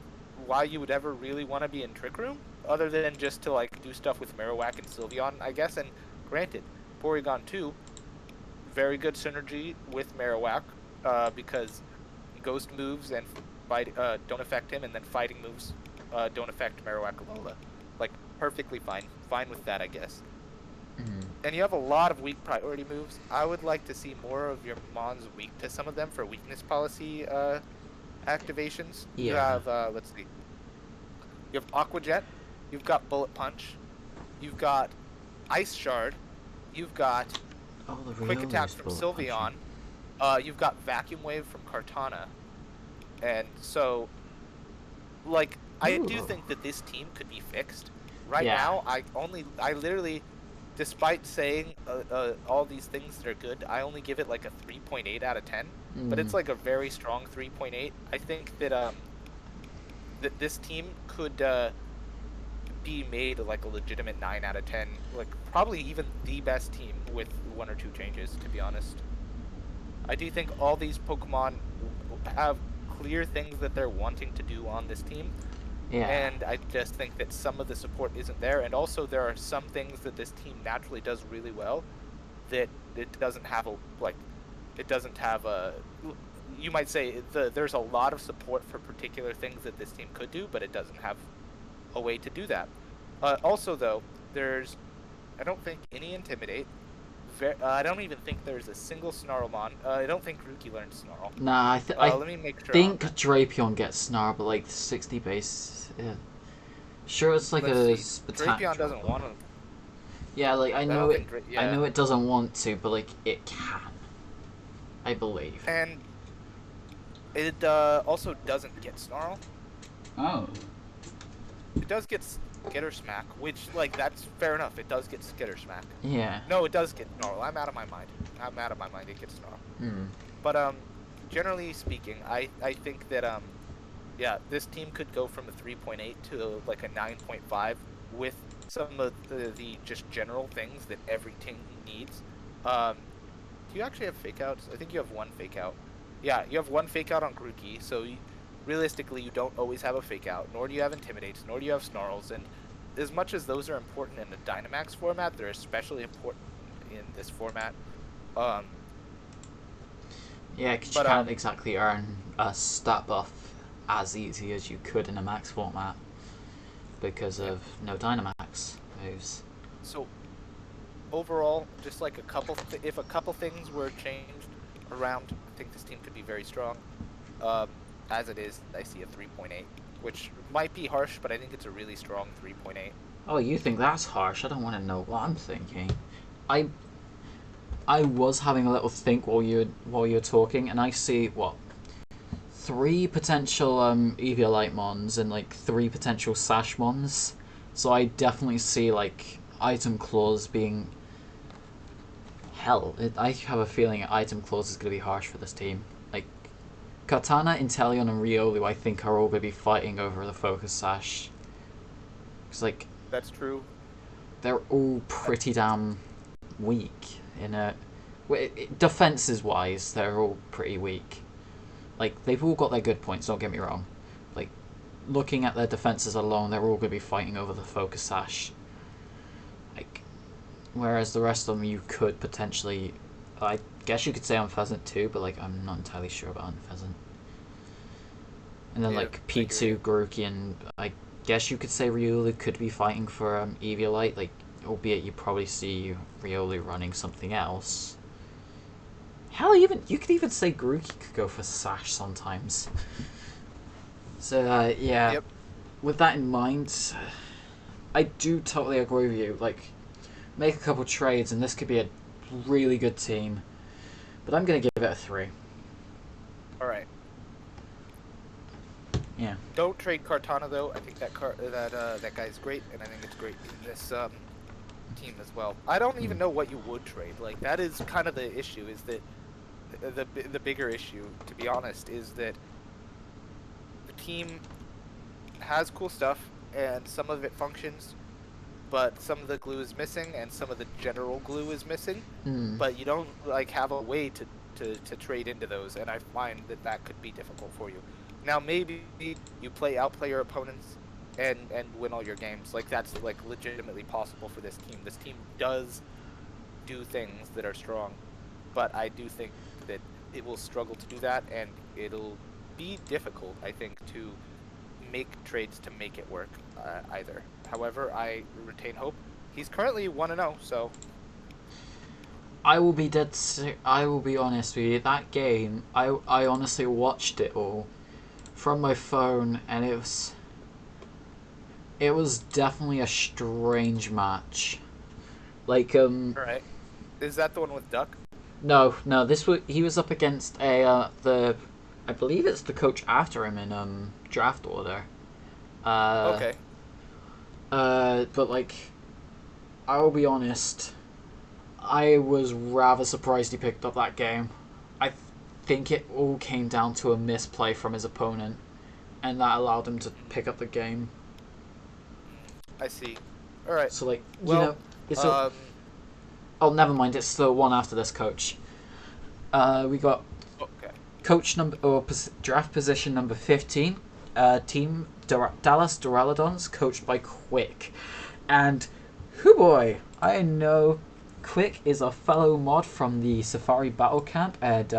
why you would ever really want to be in Trick Room other than just to like do stuff with Marowak and Sylveon, I guess. And granted, Porygon 2 very good synergy with Marowak. Because ghost moves and fight don't affect him, and then fighting moves don't affect Marowak Alola. Like, perfectly fine. Fine with that, I guess. and you have a lot of weak priority moves. I would like to see more of your mons weak to some of them for weakness policy activations. You Yeah. have let's see, you have Aqua Jet, you've got Bullet Punch, you've got Ice Shard, you've got Oh, the Quick Attack Riolu's from bullet punching. Sylveon, you've got Vacuum Wave from Kartana, and so like I do Ooh. think that this team could be fixed. Right Yeah. now, I literally, despite saying all these things that are good, I only give it like a 3.8 out of 10. But Mm. it's like a very strong 3.8. I think that that this team could be made like a legitimate 9 out of 10, like probably even the best team with one or two changes. To be honest, I do think all these Pokemon have clear things that they're wanting to do on this team. Yeah. And I just think that some of the support isn't there. And also there are some things that this team naturally does really well that it doesn't have it doesn't have you might say there's a lot of support for particular things that this team could do, but it doesn't have a way to do that. Also though, I don't think any Intimidate. I don't even think there's a single Snarlmon. I don't think Grookey learned Snarl. Nah, I Let me make sure on think that. Drapion gets Snarl, but like 60 base. Yeah. Sure, it's like Let's a see. attack Drapion drop, doesn't but want to. yeah, like I don't think. I Yeah, know it doesn't want to, but like it can. I believe. and it also doesn't get Snarl. Oh. It does get Skitter Smack, which like that's fair enough. It does get Skitter Smack. Yeah. No, it does get Snarl. I'm out of my mind. I'm out of my mind. It gets Snarl. Hmm. But generally speaking, I think that yeah, this team could go from a 3.8 to like a 9.5 with some of the just general things that every team needs. Do you actually have fake outs? I think you have one fake out. Yeah, you have one fake out on Grookey, so realistically you don't always have a fake out, nor do you have Intimidates, nor do you have Snarls, and as much as those are important in the Dynamax format, they're especially important in this format. Um, Yeah, because you but can't exactly earn a stat buff as easy as you could in a max format because yeah. of no Dynamax moves. So overall, just like if a couple things were changed around, I think this team could be very strong. Um, as it is, I see a 3.8, which might be harsh, but I think it's a really strong 3.8. Oh, you think that's harsh? I don't want to know what I'm thinking. I I was having a little think while you're talking, and I see what three potential Eviolite mons and like three potential Sash mons. So I definitely see like item clause being hell. I have a feeling item clause is going to be harsh for this team. Like Katana, Inteleon, and Riolu, I think are all going to be fighting over the Focus Sash. Because like That's true. they're all That, pretty damn weak in a defenses wise. They're all pretty weak. Like they've all got their good points. Don't get me wrong. Like looking at their defenses alone, they're all going to be fighting over the Focus Sash. Like whereas the rest of them, you could potentially, I guess you could say Unpheasant too, but like I'm not entirely sure about Unpheasant. And then yeah, like I hear you. P2, Grookey, and I guess you could say Riolu could be fighting for Eviolite, like albeit you probably see Riolu running something else. Hell, even you could even say Grookey could go for Sash sometimes. So yeah, Yep. with that in mind, I do totally agree with you. Like, make a couple trades, and this could be a really good team. But I'm gonna give it a 3. All right. Yeah. Don't trade Kartana though. I think that guy's great, and I think it's great in this team as well. I don't even know what you would trade. Like that is kind of the issue. Is that the bigger issue, to be honest, is that the team has cool stuff and some of it functions, but some of the glue is missing and some of the general glue is missing. Mm. But you don't like have a way to trade into those, and I find that could be difficult for you. Now maybe you outplay your opponents and win all your games. Like that's like legitimately possible for this team. This team does do things that are strong, but I do think that it will struggle to do that, and it'll be difficult, I think, to make trades to make it work either. However, I retain hope. He's currently 1-0, so I will be I will be honest with you. That game, I honestly watched it all from my phone, and it was definitely a strange match. Like All right. Is that the one with Duck? no, he was up against the I believe it's the coach after him in draft order. Uh, Okay. but like, I will be honest. I was rather surprised he picked up that game. I think it all came down to a misplay from his opponent, and that allowed him to pick up the game. I see. All right. So like, Well, it's a. Oh, never mind. It's the one after this coach. We got okay. coach number or draft position number 15. Team Dallas Duraludons, coached by Quick, and hoo boy, I know Quick is a fellow mod from the Safari Battle Camp, and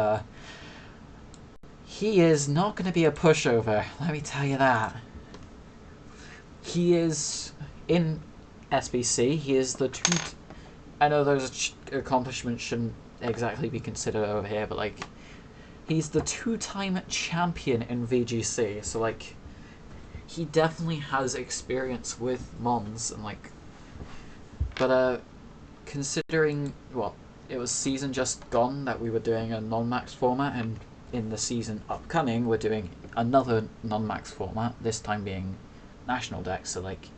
he is not going to be a pushover. Let me tell you that. He is in SBC. He is the two. I know those accomplishments shouldn't exactly be considered over here, but like, he's the two-time champion in VGC. So like, he definitely has experience with Mons and like. But considering it was season just gone that we were doing a non-max format, and in the season upcoming we're doing another non-max format. This time being national decks. So like,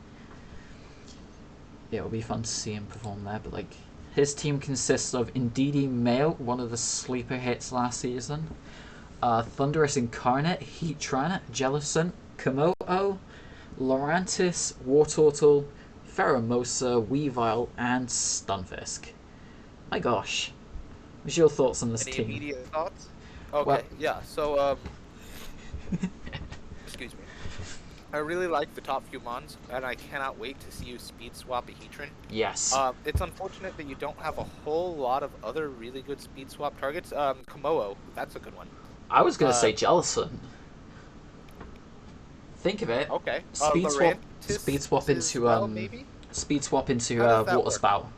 it'll be fun to see him perform there. But like, his team consists of Indeedee Mail, one of the sleeper hits last season, Thunderous Incarnate, Heatran, Jellicent, Komodo, Lurantis, Wartortle, Pheromosa, Weavile, and Stunfisk. My gosh. What's your thoughts on this Any team? immediate thoughts? Okay, Well- yeah. So, excuse me. I really like the top few mons, and I cannot wait to see you speed swap a Heatran. Yes. It's unfortunate that you don't have a whole lot of other really good speed swap targets. Komodo, that's a good one. I was going to say Jellicent. Think of it. Okay. Speed swap Lurantis into maybe? speed swap into How does that Water work? Spout.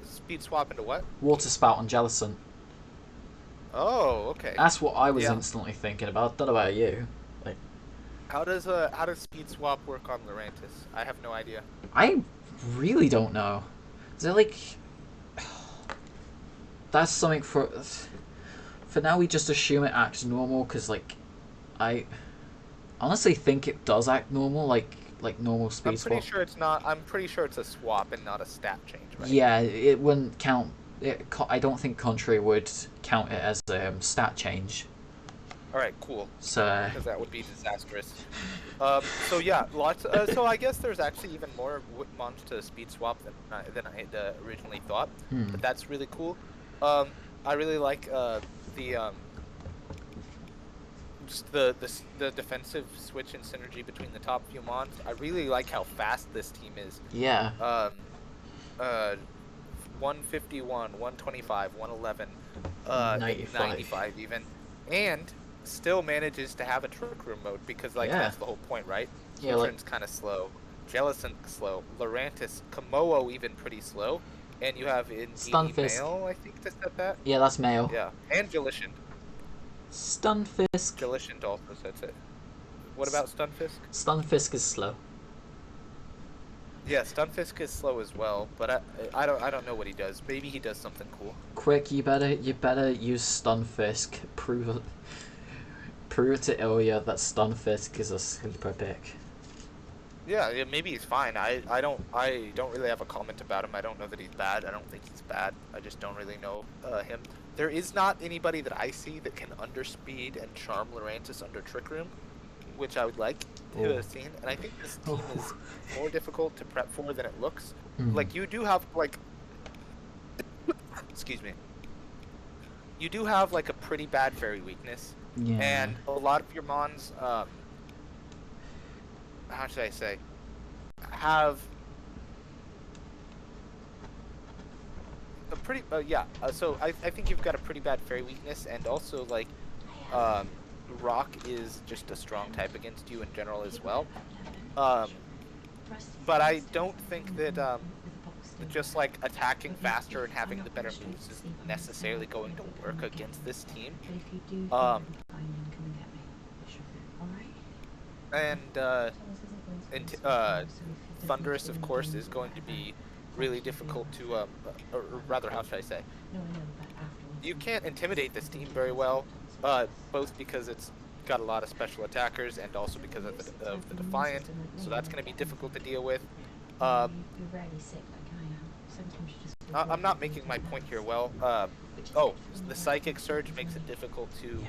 Speed swap into what? Water Spout on Jellicent. Oh, okay. That's what I was Yeah. instantly thinking about. Don't know about you. Like, How does speed swap work on Lurantis? I have no idea. I really don't know. Is it like that's something for now? We just assume it acts normal because like I honestly think it does act normal, like normal speed I'm pretty swap. sure it's not. I'm pretty sure it's a swap and not a stat change, right? Yeah, it wouldn't count. I don't think Contrary would count it as a stat change. All right, cool. So Because that would be disastrous. So yeah, lots. So I guess there's actually even more mons to speed swap than I had originally thought. But that's really cool. I really like just the defensive switch and synergy between the top few mons. I really like how fast this team is. yeah, 151, 125, 111, 95. 95 even, and still manages to have a trick room mode because like Yeah. that's the whole point, right? Yeah, like- Heatran's kind of slow, Jellicent slow, Lurantis, Komodo even pretty slow, and you have Indeedee Stunfisk. Mail, I think, to set that. yeah, that's male. Yeah, and Jellicent. Stunfisk. Jellicent also sets it. What about Stunfisk? Stunfisk is slow. Yeah, Stunfisk is slow as well, but I don't know what he does. Maybe he does something cool. Quick, you better use Stunfisk. Prove to Ilya that Stunfisk is a sleeper pick. Yeah, maybe he's fine. I don't really have a comment about him. I don't know that he's bad. I don't think he's bad. I just don't really know him. There is not anybody that I see that can underspeed and charm Lurantis under Trick Room, which I would like to have seen. And I think this team is more difficult to prep for than it looks. Like you do have like, excuse me. You do have like a pretty bad fairy weakness, Yeah. and a lot of your mons. How should I say, have a pretty so I think you've got a pretty bad fairy weakness, and also like rock is just a strong type against you in general as well, but I don't think that just like attacking faster and having the better moves isn't necessarily going to work against this team. And Thunderous, of course, is going to be really difficult to, or rather, how should I say? You can't intimidate this team very well, both because it's got a lot of special attackers and also because of the Defiant, so that's going to be difficult to deal with. I'm not making my point here well. Oh, the Psychic Surge makes it difficult to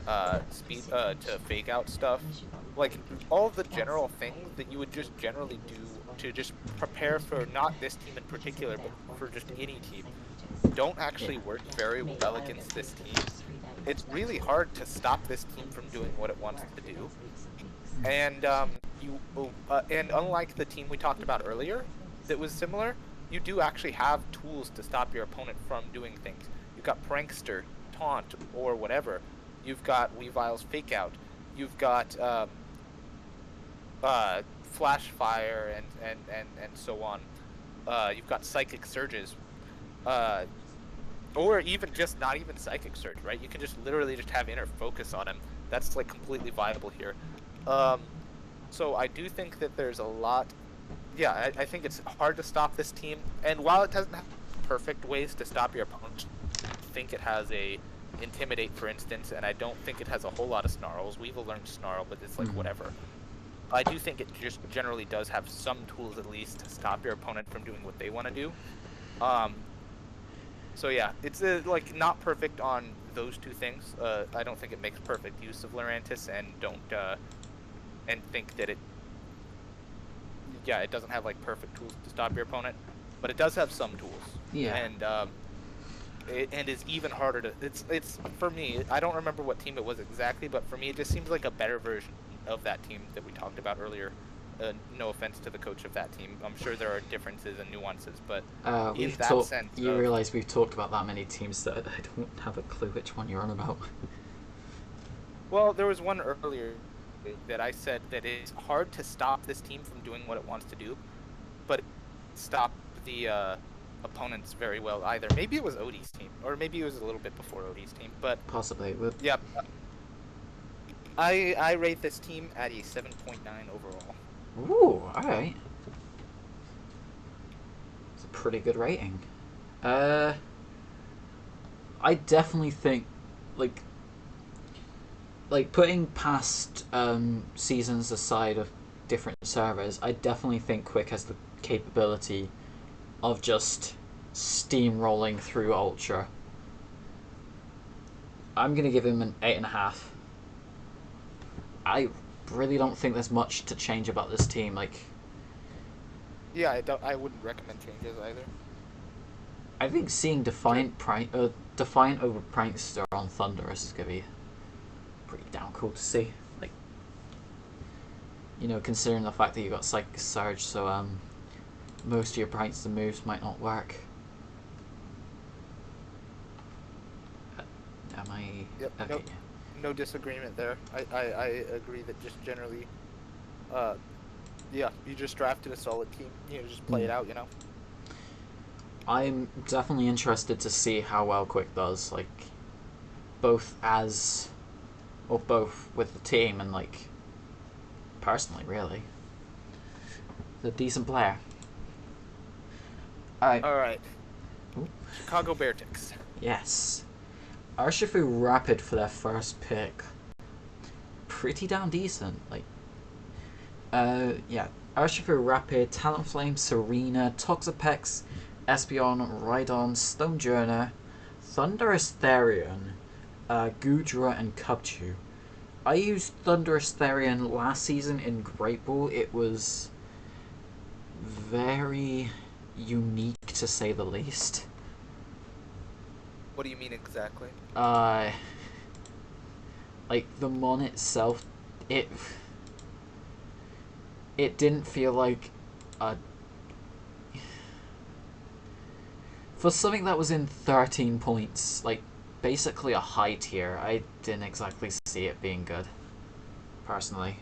to fake out stuff. Like all the general things that you would just generally do to just prepare for not this team in particular, but for just any team, don't actually work very well against this team. It's really hard to stop this team from doing what it wants to do. And and unlike the team we talked about earlier, that was similar, you do actually have tools to stop your opponent from doing things. You've got Prankster, Taunt, or whatever. You've got Weavile's Fake Out. You've got Flash Fire and so on. You've got Psychic Surges. Or even just not even Psychic Surge, right? You can just literally just have Inner Focus on him. That's like completely viable here. So I do think that there's a lot. Yeah, I think it's hard to stop this team. And while it doesn't have perfect ways to stop your opponent, I think it has a Intimidate, for instance, and I don't think it has a whole lot of snarls. We've learned snarl, but it's like whatever. I do think it just generally does have some tools at least to stop your opponent from doing what they want to do. So yeah, it's like not perfect on those two things. I don't think it makes perfect use of Lurantis, and and think that it doesn't have like perfect tools to stop your opponent, but it does have some tools. Yeah. And is even harder to. It's for me. I don't remember what team it was exactly, but for me, it just seems like a better version of that team that we talked about earlier. No offense to the coach of that team. I'm sure there are differences and nuances, but in that sense, you realize we've talked about that many teams that I don't have a clue which one you're on about. Well, there was one earlier that I said that it's hard to stop this team from doing what it wants to do, but stop the opponents very well either. Maybe it was Odie's team, or maybe it was a little bit before Odie's team, but possibly. Yeah. I rate this team at a 7.9 overall. Ooh, alright. It's a pretty good rating. I definitely think, like putting past seasons aside of different servers, I definitely think Quick has the capability of just steamrolling through Ultra. I'm gonna give him an 8.5. I really don't think there's much to change about this team. Like, yeah, I wouldn't recommend changes either. I think seeing Defiant over Prankster on Thunderous is gonna be pretty damn cool to see. Like, you know, considering the fact that you got Psychic Surge, so most of your Prankster moves might not work. Am I? Yep. Okay. No disagreement there. I agree that just generally, yeah, you just drafted a solid team. You know, just play it out. You know. I'm definitely interested to see how well Quick does. Like, both with the team and like personally, really. He's a decent player. All right. Ooh. Chicago Beartics. Yes. Urshifu Rapid for their first pick. Pretty damn decent. Like, yeah. Urshifu Rapid, Talonflame, Serena, Toxapex, Espeon, Rhydon, Stonejourner, Thunderous Therian, Goodra, and Cubchoo. I used Thunderous Therian last season in Great Ball. It was very unique, to say the least. What do you mean exactly? Like the mon itself, it didn't feel like for something that was in 13 points, like basically a high tier. I didn't exactly see it being good, personally.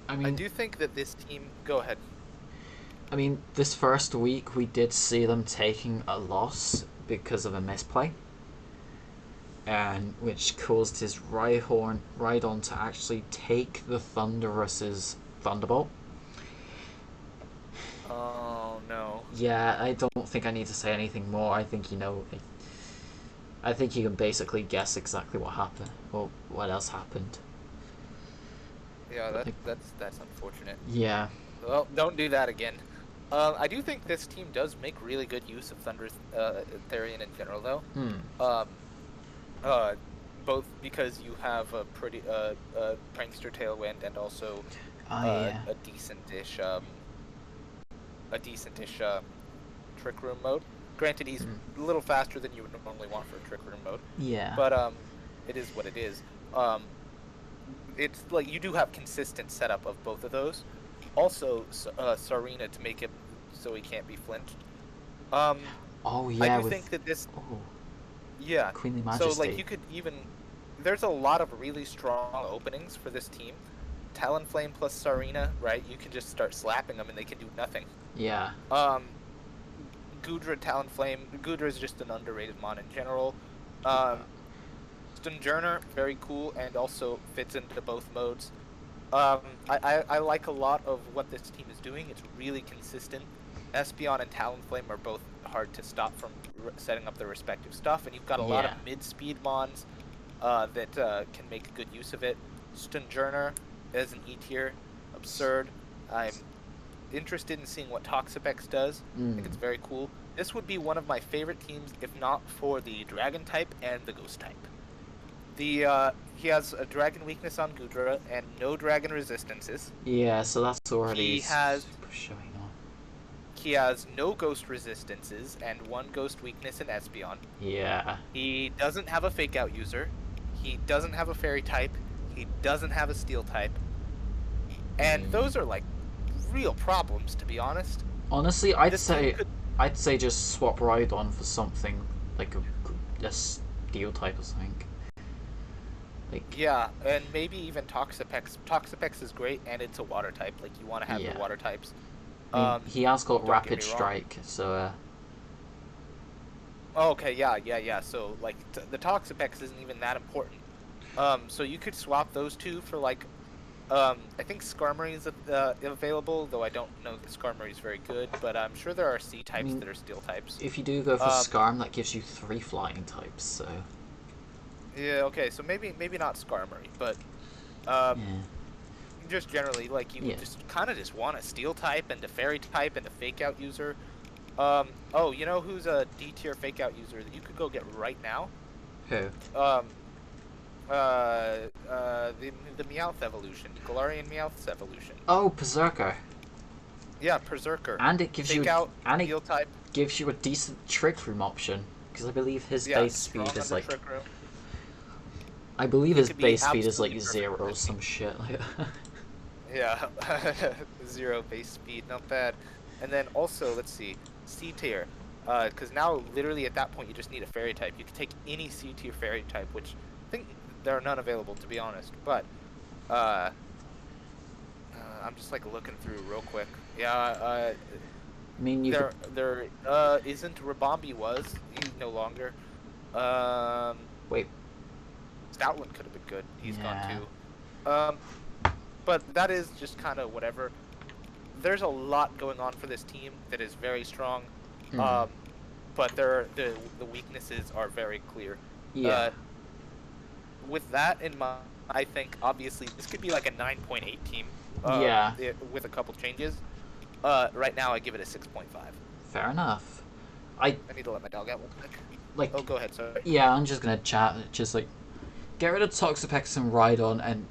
I mean, I do think that this team. Go ahead. I mean, this first week we did see them taking a loss because of a misplay, and which caused his Rhydon to actually take the Thunderous's Thunderbolt. Oh no. Yeah, I don't think I need to say anything more. I think you know. I think you can basically guess exactly what happened or what else happened. Yeah, But like, that's unfortunate. yeah, Well, don't do that again. I do think this team does make really good use of Thunder Therian in general, though. hmm, Um, uh, both because you have a pretty prankster tailwind and also yeah, a decentish trick room mode. Granted, he's hmm, a little faster than you would normally want for a trick room mode, yeah, but it is what it is. Um, it's like you do have consistent setup of both of those. Also, Sarina to make him so he can't be flinched. Um, oh I yeah, do with think that this, oh yeah. Queenly So like Majesty, you could even, there's a lot of really strong openings for this team. Talonflame plus Sarina, right? You can just start slapping them and they can do nothing. yeah, Um, Gudra Talonflame. Gudra is just an underrated mon in general. Um, Stunjourner, very cool and also fits into both modes. I like a lot of what this team is doing. It's really consistent. Espeon and Talonflame are both hard to stop from setting up their respective stuff, and you've got a lot of yeah. mid-speed mons that can make good use of it. Stunjourner is an E tier, absurd. I'm interested in seeing what Toxapex does. I think Mm. it's very cool. This would be one of my favorite teams, if not for the Dragon type and the Ghost type. He has a Dragon weakness on Gudra and no Dragon resistances. Yeah, so that's already He has showing on. he has no Ghost resistances and one Ghost weakness in Espeon. Yeah. He doesn't have a Fake Out user. He doesn't have a Fairy type. He doesn't have a Steel type. And Mm. those are like real problems, to be honest. Honestly, I'd This team say could just swap Rhydon for something like a steel type or something. Like Yeah, and maybe even Toxapex. Toxapex is great, and it's a water type. Like you want to have your yeah. water types. I mean, he has got Don't get rapid me wrong. strike, so Oh, okay, yeah. So like the Toxapex isn't even that important. So you could swap those two for like, I think Skarmory is available, though I don't know that Skarmory is very good. But I'm sure there are C I types mean, that are Steel types. if you do go for Um, Skarm, that gives you 3 flying types. So yeah, okay, so maybe not Skarmory, but um, yeah, just generally like you yeah. just kind of just want a Steel type and a Fairy type and a Fake Out user. Oh, you know who's a D tier Fake Out user that you could go get right now? Who? Um, the Meowth evolution, Galarian Meowth's evolution. Oh, Berserker, Yeah, Berserker. and it gives Fake you Out, and it Steel type. gives you a decent trick room option because I believe his Yeah, base strong speed is under like Trick Room. I believe He his could be base speed is absolutely like perfect 0 for or this some team. shit like that. Yeah, 0 base speed, not bad. And then also, let's see, C tier. Because now literally at that point you just need a Fairy type. You can take any C tier Fairy type, which I think there are none available to be honest. But uh, I'm just like looking through real quick. Yeah, I mean, you could there isn't Rabombi was. He's no longer. wait. Stoutland could have been good. He's gone Yeah. too. Um, but that is just kind of whatever. There's a lot going on for this team that is very strong. Hmm. But the weaknesses are very clear. Yeah. With that in mind, I think obviously this could be like a 9.8 team. Yeah. With a couple changes. Right now I give it a 6.5. Fair enough. I I need to let my dog out real quick. like. Oh, go ahead. Sorry. Yeah, I'm just gonna chat. Just like get rid of Toxapex and Rhydon, and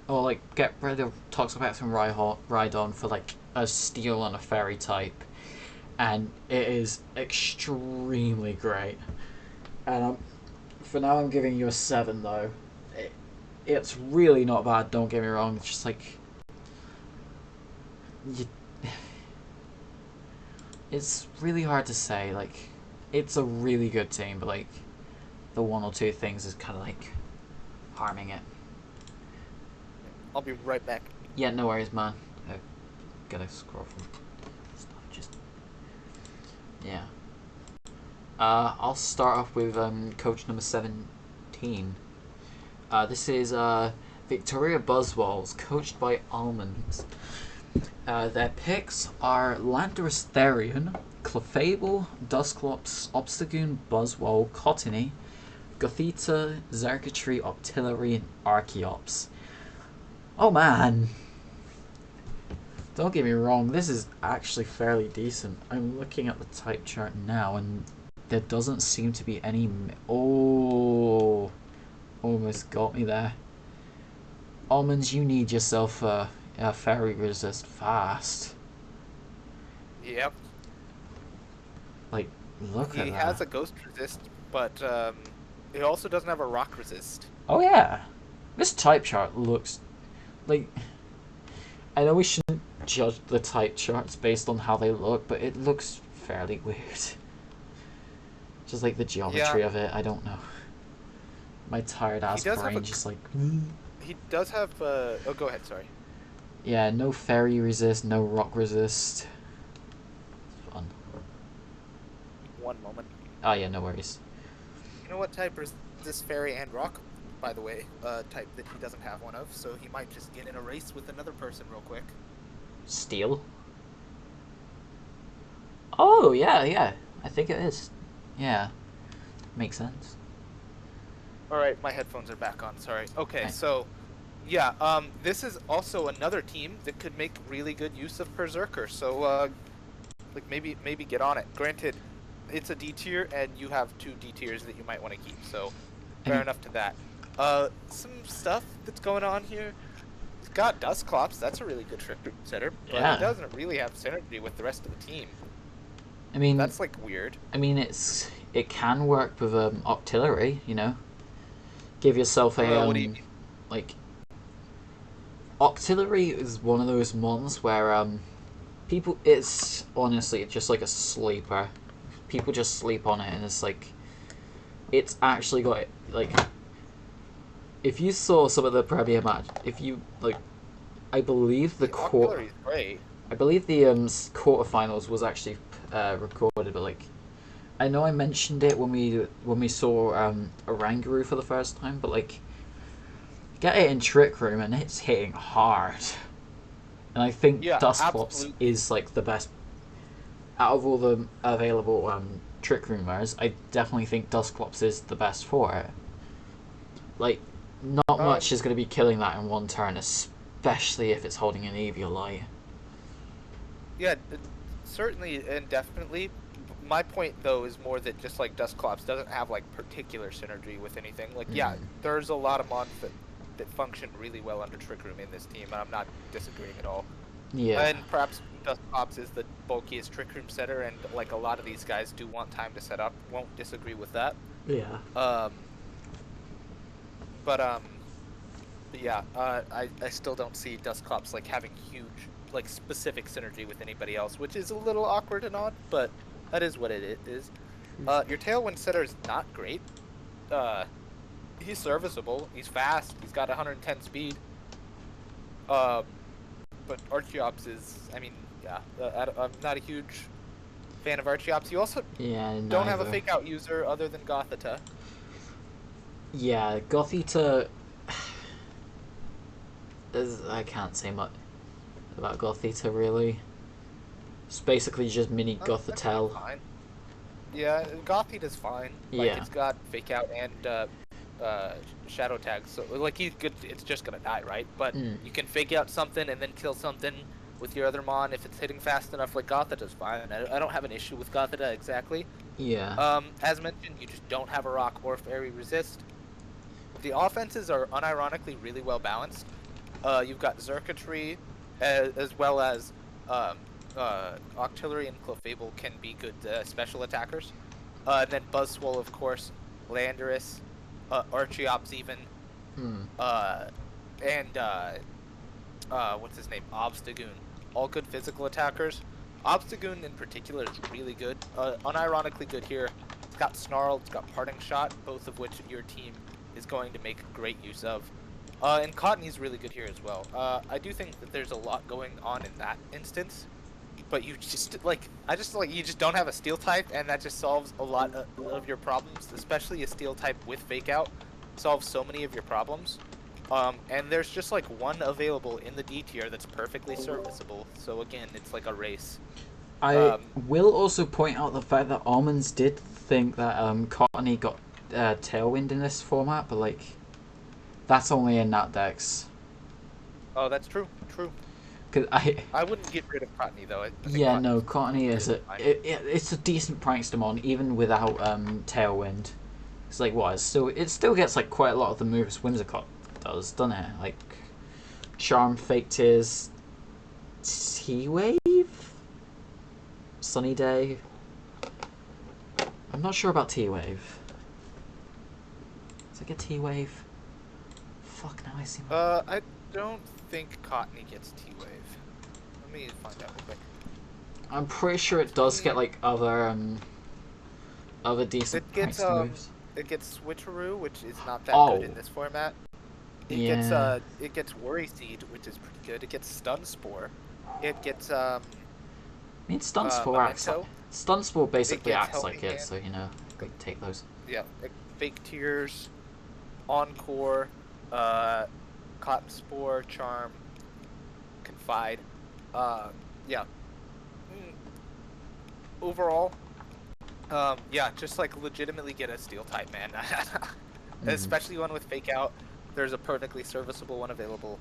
or like get rid of Toxapex and Rhydon for like a steel and a fairy type, and it is extremely great. And for now, I'm giving you a 7 though. It's really not bad. Don't get me wrong. It's just like you, it's really hard to say. Like, it's a really good team, but like the one or two things is kind of like harming it. I'll be right back. Yeah, no worries, man. I gotta scroll from. Yeah. I'll start off with coach number 17. This is Victoria Buzzwalls, coached by Almonds. Their picks are Landorus Therian, Clefable, Dusclops, Obstagoon, Buzzwole, Cottony, Gothita, Xerkatry, Octillery, and Archeops. Oh man! Don't get me wrong, this is actually fairly decent. I'm looking at the type chart now, and there doesn't seem to be any... Oh! Almost got me there. Almonds, you need yourself a fairy resist fast. Yep. Like, look at that. He has a ghost resist, but he also doesn't have a rock resist. Oh yeah! This type chart looks... Like... I know we shouldn't judge the type charts based on how they look, but it looks fairly weird. Just like the geometry of it, I don't know. My tired ass brain just like... He does have oh, go ahead, sorry. Yeah, no fairy resist, no rock resist. Fun. One moment. Oh yeah, no worries. You know what type is this fairy and rock, by the way? Type that he doesn't have one of, so he might just get in a race with another person real quick. Steel? Oh, yeah. I think it is. Yeah. Makes sense. Alright, my headphones are back on, sorry. Okay, so, yeah, this is also another team that could make really good use of Berserker, so, like, maybe get on it. Granted, it's a D tier, and you have 2 D tiers that you might want to keep, so fair enough to that. Some stuff that's going on here. He's got Dusclops, that's a really good trick setter, but he doesn't really have synergy with the rest of the team. I mean... That's, like, weird. I mean, it can work with Octillery, you know? Give yourself a, what do you mean? like... Octillery is one of those mons where, people... It's, honestly, just like a sleeper. People just sleep on it, and it's like... It's actually got, like... If you saw some of the Premier match, if you, like... I believe the Octillery's great. I believe the quarterfinals was actually recorded, but like, I know I mentioned it when we saw Oranguru for the first time, but like, get it in Trick Room and it's hitting hard, and I think Dusclops is like the best out of all the available Trick Room wares. I definitely think Dusclops is the best for it. Like, not much is going to be killing that in one turn, especially if it's holding an Eviolite. Yeah, certainly and definitely. My point, though, is more that just like Dusclops doesn't have like particular synergy with anything. Like, yeah, there's a lot of mons that function really well under Trick Room in this team, and I'm not disagreeing at all. Yeah. And perhaps Dusclops is the bulkiest Trick Room setter, and like a lot of these guys do want time to set up. Won't disagree with that. Yeah. But yeah, I still don't see Dusclops like having huge, like, specific synergy with anybody else, which is a little awkward and odd, but that is what it is. Your Tailwind setter is not great. He's serviceable. He's fast. He's got 110 speed. But Archeops is, I mean, yeah, I'm not a huge fan of Archeops. You also don't have a fake out user other than Gothita. Yeah, Gothita... I can't say much about Gothita, really. It's basically just mini Gothitelle. Yeah, Gothita's fine. Like, it's got fake out and shadow tag, so like it's just gonna die, right? But you can fake out something and then kill something with your other mon if it's hitting fast enough. Like, Gothita's fine. I don't have an issue with Gothita exactly. Yeah. As mentioned, you just don't have a rock or fairy resist. The offenses are unironically really well balanced. You've got Xerkatry, as well as Octillery and Clefable can be good special attackers. And then Buzzwole, of course, Landorus, Archeops even, and what's his name, Obstagoon. All good physical attackers. Obstagoon in particular is really good, unironically good here. It's got Snarl, it's got Parting Shot, both of which your team is going to make great use of. And Cottony's really good here as well. I do think that there's a lot going on in that instance, but you just like you just don't have a steel type, and that just solves a lot of your problems. Especially a steel type with fake out solves so many of your problems. And there's just like one available in the D tier that's perfectly serviceable. So again, it's like a race. I will also point out the fact that Almonds did think that Cottony got Tailwind in this format, but like that's only in Nat decks. Oh, that's true. True. Cause I wouldn't get rid of Cottony though. I think yeah, no, Cottony's Cottony is it's a decent Prankstermon even without Tailwind. It's like what? It still gets like quite a lot of the moves Whimsicott does, doesn't it? Like Charm, Fake Tears, T-Wave, Sunny Day. I'm not sure about T-Wave. Does it get T-Wave? Fuck, now I see my... I don't think Cottony gets T-Wave. Let me find out real quick. I'm pretty sure it does get like other decent moves. It gets Switcheroo, which is not that good in this format. It gets Worry Seed, which is pretty good. It gets Stun Spore. It gets I mean, Stun Spore basically acts like it, so you know, we can take those. Yeah, like Fake Tears, Encore, Cotton Spore, Charm, Confide. Yeah. Overall, yeah, just like legitimately get a steel type, man. Especially one with fake out. There's a perfectly serviceable one available.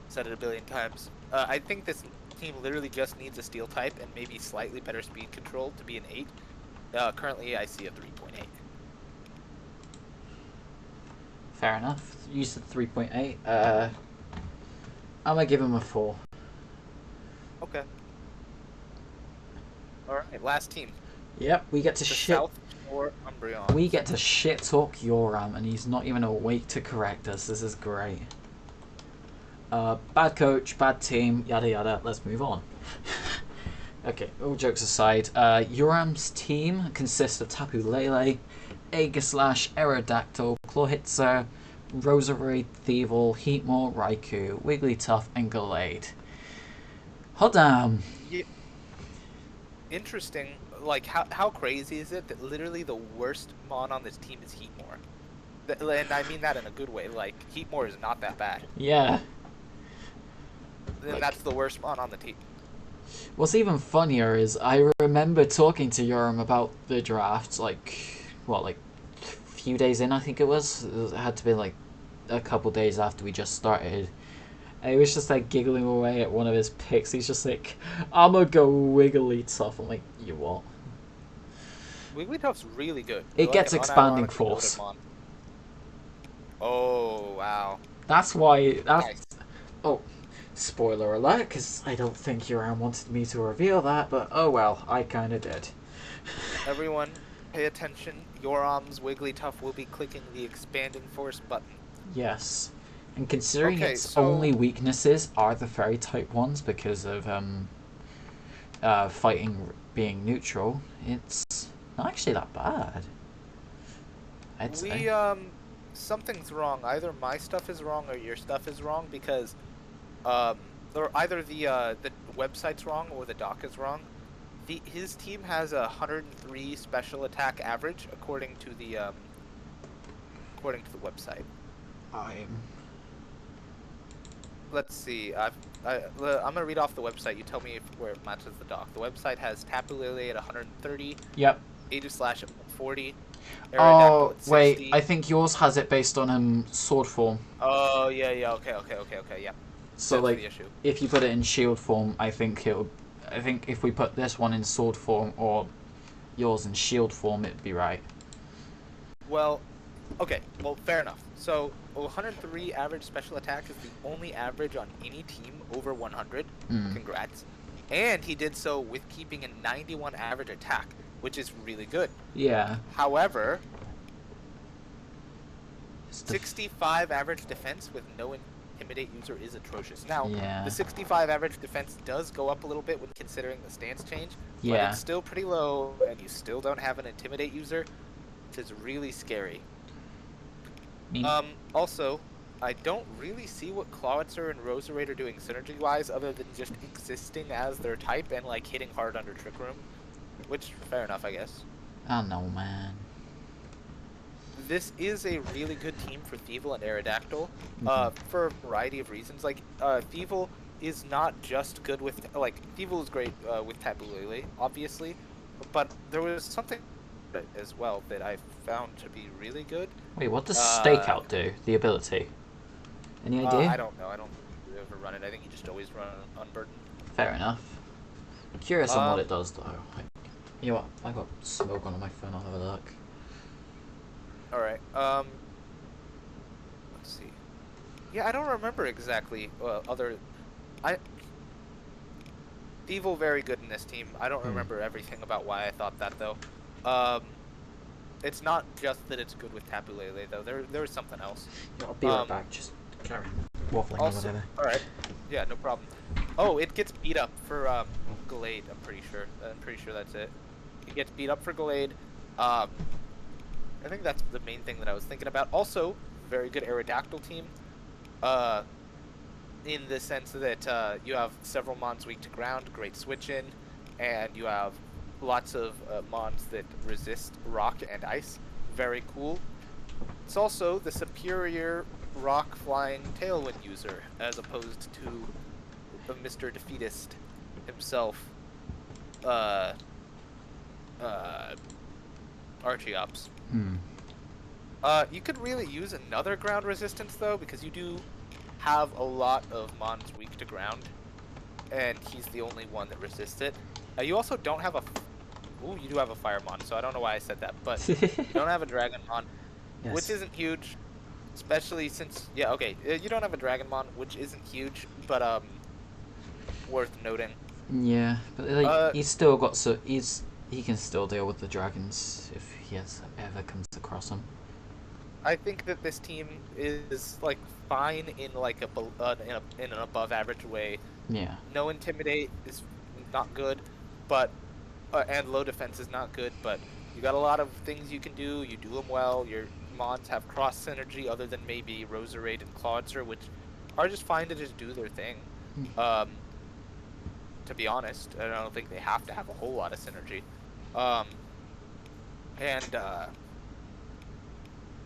Said it a billion times. I think this team literally just needs a steel type and maybe slightly better speed control to be an 8. Currently, I see a 3.8. Fair enough. You said 3.8. I'm gonna give him a 4. Okay. All right, last team. Yep, we get to We get to shit talk Yoram, and he's not even awake to correct us. This is great. Bad coach, bad team, yada yada. Let's move on. Okay, all jokes aside, Yoram's team consists of Tapu Lele, Aegislash, Aerodactyl, Clawhitzer, Roserade, Thievel, Heatmore, Raikou, Wigglytuff, and Gallade. Hot damn! Yeah. Interesting. Like, how crazy is it that literally the worst mon on this team is Heatmore? And I mean that in a good way. Like, Heatmore is not that bad. Yeah. And that's the worst mon on the team. What's even funnier is I remember talking to Yoram about the draft, like a few days in, I think it was. It had to be like a couple days after we just started. And he was just like giggling away at one of his picks. He's just like, I'm gonna go Wigglytuff. I'm like, you what? Wigglytuff's really good. It gets expanding force. Oh, wow. That's why. Nice. Oh, spoiler alert, because I don't think Yoram wanted me to reveal that, but oh well, I kinda did. Everyone, pay attention. Yoram's Wigglytuff will be clicking the expanding force button. Yes. And considering its only weaknesses are the fairy type ones because of fighting being neutral, it's not actually that bad. I'd say. Something's wrong. Either my stuff is wrong or your stuff is wrong because or either the website's wrong or the doc is wrong. His team has a 103 special attack average according to the website. Let's see. I'm gonna read off the website. You tell me where it matches the doc. The website has Tapu Lele at 130. Yep. Aegislash at 40. Oh wait, I think yours has it based on sword form. Oh yeah. Okay. Yeah. So that's like, the issue. If you put it in shield form, I think if we put this one in sword form or yours in shield form, it'd be right. Well, okay. Well, fair enough. So 103 average special attack is the only average on any team over 100. Congrats. And he did so with keeping a 91 average attack, which is really good. Yeah. However, 65 average defense with no intimidate user is atrocious. Now, the 65 average defense does go up a little bit when considering the stance change, but it's still pretty low, and you still don't have an intimidate user, which is really scary. Also, I don't really see what Clawitzer and Roserade are doing synergy-wise other than just existing as their type and, like, hitting hard under Trick Room. Which, fair enough, I guess. I know, man. This is a really good team for Thievul and Aerodactyl, Mhm. for a variety of reasons. Like, Thievul is not just good with, like, Thievul is great with Tapu Lele, obviously, but there was something as well that I found to be really good. Wait, what does Uh, Stakeout do? The ability? Any idea? I don't know. I don't think you ever run it. I think you just always run Unburdened. Fair enough. Curious on what Um, it does, though. You know what? I got smoke on my phone. I'll have a look. all right. Let's see. Yeah, I don't remember exactly other. I Thievul very good in this team. I don't Hmm. remember everything about why I thought that though. Um, it's not just that it's good with Tapu Lele though. There was something else. Yeah, I'll be right back. Just carry on waffling or Also, whatever. all right. Yeah, no problem. Oh, it gets beat up for Gallade. I'm pretty sure. That's it. It gets beat up for Gallade. Um, I think that's the main thing that I was thinking about. Also, very good Aerodactyl team. Uh, in the sense that you have several mons weak to ground, great switch in, and you have lots of mons that resist rock and ice. Very cool. It's also the superior rock flying tailwind user as opposed to the Mr. Defeatist himself, uh, uh, Archeops. Hmm. You could really use another ground resistance though, because you do have a lot of mons weak to ground, and he's the only one that resists it. You also don't have a. Ooh, you do have a fire mon, so I don't know why I said that, but you don't have a dragon mon, which Yes. isn't huge, especially since okay, you don't have a dragon mon, which isn't huge, but worth noting. Yeah, but like Uh, he's still got he can still deal with the dragons if he has ever comes across them. I think that this team is like fine in like in an above average way. Yeah. No intimidate is not good, but and low defense is not good, but you got a lot of things you can do. You do them well. Your mons have cross synergy, other than maybe Roserade and Clawitzer, which are just fine to just do their thing. Um, to be honest, I don't think they have to have a whole lot of synergy. Um, and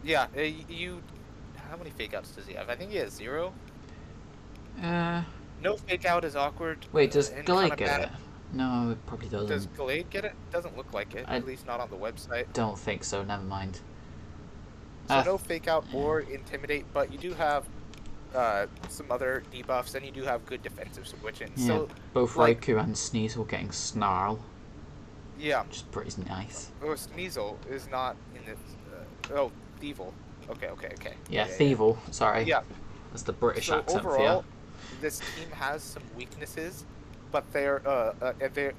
yeah, you. How many fake outs does he have? I think he has 0. Uh. No fake out is awkward Wait, does and kind Gallade of get bad. it? No, it probably Does doesn't. Gallade get it? Doesn't look like it, I at least not on the website. don't think so. Never mind. So Uh. no fake out Yeah. or intimidate, but you do have some other debuffs, and you do have good defensive switch-ins. Yeah. So, Both like, Raikou and Sneasel getting Snarl, yeah, which is pretty nice. Sneasel is not in this. Oh, Thievul. Okay. Yeah, Yeah. Thievul. Sorry, Yeah. that's the British So accent for you. overall, this team has some weaknesses, but they're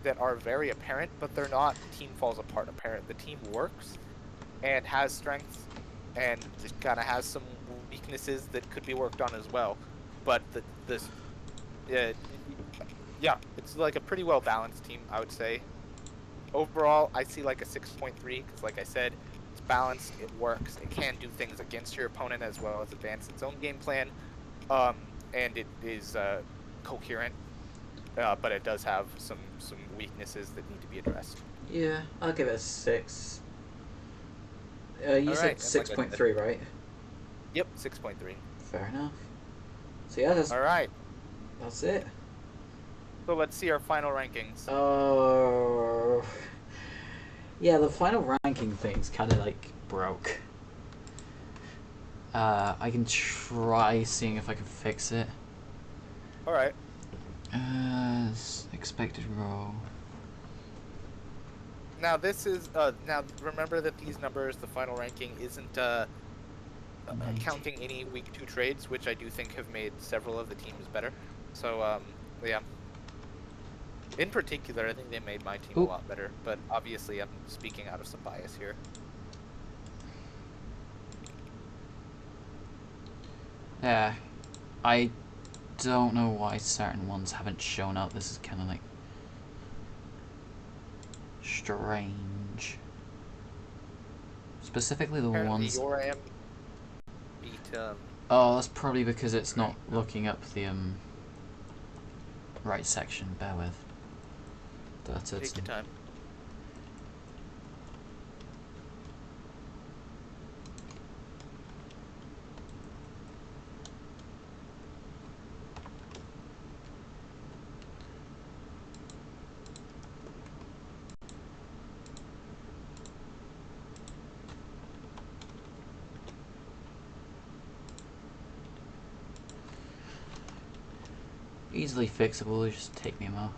that are very apparent. But they're not team falls apart apparent. The team works and has strengths, and just kind of has some weaknesses that could be worked on as well. But uh, yeah, it's like a pretty well balanced team, I would say. Overall, I see like a 6.3 because, like I said, it's balanced, it works, it can do things against your opponent as well as advance its own game plan, and it is coherent, but it does have some weaknesses that need to be addressed. Yeah, I'll give it a 6. You All said right, and like I said, 6.3, right? yep, 6.3. Fair enough. So yeah, All right, that's it. so let's see our final rankings. Oh. Yeah, the final ranking thing's kind of like broke. I can try seeing if I can fix it. All right. Expected roll. Now this is now remember that these numbers, the final ranking, isn't counting any week 2 trades, which I do think have made several of the teams better. So yeah. In particular, I think they made my team a lot better, but obviously I'm speaking out of some bias here. Yeah, I don't know why certain ones haven't shown up. This is kind of like strange. Specifically the Apparently ones. Yoram beat Oh, that's probably because it's not looking up the right section. Bear with. That's it. Take your time. Easily fixable. It'll just take me a while.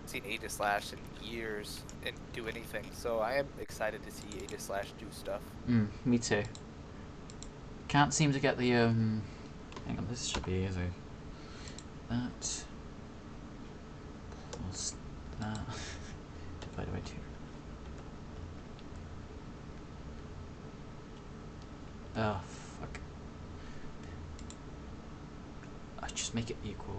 Seen Ada Slash in years and do anything, so I am excited to see Ada Slash do stuff. Me too. Can't seem to get the Hang on, this should be easy. That plus that divided by 2. Oh fuck! I just make it equal.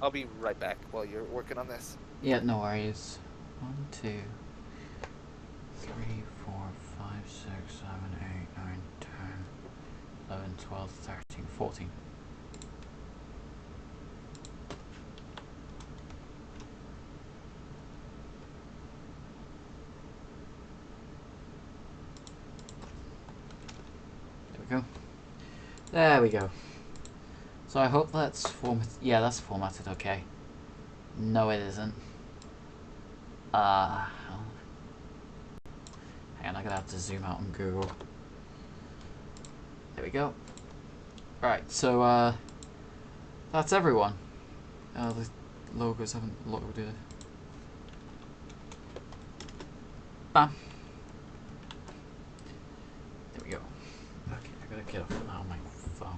I'll be right back while you're working on this. Yeah, no worries. 1, 2, 3, 4, 5, 6, 7, 8, 9, 10, 11, 12, 13, 14. There we go. There we go. So I hope that's formatted. Yeah, that's formatted okay. No, it isn't. Hang on, I'm gonna have to zoom out on Google. There we go. Right, so that's everyone. The logos haven't loaded. Bam. There we go. Okay, I gotta get off now on my phone.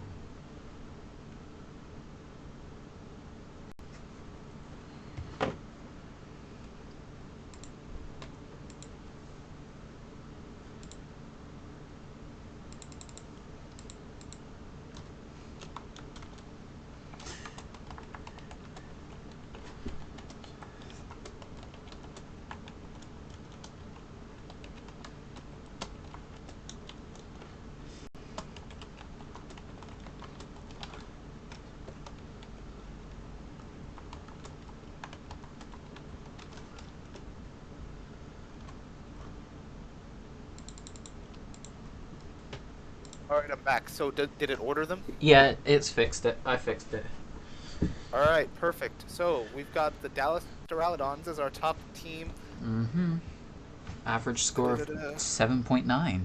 Alright, I'm back. So did it order them? Yeah, it's fixed it. I fixed it. Alright, perfect. So we've got the Dallas Duraludons as our top team. Mm-hmm. Average score of 7.9.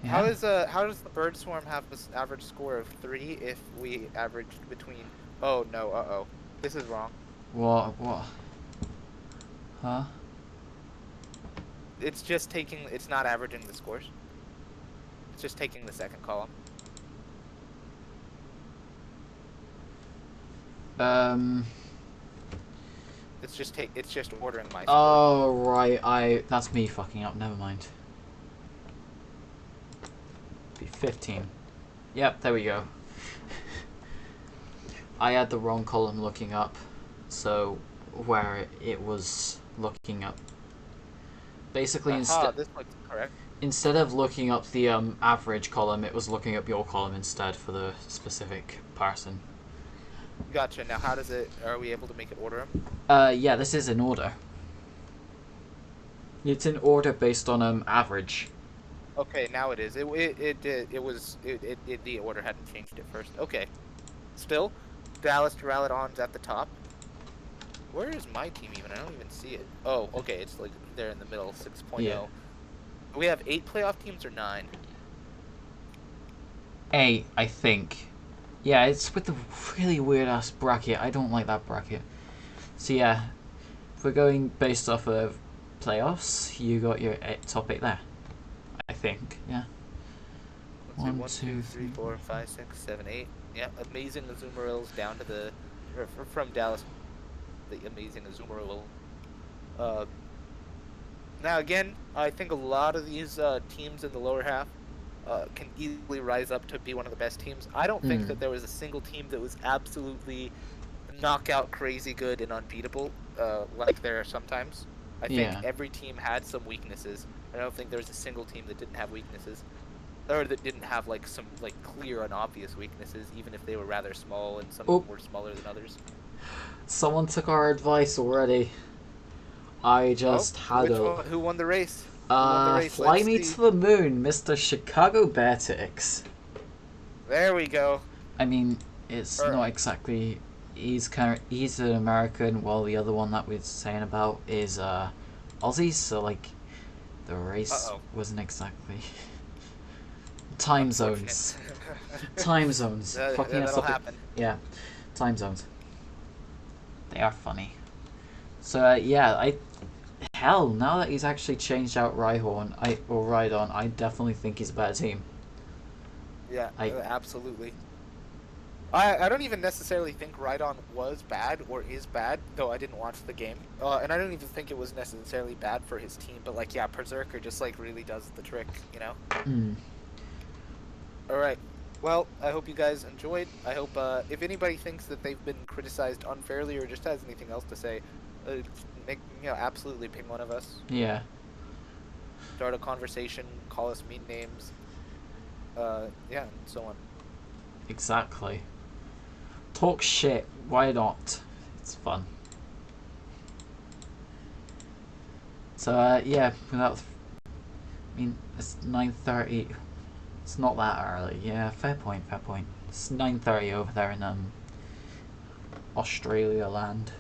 Yeah. How does the Bird Swarm have this average score of 3 if we averaged between? Oh no, this is wrong. What? Huh? It's just taking. It's not averaging the scores. It's just taking the second column. It's just ordering my scores. Oh right, that's me fucking up. Never mind. Be 15. Yep, there we go. I had the wrong column looking up, so where it was looking up. Basically, this looks correct. Instead of looking up the average column, it was looking up your column instead for the specific person. Gotcha. Now, how does it? Are we able to make it order them? Yeah, this is in order. It's in order based on average. Okay, now it is. The order hadn't changed at first. Okay. Still, Dallas Duraludons at the top. Where is my team even? I don't even see it. Oh, okay. It's like there in the middle, 6.0. Yeah. We have 8 playoff teams or 9? 8, I think. Yeah, it's with the really weird ass bracket. I don't like that bracket. So yeah, if we're going based off of playoffs, you got your top 8 there. I think, yeah. 1, 2, 3, 4, 5, 6, 7, 8. Yeah, amazing Azumarils down to the from Dallas. The amazing Azumarill. Now again, I think a lot of these teams in the lower half can easily rise up to be one of the best teams. I don't think Hmm. that there was a single team that was absolutely knockout crazy good and unbeatable, like there are sometimes. I think Yeah. every team had some weaknesses. I don't think there was a single team that didn't have weaknesses, or that didn't have like some like clear and obvious weaknesses, even if they were rather small and some of Oh, them were smaller than others. someone took our advice already. I Oh, just had which a one? Who won the race? Who won the race? fly Let's me see. to the moon, Mr. Chicago Beartix. There we go. I mean, it's Or, not exactly. He's an American, while the other one that we're saying about is Aussie. So like, the race uh-oh, wasn't exactly time unfortunate. zones. Time zones, fucking us That'll up. happen. Yeah, time zones. They are funny. So yeah, I hell now that he's actually changed out Rhydon, I definitely think he's a better team. Yeah, I absolutely. I don't even necessarily think Rhydon was bad or is bad, though I didn't watch the game. And I don't even think it was necessarily bad for his team, but like, yeah, Berserker just like really does the trick, you know? mm, All right. Well, I hope you guys enjoyed. I hope if anybody thinks that they've been criticized unfairly or just has anything else to say, absolutely ping one of us. yeah, Start a conversation, call us mean names, yeah, and so on. exactly. Talk shit. Why not? It's fun. So yeah, without. I mean, it's 9:30. It's not that early. Yeah, fair point. Fair point. It's 9:30 over there in Australia land.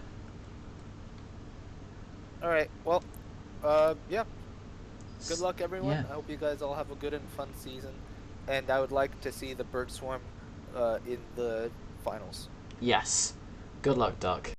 All right. Well, yeah. Good luck, Yeah. everyone. I hope you guys all have a good and fun season, and I would like to see the Bird Swarm, in the finals. Yes. Good luck, Duck.